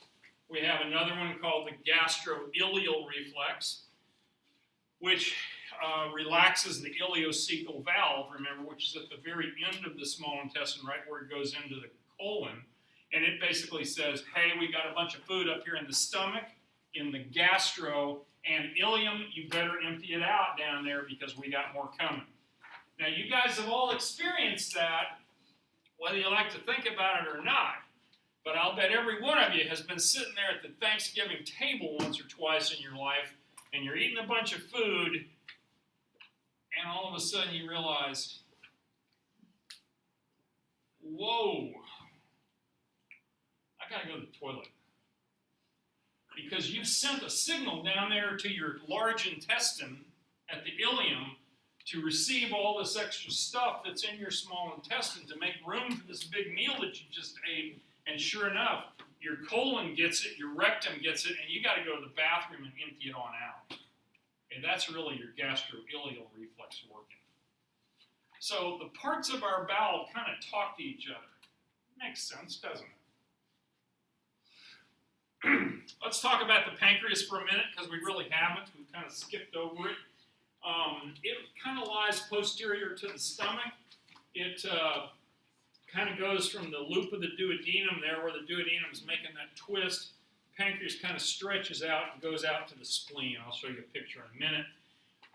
We have another one called the gastroileal reflex, which relaxes the ileocecal valve, remember, which is at the very end of the small intestine, right where it goes into the colon. And it basically says, hey, we got a bunch of food up here in the stomach, in the gastro and ileum, you better empty it out down there because we got more coming. Now, you guys have all experienced that, whether you like to think about it or not, but I'll bet every one of you has been sitting there at the Thanksgiving table once or twice in your life, and you're eating a bunch of food, and all of a sudden you realize, whoa, I gotta go to the toilet. Because you've sent a signal down there to your large intestine at the ileum to receive all this extra stuff that's in your small intestine to make room for this big meal that you just ate. And sure enough, your colon gets it, your rectum gets it, and you got to go to the bathroom and empty it on out. And that's really your gastroileal reflex working. So the parts of our bowel kind of talk to each other. Makes sense, doesn't it? Let's talk about the pancreas for a minute, because we really haven't. We've kind of skipped over it. It kind of lies posterior to the stomach. It kind of goes from the loop of the duodenum there, where the duodenum is making that twist. Pancreas kind of stretches out and goes out to the spleen. I'll show you a picture in a minute.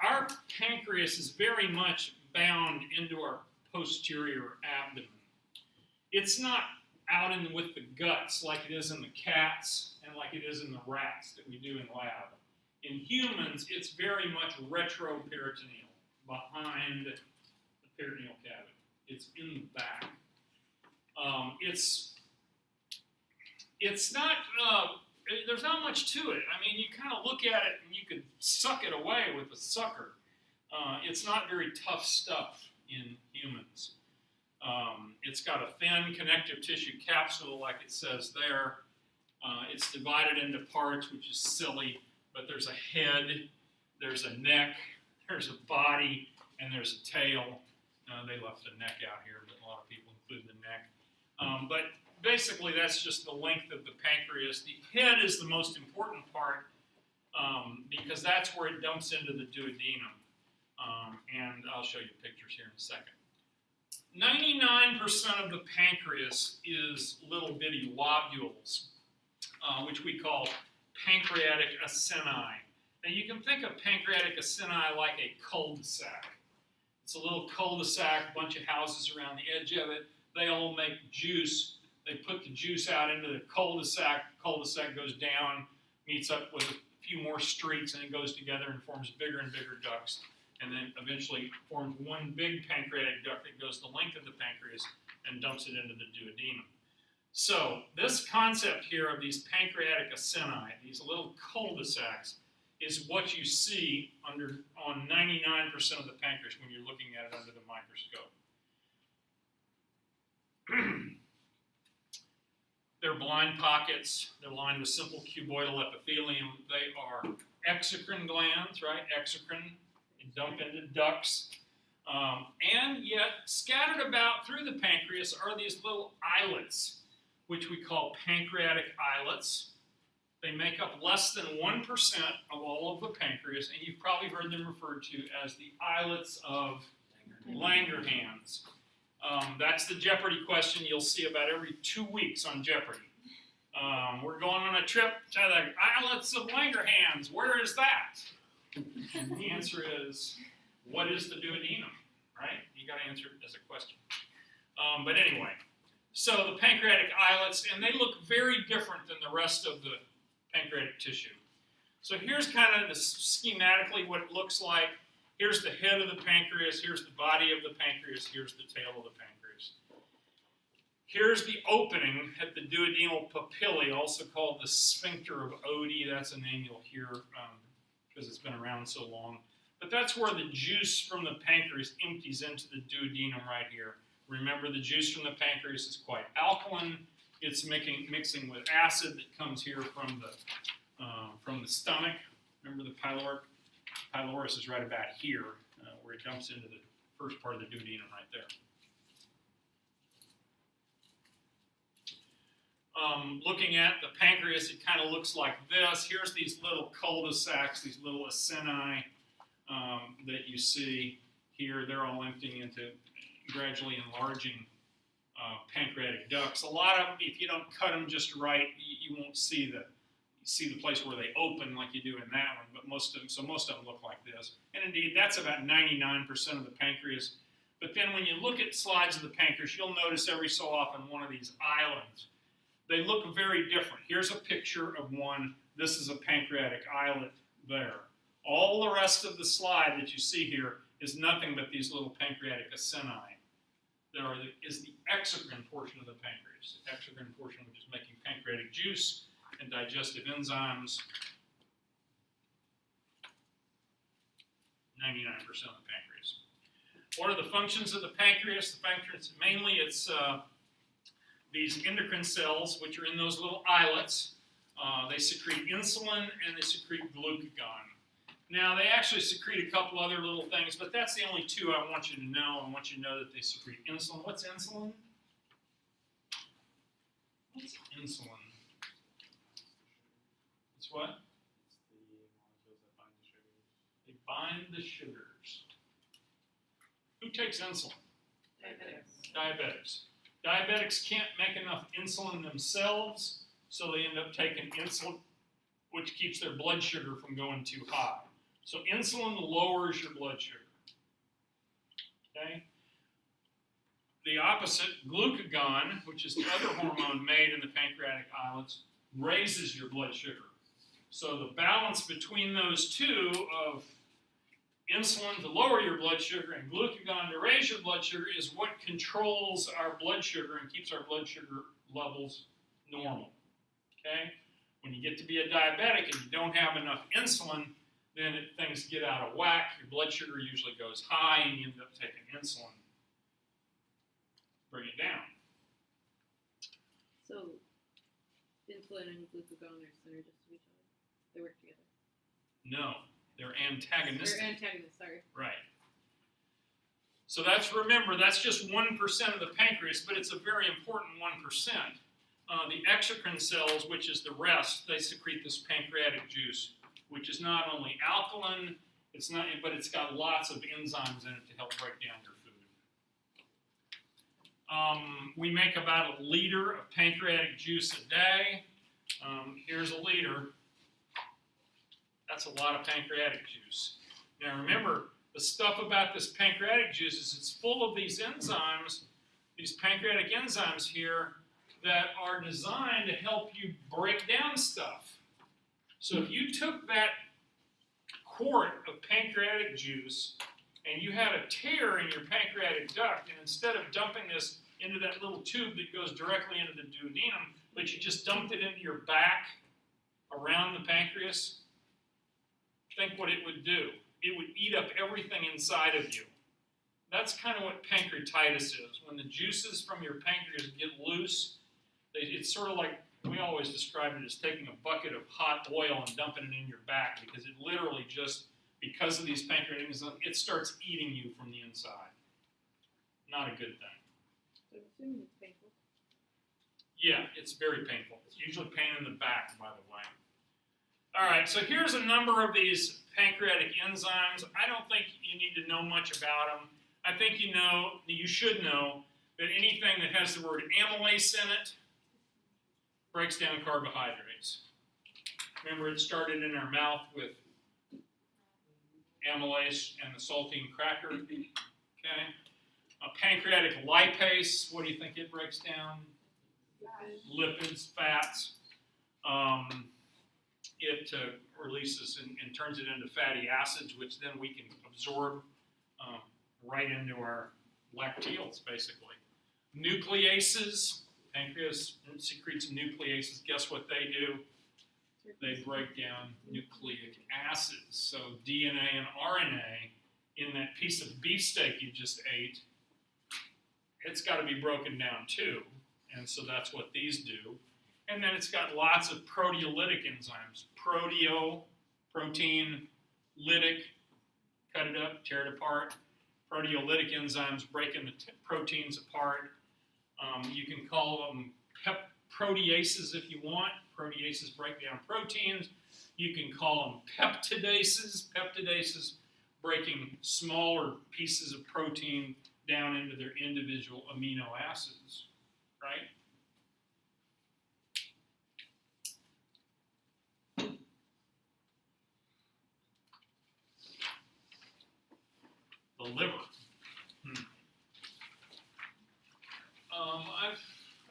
Our pancreas is very much bound into our posterior abdomen. It's not out in with the guts like it is in the cats and like it is in the rats that we do in lab. In humans, it's very much retroperitoneal, behind the peritoneal cavity. It's in the back. It's not, there's not much to it. I mean, you kind of look at it and you could suck it away with a sucker. It's not very tough stuff in humans. It's got a thin connective tissue capsule, like it says there. It's divided into parts, which is silly, but there's a head, there's a neck, there's a body, and there's a tail. They left the neck out here, but a lot of people include the neck. But basically, that's just the length of the pancreas. The head is the most important part because that's where it dumps into the duodenum. And I'll show you pictures here in a second. 99% of the pancreas is little bitty lobules, which we call pancreatic acini. Now you can think of pancreatic acini like a cul-de-sac. It's a little cul-de-sac, a bunch of houses around the edge of it. They all make juice. They put the juice out into the cul-de-sac. Cul-de-sac goes down, meets up with a few more streets, and it goes together and forms bigger and bigger ducts. And then eventually forms one big pancreatic duct that goes the length of the pancreas and dumps it into the duodenum. So this concept here of these pancreatic acini, these little cul-de-sacs, is what you see on 99% of the pancreas when you're looking at it under the microscope. They're blind pockets. They're lined with simple cuboidal epithelium. They are exocrine glands, right? Exocrine. Dump into ducts, and yet scattered about through the pancreas are these little islets, which we call pancreatic islets. They make up less than 1% of all of the pancreas, and you've probably heard them referred to as the islets of Langerhans. That's the Jeopardy question you'll see about every 2 weeks on Jeopardy. We're going on a trip to the islets of Langerhans. Where is that? The answer is, what is the duodenum, right? You got to answer it as a question. But anyway, so the pancreatic islets, and they look very different than the rest of the pancreatic tissue. So here's kind of schematically what it looks like. Here's the head of the pancreas, here's the body of the pancreas, here's the tail of the pancreas. Here's the opening at the duodenal papillae, also called the sphincter of Oddi. That's a name you'll hear because it's been around so long. But that's where the juice from the pancreas empties into the duodenum right here. Remember, the juice from the pancreas is quite alkaline. It's mixing with acid that comes here from the stomach. Remember the pylorus is right about here, where it dumps into the first part of the duodenum right there. Looking at the pancreas, it kind of looks like this. Here's these little cul-de-sacs, these little acini that you see here. They're all emptying into gradually enlarging pancreatic ducts. A lot of them, if you don't cut them just right, you won't see the place where they open like you do in that one. But most of them look like this. And indeed, that's about 99% of the pancreas. But then when you look at slides of the pancreas, you'll notice every so often one of these islands. They look very different. Here's a picture of one. This is a pancreatic islet there. All the rest of the slide that you see here is nothing but these little pancreatic acini. Is the exocrine portion of the pancreas. The exocrine portion, which is making pancreatic juice and digestive enzymes. 99% of the pancreas. What are the functions of the pancreas? The pancreas, mainly it's these endocrine cells, which are in those little islets. They secrete insulin and they secrete glucagon. Now, they actually secrete a couple other little things, but that's the only two I want you to know. I want you to know that they secrete insulin. What's insulin? What's insulin? It's what? It's the molecules that bind the sugars. They bind the sugars. Who takes insulin? Diabetics. Diabetics can't make enough insulin themselves, so they end up taking insulin, which keeps their blood sugar from going too high. So insulin lowers your blood sugar. Okay? The opposite, glucagon, which is the other hormone made in the pancreatic islets, raises your blood sugar. So the balance between those two of insulin to lower your blood sugar and glucagon to raise your blood sugar is what controls our blood sugar and keeps our blood sugar levels normal. Okay? When you get to be a diabetic and you don't have enough insulin, then things get out of whack. Your blood sugar usually goes high and you end up taking insulin. Bring it down. So, insulin and glucagon are synergistic to each other. They work together. No, they're antagonistic. They're antagonists, sorry. Right. So remember, that's just 1% of the pancreas, but it's a very important 1%. The exocrine cells, which is the rest, they secrete this pancreatic juice, which is not only alkaline, but it's got lots of enzymes in it to help break down your food. We make about 1 liter of pancreatic juice a day. Here's 1 liter. That's a lot of pancreatic juice. Now remember, the stuff about this pancreatic juice is it's full of these enzymes, these pancreatic enzymes here, that are designed to help you break down stuff. So if you took that quart of pancreatic juice and you had a tear in your pancreatic duct, and instead of dumping this into that little tube that goes directly into the duodenum, but you just dumped it into your back around the pancreas, think what it would do. It would eat up everything inside of you. That's kind of what pancreatitis is. When the juices from your pancreas get loose, it's sort of like, we always describe it as taking a bucket of hot oil and dumping it in your back, because it literally just, because of these pancreatic enzymes, it starts eating you from the inside. Not a good thing. So I'm assuming it's painful. Yeah, it's very painful. It's usually pain in the back, by the way. All right, so here's a number of these pancreatic enzymes. I don't think you need to know much about them. I think you should know that anything that has the word amylase in it breaks down carbohydrates. Remember, it started in our mouth with amylase and the saltine cracker. Okay. A pancreatic lipase, what do you think it breaks down? Lipids, fats. It releases and turns it into fatty acids, which then we can absorb right into our lacteals, basically. Nucleases, pancreas secretes nucleases. Guess what they do? They break down nucleic acids. So DNA and RNA in that piece of beefsteak you just ate, it's got to be broken down too. And so that's what these do. And then it's got lots of proteolytic enzymes. Proteo, protein, lytic, cut it up, tear it apart. Proteolytic enzymes breaking the proteins apart. You can call them proteases if you want. Proteases break down proteins. You can call them peptidases. Peptidases breaking smaller pieces of protein down into their individual amino acids, right? The liver.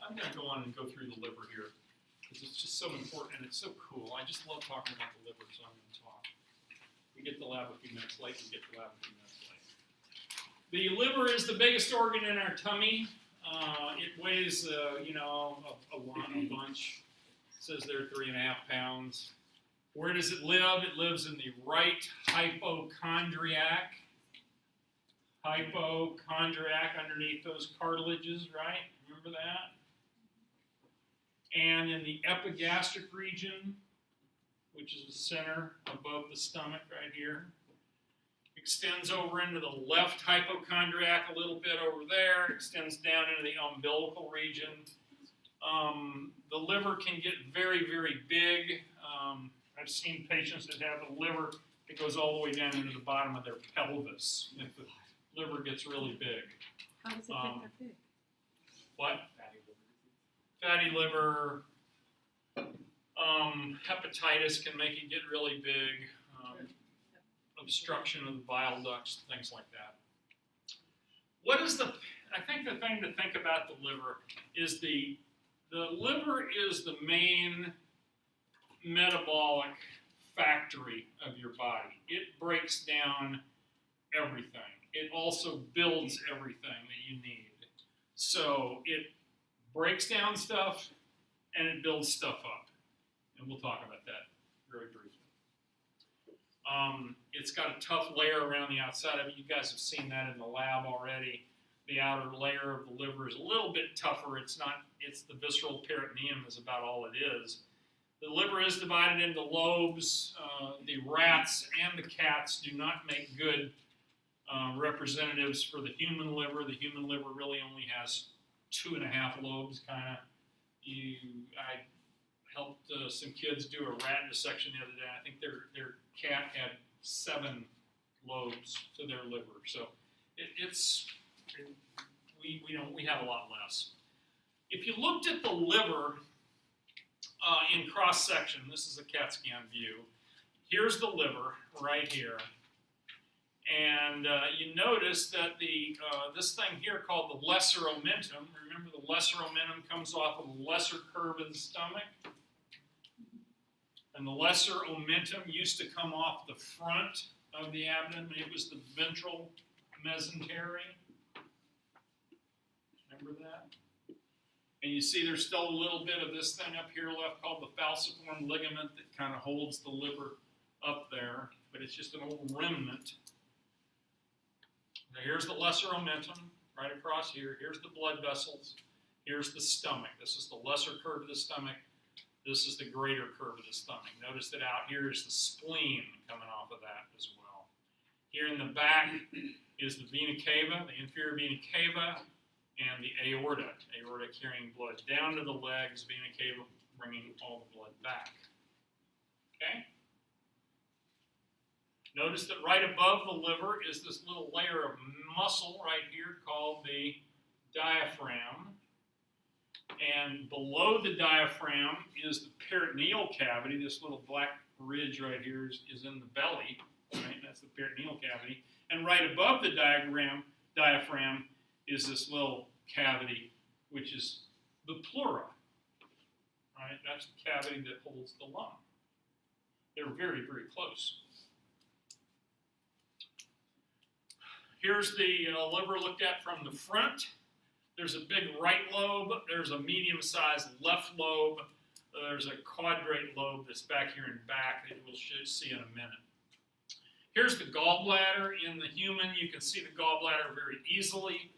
I'm going to go on and go through the liver here because it's just so important and it's so cool. I just love talking about the liver, so I'm going to talk. We get to the lab a few minutes late, you get to the lab a few minutes late. The liver is the biggest organ in our tummy. It weighs, a bunch. It says there 3.5 pounds. Where does it live? It lives in the right hypochondriac. Hypochondriac, underneath those cartilages, right? Remember that? And in the epigastric region, which is the center above the stomach right here. Extends over into the left hypochondriac a little bit over there, extends down into the umbilical region. The liver can get very, very big. I've seen patients that have a liver that goes all the way down into the bottom of their pelvis if the liver gets really big. How does it get that big? What? Fatty liver. Hepatitis can make it get really big. Obstruction of the bile ducts, things like that. I think the thing to think about the liver is the liver is the main metabolic factory of your body. It breaks down everything. It also builds everything that you need. So it breaks down stuff and it builds stuff up. And we'll talk about that very briefly. It's got a tough layer around the outside of it. You guys have seen that in the lab already. The outer layer of the liver is a little bit tougher. It's the visceral peritoneum is about all it is. The liver is divided into lobes. The rats and the cats do not make good representatives for the human liver. The human liver really only has 2.5 lobes, kind of. I helped some kids do a rat dissection the other day. I think their cat had 7 lobes to their liver. So we have a lot less. If you looked at the liver in cross section, this is a CAT scan view. Here's the liver right here, and you notice that this thing here called the lesser omentum. Remember, the lesser omentum comes off of the lesser curve of the stomach. And the lesser omentum used to come off the front of the abdomen. It was the ventral mesentery. Remember that? And you see there's still a little bit of this thing up here left called the falciform ligament that kind of holds the liver up there. But it's just an old remnant. Now here's the lesser omentum right across here. Here's the blood vessels. Here's the stomach. This is the lesser curve of the stomach. This is the greater curve of the stomach. Notice that out here is the spleen coming off of that as well. Here in the back is the vena cava, the inferior vena cava, and the aorta. Aorta carrying blood down to the legs, vena cava bringing all the blood back. Okay? Notice that right above the liver is this little layer of muscle right here called the diaphragm. And below the diaphragm is the peritoneal cavity. This little black ridge right here is in the belly. Right? That's the peritoneal cavity. And right above the diaphragm is this little cavity, which is the pleura. Right? That's the cavity that holds the lung. They're very, very close. Here's the liver looked at from the front. There's a big right lobe. There's a medium-sized left lobe. There's a quadrate lobe that's back here in back that we'll see in a minute. Here's the gallbladder in the human. You can see the gallbladder very easily.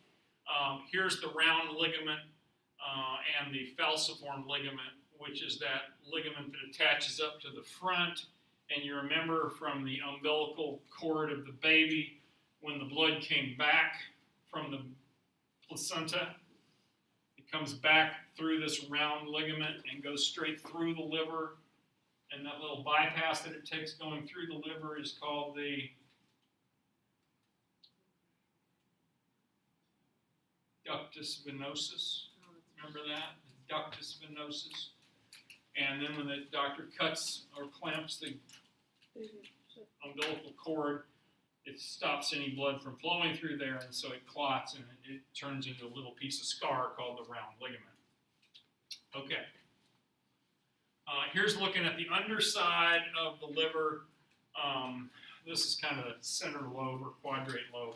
Here's the round ligament and the falciform ligament, which is that ligament that attaches up to the front. And you remember from the umbilical cord of the baby, when the blood came back from the placenta, it comes back through this round ligament and goes straight through the liver. And that little bypass that it takes going through the liver is called the ductus venosus. Remember that? The ductus venosus. And then when the doctor cuts or clamps the umbilical cord, it stops any blood from flowing through there, and so it clots, and it turns into a little piece of scar called the round ligament. Okay. Here's looking at the underside of the liver. this is kind of the center lobe or quadrate lobe,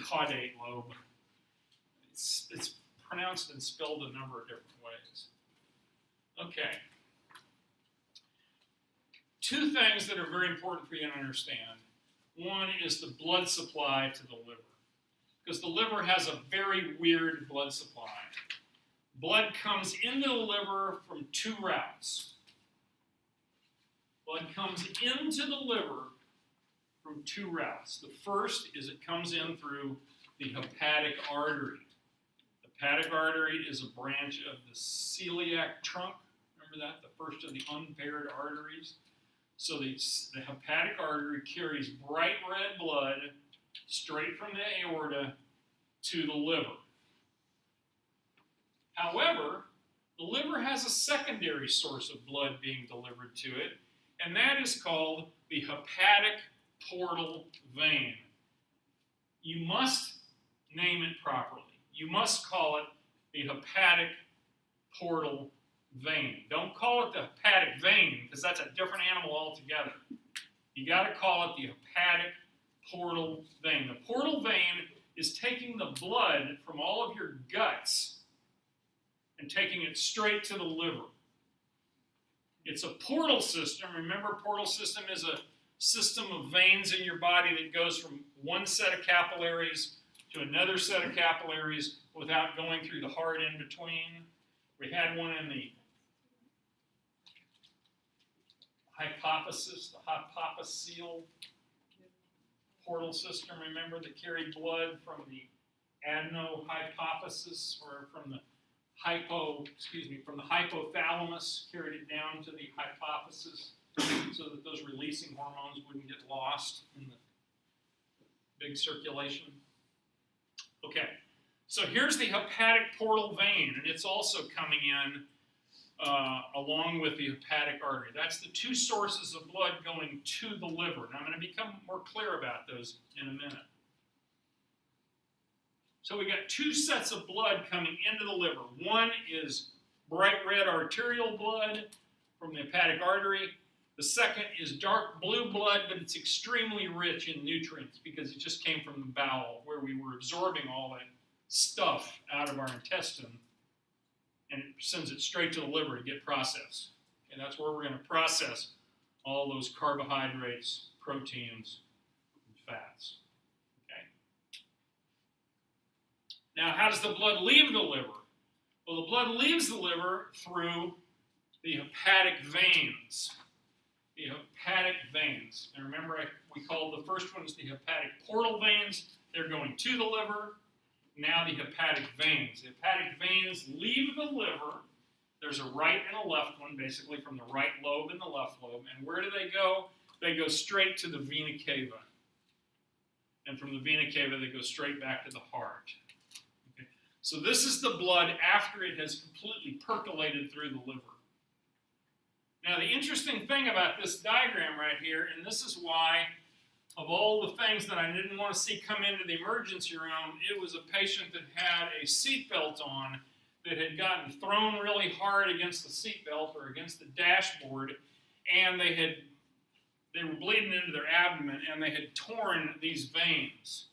caudate lobe. It's pronounced and spelled a number of different ways. Okay. Two things that are very important for you to understand. One is the blood supply to the liver, because the liver has a very weird blood supply. Blood comes into the liver from two routes. Blood comes into the liver from two routes. The first is it comes in through the hepatic artery. The hepatic artery is a branch of the celiac trunk. Remember that? The first of the unpaired arteries. So the hepatic artery carries bright red blood straight from the aorta to the liver. However, the liver has a secondary source of blood being delivered to it, and that is called the hepatic portal vein. You must name it properly. You must call it the hepatic portal vein. Don't call it the hepatic vein, because that's a different animal altogether. You got to call it the hepatic portal vein. The portal vein is taking the blood from all of your guts and taking it straight to the liver. It's a portal system. Remember, portal system is a system of veins in your body that goes from one set of capillaries to another set of capillaries without going through the heart in between. We had one in the hypophysis, the hypophyseal portal system, remember, that carried blood from the adenohypophysis, or from the from the hypothalamus, carried it down to the hypophysis so that those releasing hormones wouldn't get lost in the big circulation. Okay, so here's the hepatic portal vein, and it's also coming in along with the hepatic artery. That's the two sources of blood going to the liver. And I'm going to become more clear about those in a minute. So we got two sets of blood coming into the liver. One is bright red arterial blood from the hepatic artery. The second is dark blue blood, but it's extremely rich in nutrients because it just came from the bowel, where we were absorbing all that stuff out of our intestine, and it sends it straight to the liver to get processed. And that's where we're going to process all those carbohydrates, proteins, and fats. Now, how does the blood leave the liver? Well, the blood leaves the liver through the hepatic veins. The hepatic veins. And remember, we called the first ones the hepatic portal veins. They're going to the liver. Now the hepatic veins. The hepatic veins leave the liver. There's a right and a left one, basically from the right lobe and the left lobe. And where do they go? They go straight to the vena cava. And from the vena cava, they go straight back to the heart. So this is the blood after it has completely percolated through the liver. Now the interesting thing about this diagram right here, and this is why of all the things that I didn't want to see come into the emergency room, it was a patient that had a seatbelt on that had gotten thrown really hard against the seatbelt or against the dashboard, and they were bleeding into their abdomen, and they had torn these veins.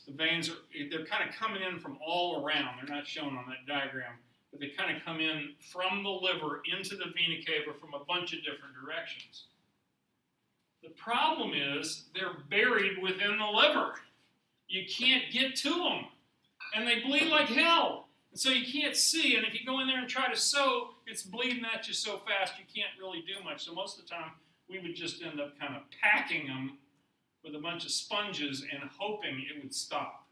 The veins, they're kind of coming in from all around. They're not shown on that diagram, but they kind of come in from the liver into the vena cava from a bunch of different directions. The problem is they're buried within the liver. You can't get to them, and they bleed like hell. And so you can't see, and if you go in there and try to sew, it's bleeding at you so fast you can't really do much. So most of the time, we would just end up kind of packing them with a bunch of sponges and hoping it would stop.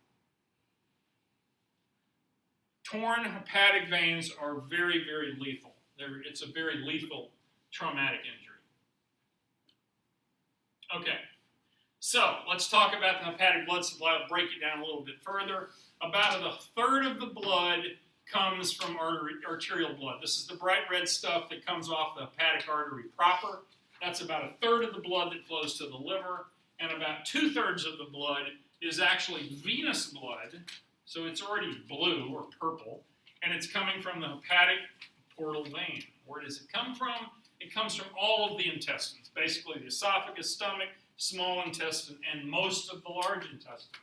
Torn hepatic veins are very, very lethal. It's a very lethal traumatic injury. Okay, so let's talk about the hepatic blood supply. I'll break it down a little bit further. About a third of the blood comes from arterial blood. This is the bright red stuff that comes off the hepatic artery proper. That's about a third of the blood that flows to the liver. And about 2/3 of the blood is actually venous blood, so it's already blue or purple, and it's coming from the hepatic portal vein. Where does it come from? It comes from all of the intestines, basically the esophagus, stomach, small intestine, and most of the large intestine.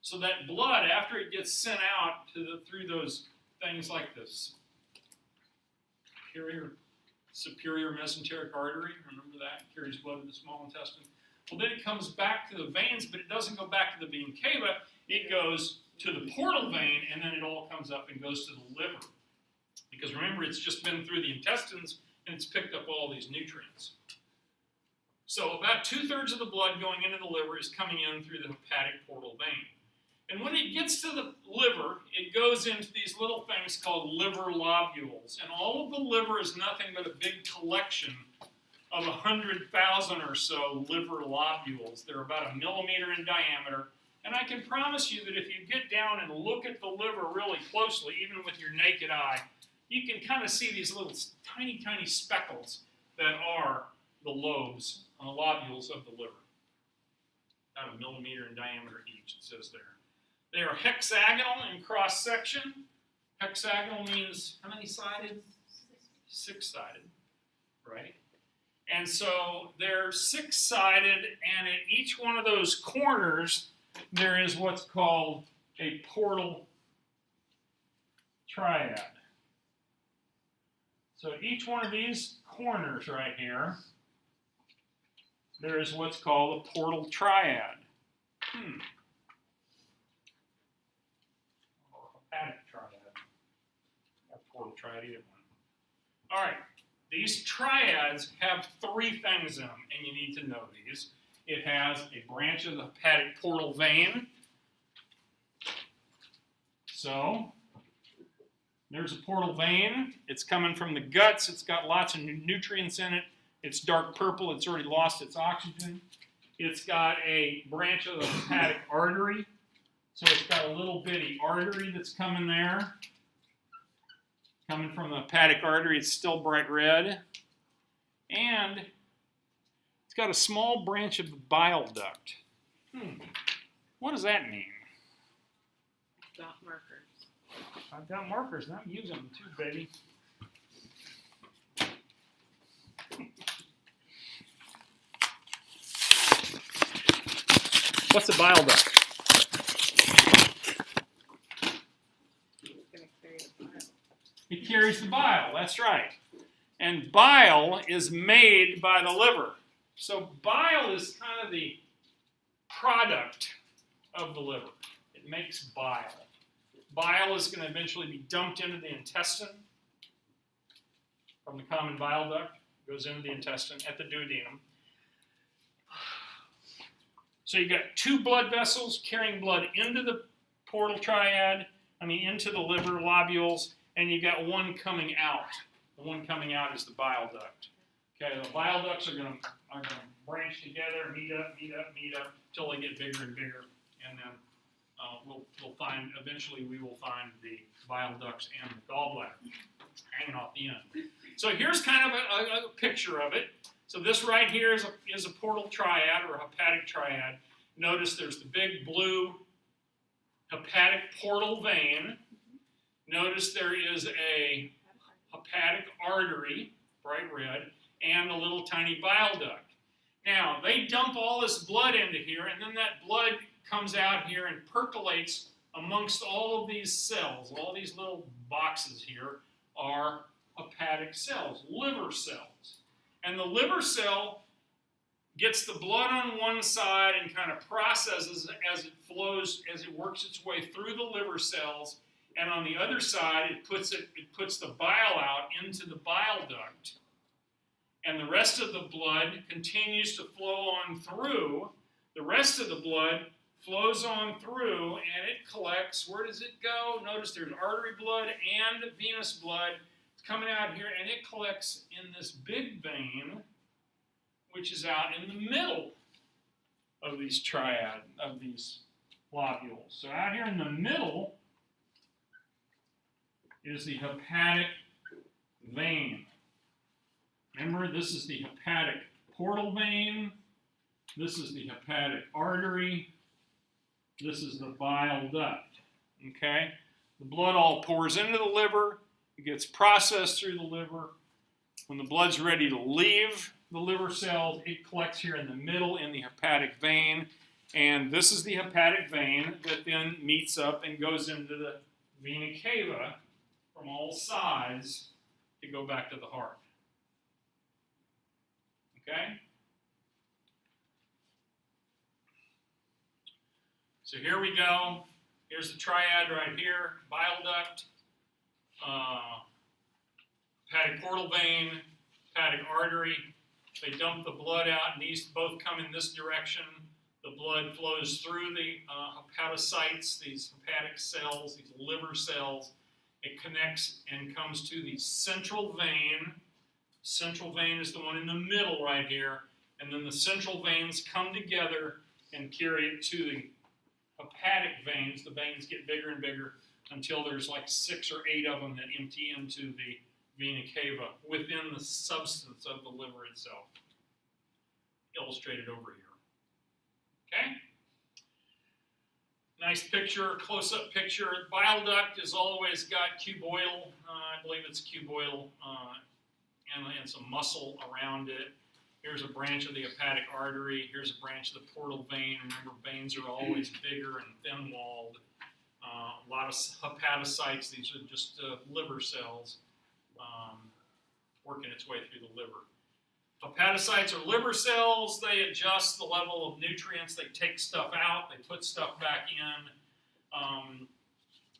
So that blood, after it gets sent out through those things like this superior mesenteric artery, remember that, carries blood to the small intestine. Well, then it comes back to the veins, but it doesn't go back to the vena cava. It goes to the portal vein, and then it all comes up and goes to the liver. Because remember, it's just been through the intestines, and it's picked up all these nutrients. So about 2/3 of the blood going into the liver is coming in through the hepatic portal vein. And when it gets to the liver, it goes into these little things called liver lobules. And all of the liver is nothing but a big collection of 100,000 or so liver lobules. They're about 1 millimeter in diameter. And I can promise you that if you get down and look at the liver really closely, even with your naked eye, you can kind of see these little tiny, tiny speckles that are the lobes, lobules of the liver. About 1 millimeter in diameter each, it says there. They are hexagonal in cross-section. Hexagonal means how many sided? 6-sided, right? And so they're 6-sided, and at each one of those corners, there is what's called a portal triad. So each one of these corners right here, there is what's called a portal triad. Or hepatic triad. Or portal triad, either one. All right. These triads have 3 things in them, and you need to know these. It has a branch of the hepatic portal vein. So, there's a portal vein. It's coming from the guts. It's got lots of nutrients in it. It's dark purple. It's already lost its oxygen. It's got a branch of the hepatic artery. So it's got a little bitty artery that's coming there. Coming from the hepatic artery, it's still bright red. And it's got a small branch of the bile duct. What does that mean? Dot markers. I've got markers and I'm using them too, baby. What's a bile duct? It's gonna carry the bile. It carries the bile, that's right. And bile is made by the liver. So bile is kind of the product of the liver. It makes bile. Bile is going to eventually be dumped into the intestine from the common bile duct. Goes into the intestine at the duodenum. So you've got 2 blood vessels carrying blood into the portal triad, into the liver lobules, and you've got one coming out. The one coming out is the bile duct. Okay, the bile ducts are going to branch together, meet up, until they get bigger and bigger, and then we'll find, eventually we will find the bile ducts and the gallbladder hanging off the end. So here's kind of a picture of it. So this right here is a portal triad or a hepatic triad. Notice there's the big blue hepatic portal vein. Notice there is a hepatic artery, bright red, and a little tiny bile duct. Now, they dump all this blood into here, and then that blood comes out here and percolates amongst all of these cells. All these little boxes here are hepatic cells, liver cells. And the liver cell gets the blood on one side and kind of processes as it flows, as it works its way through the liver cells. And on the other side, it puts the bile out into the bile duct. And the rest of the blood continues to flow on through. The rest of the blood flows on through, and it collects. Where does it go? Notice there's artery blood and venous blood. It's coming out here, and it collects in this big vein, which is out in the middle of these lobules. So out here in the middle is the hepatic vein. Remember, this is the hepatic portal vein. This is the hepatic artery. This is the bile duct. Okay? The blood all pours into the liver. It gets processed through the liver. When the blood's ready to leave the liver cells, it collects here in the middle in the hepatic vein. And this is the hepatic vein that then meets up and goes into the vena cava from all sides to go back to the heart. Okay? So here we go. Here's the triad right here. Bile duct, hepatic portal vein, hepatic artery. They dump the blood out, and these both come in this direction. The blood flows through the hepatocytes, these hepatic cells, these liver cells. It connects and comes to the central vein. Central vein is the one in the middle right here. And then the central veins come together and carry it to the hepatic veins. The veins get bigger and bigger until there's like 6 or 8 of them that empty into the vena cava within the substance of the liver itself. Illustrated over here. Okay? Nice picture, close-up picture. Bile duct has always got cuboidal, I believe it's cuboidal, and some muscle around it. Here's a branch of the hepatic artery. Here's a branch of the portal vein. Remember, veins are always bigger and thin-walled. A lot of hepatocytes. These are just liver cells working its way through the liver. Hepatocytes are liver cells. They adjust the level of nutrients. They take stuff out. They put stuff back in.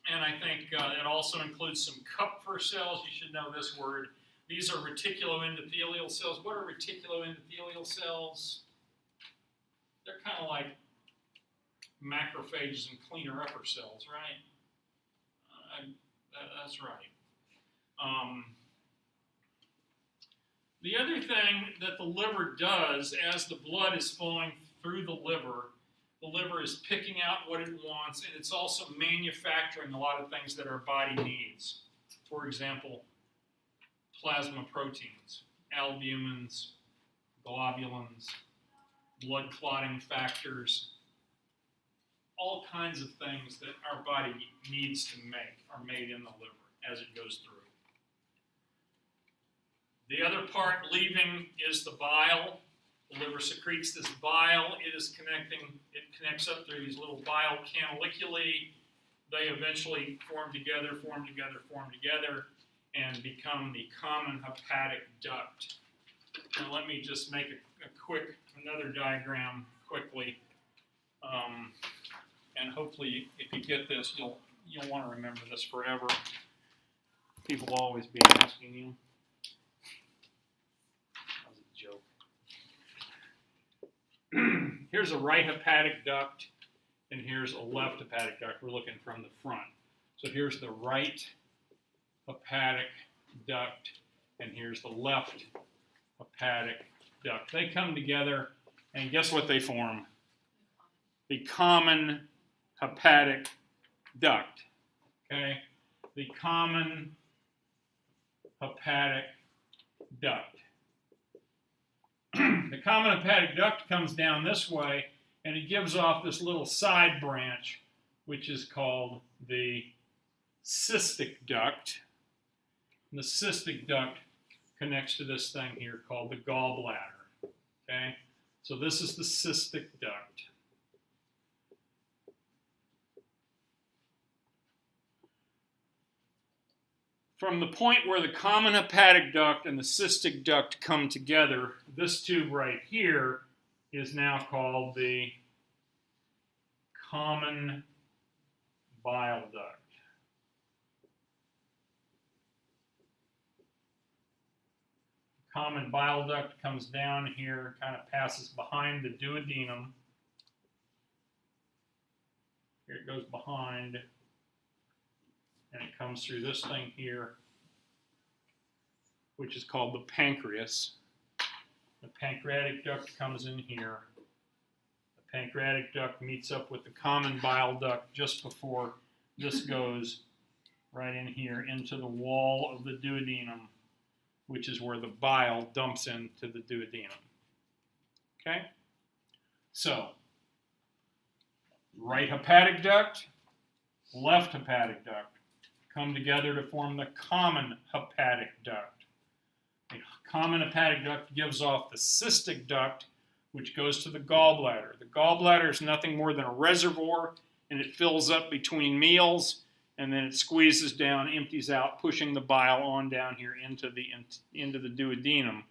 And I think it also includes some Kupffer cells. You should know this word. These are reticuloendothelial cells. What are reticuloendothelial cells? They're kind of like macrophages and cleaner upper cells, right? That's right. The other thing that the liver does as the blood is flowing through the liver is picking out what it wants, and it's also manufacturing a lot of things that our body needs. For example, plasma proteins, albumins, globulins, blood clotting factors, all kinds of things that our body needs to make are made in the liver as it goes through. The other part leaving is the bile. The liver secretes this bile. It connects up through these little bile canaliculi. They eventually form together, and become the common hepatic duct. Now let me just make another diagram quickly. And hopefully if you get this, you'll want to remember this forever. People will always be asking you. That was a joke. Here's a right hepatic duct, and here's a left hepatic duct. We're looking from the front. So here's the right hepatic duct, and here's the left hepatic duct. They come together, and guess what they form? The common hepatic duct. Okay? The common hepatic duct. The common hepatic duct comes down this way, and it gives off this little side branch, which is called the cystic duct. And the cystic duct connects to this thing here called the gallbladder. Okay? So this is the cystic duct. From the point where the common hepatic duct and the cystic duct come together, this tube right here is now called the common bile duct. Common bile duct comes down here, kind of passes behind the duodenum. Here it goes behind, and it comes through this thing here, which is called the pancreas. The pancreatic duct comes in here. The pancreatic duct meets up with the common bile duct just before this goes right in here into the wall of the duodenum, which is where the bile dumps into the duodenum. Okay? So, right hepatic duct, left hepatic duct come together to form the common hepatic duct. The common hepatic duct gives off the cystic duct, which goes to the gallbladder. The gallbladder is nothing more than a reservoir, and it fills up between meals, and then it squeezes down, empties out, pushing the bile on down here into the duodenum,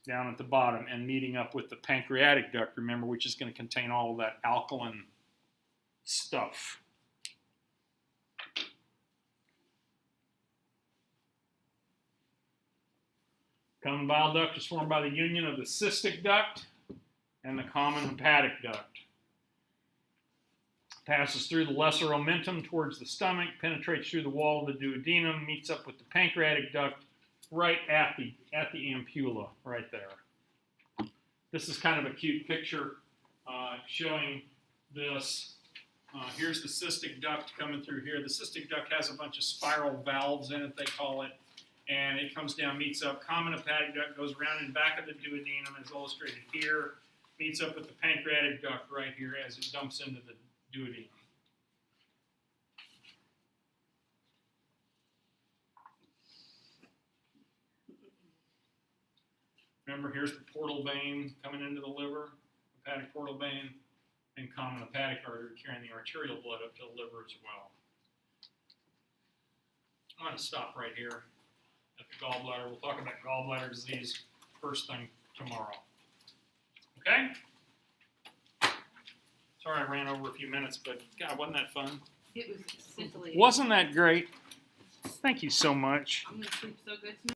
down at the bottom, and meeting up with the pancreatic duct, remember, which is going to contain all of that alkaline stuff. Common bile duct is formed by the union of the cystic duct and the common hepatic duct. Passes through the lesser omentum towards the stomach, penetrates through the wall of the duodenum, meets up with the pancreatic duct right at the ampulla, right there. This is kind of a cute picture showing this. Here's the cystic duct coming through here. The cystic duct has a bunch of spiral valves in it, they call it, and it comes down, meets up. Common hepatic duct goes around in back of the duodenum, as illustrated here, meets up with the pancreatic duct right here as it dumps into the duodenum. Remember, here's the portal vein coming into the liver, hepatic portal vein, and common hepatic artery carrying the arterial blood up to the liver as well. I'm going to stop right here at the gallbladder. We'll talk about gallbladder disease first thing tomorrow. Okay? Sorry I ran over a few minutes, but God, wasn't that fun? It was scintillating. Wasn't that great? Thank you so much. I'm gonna sleep so good tonight.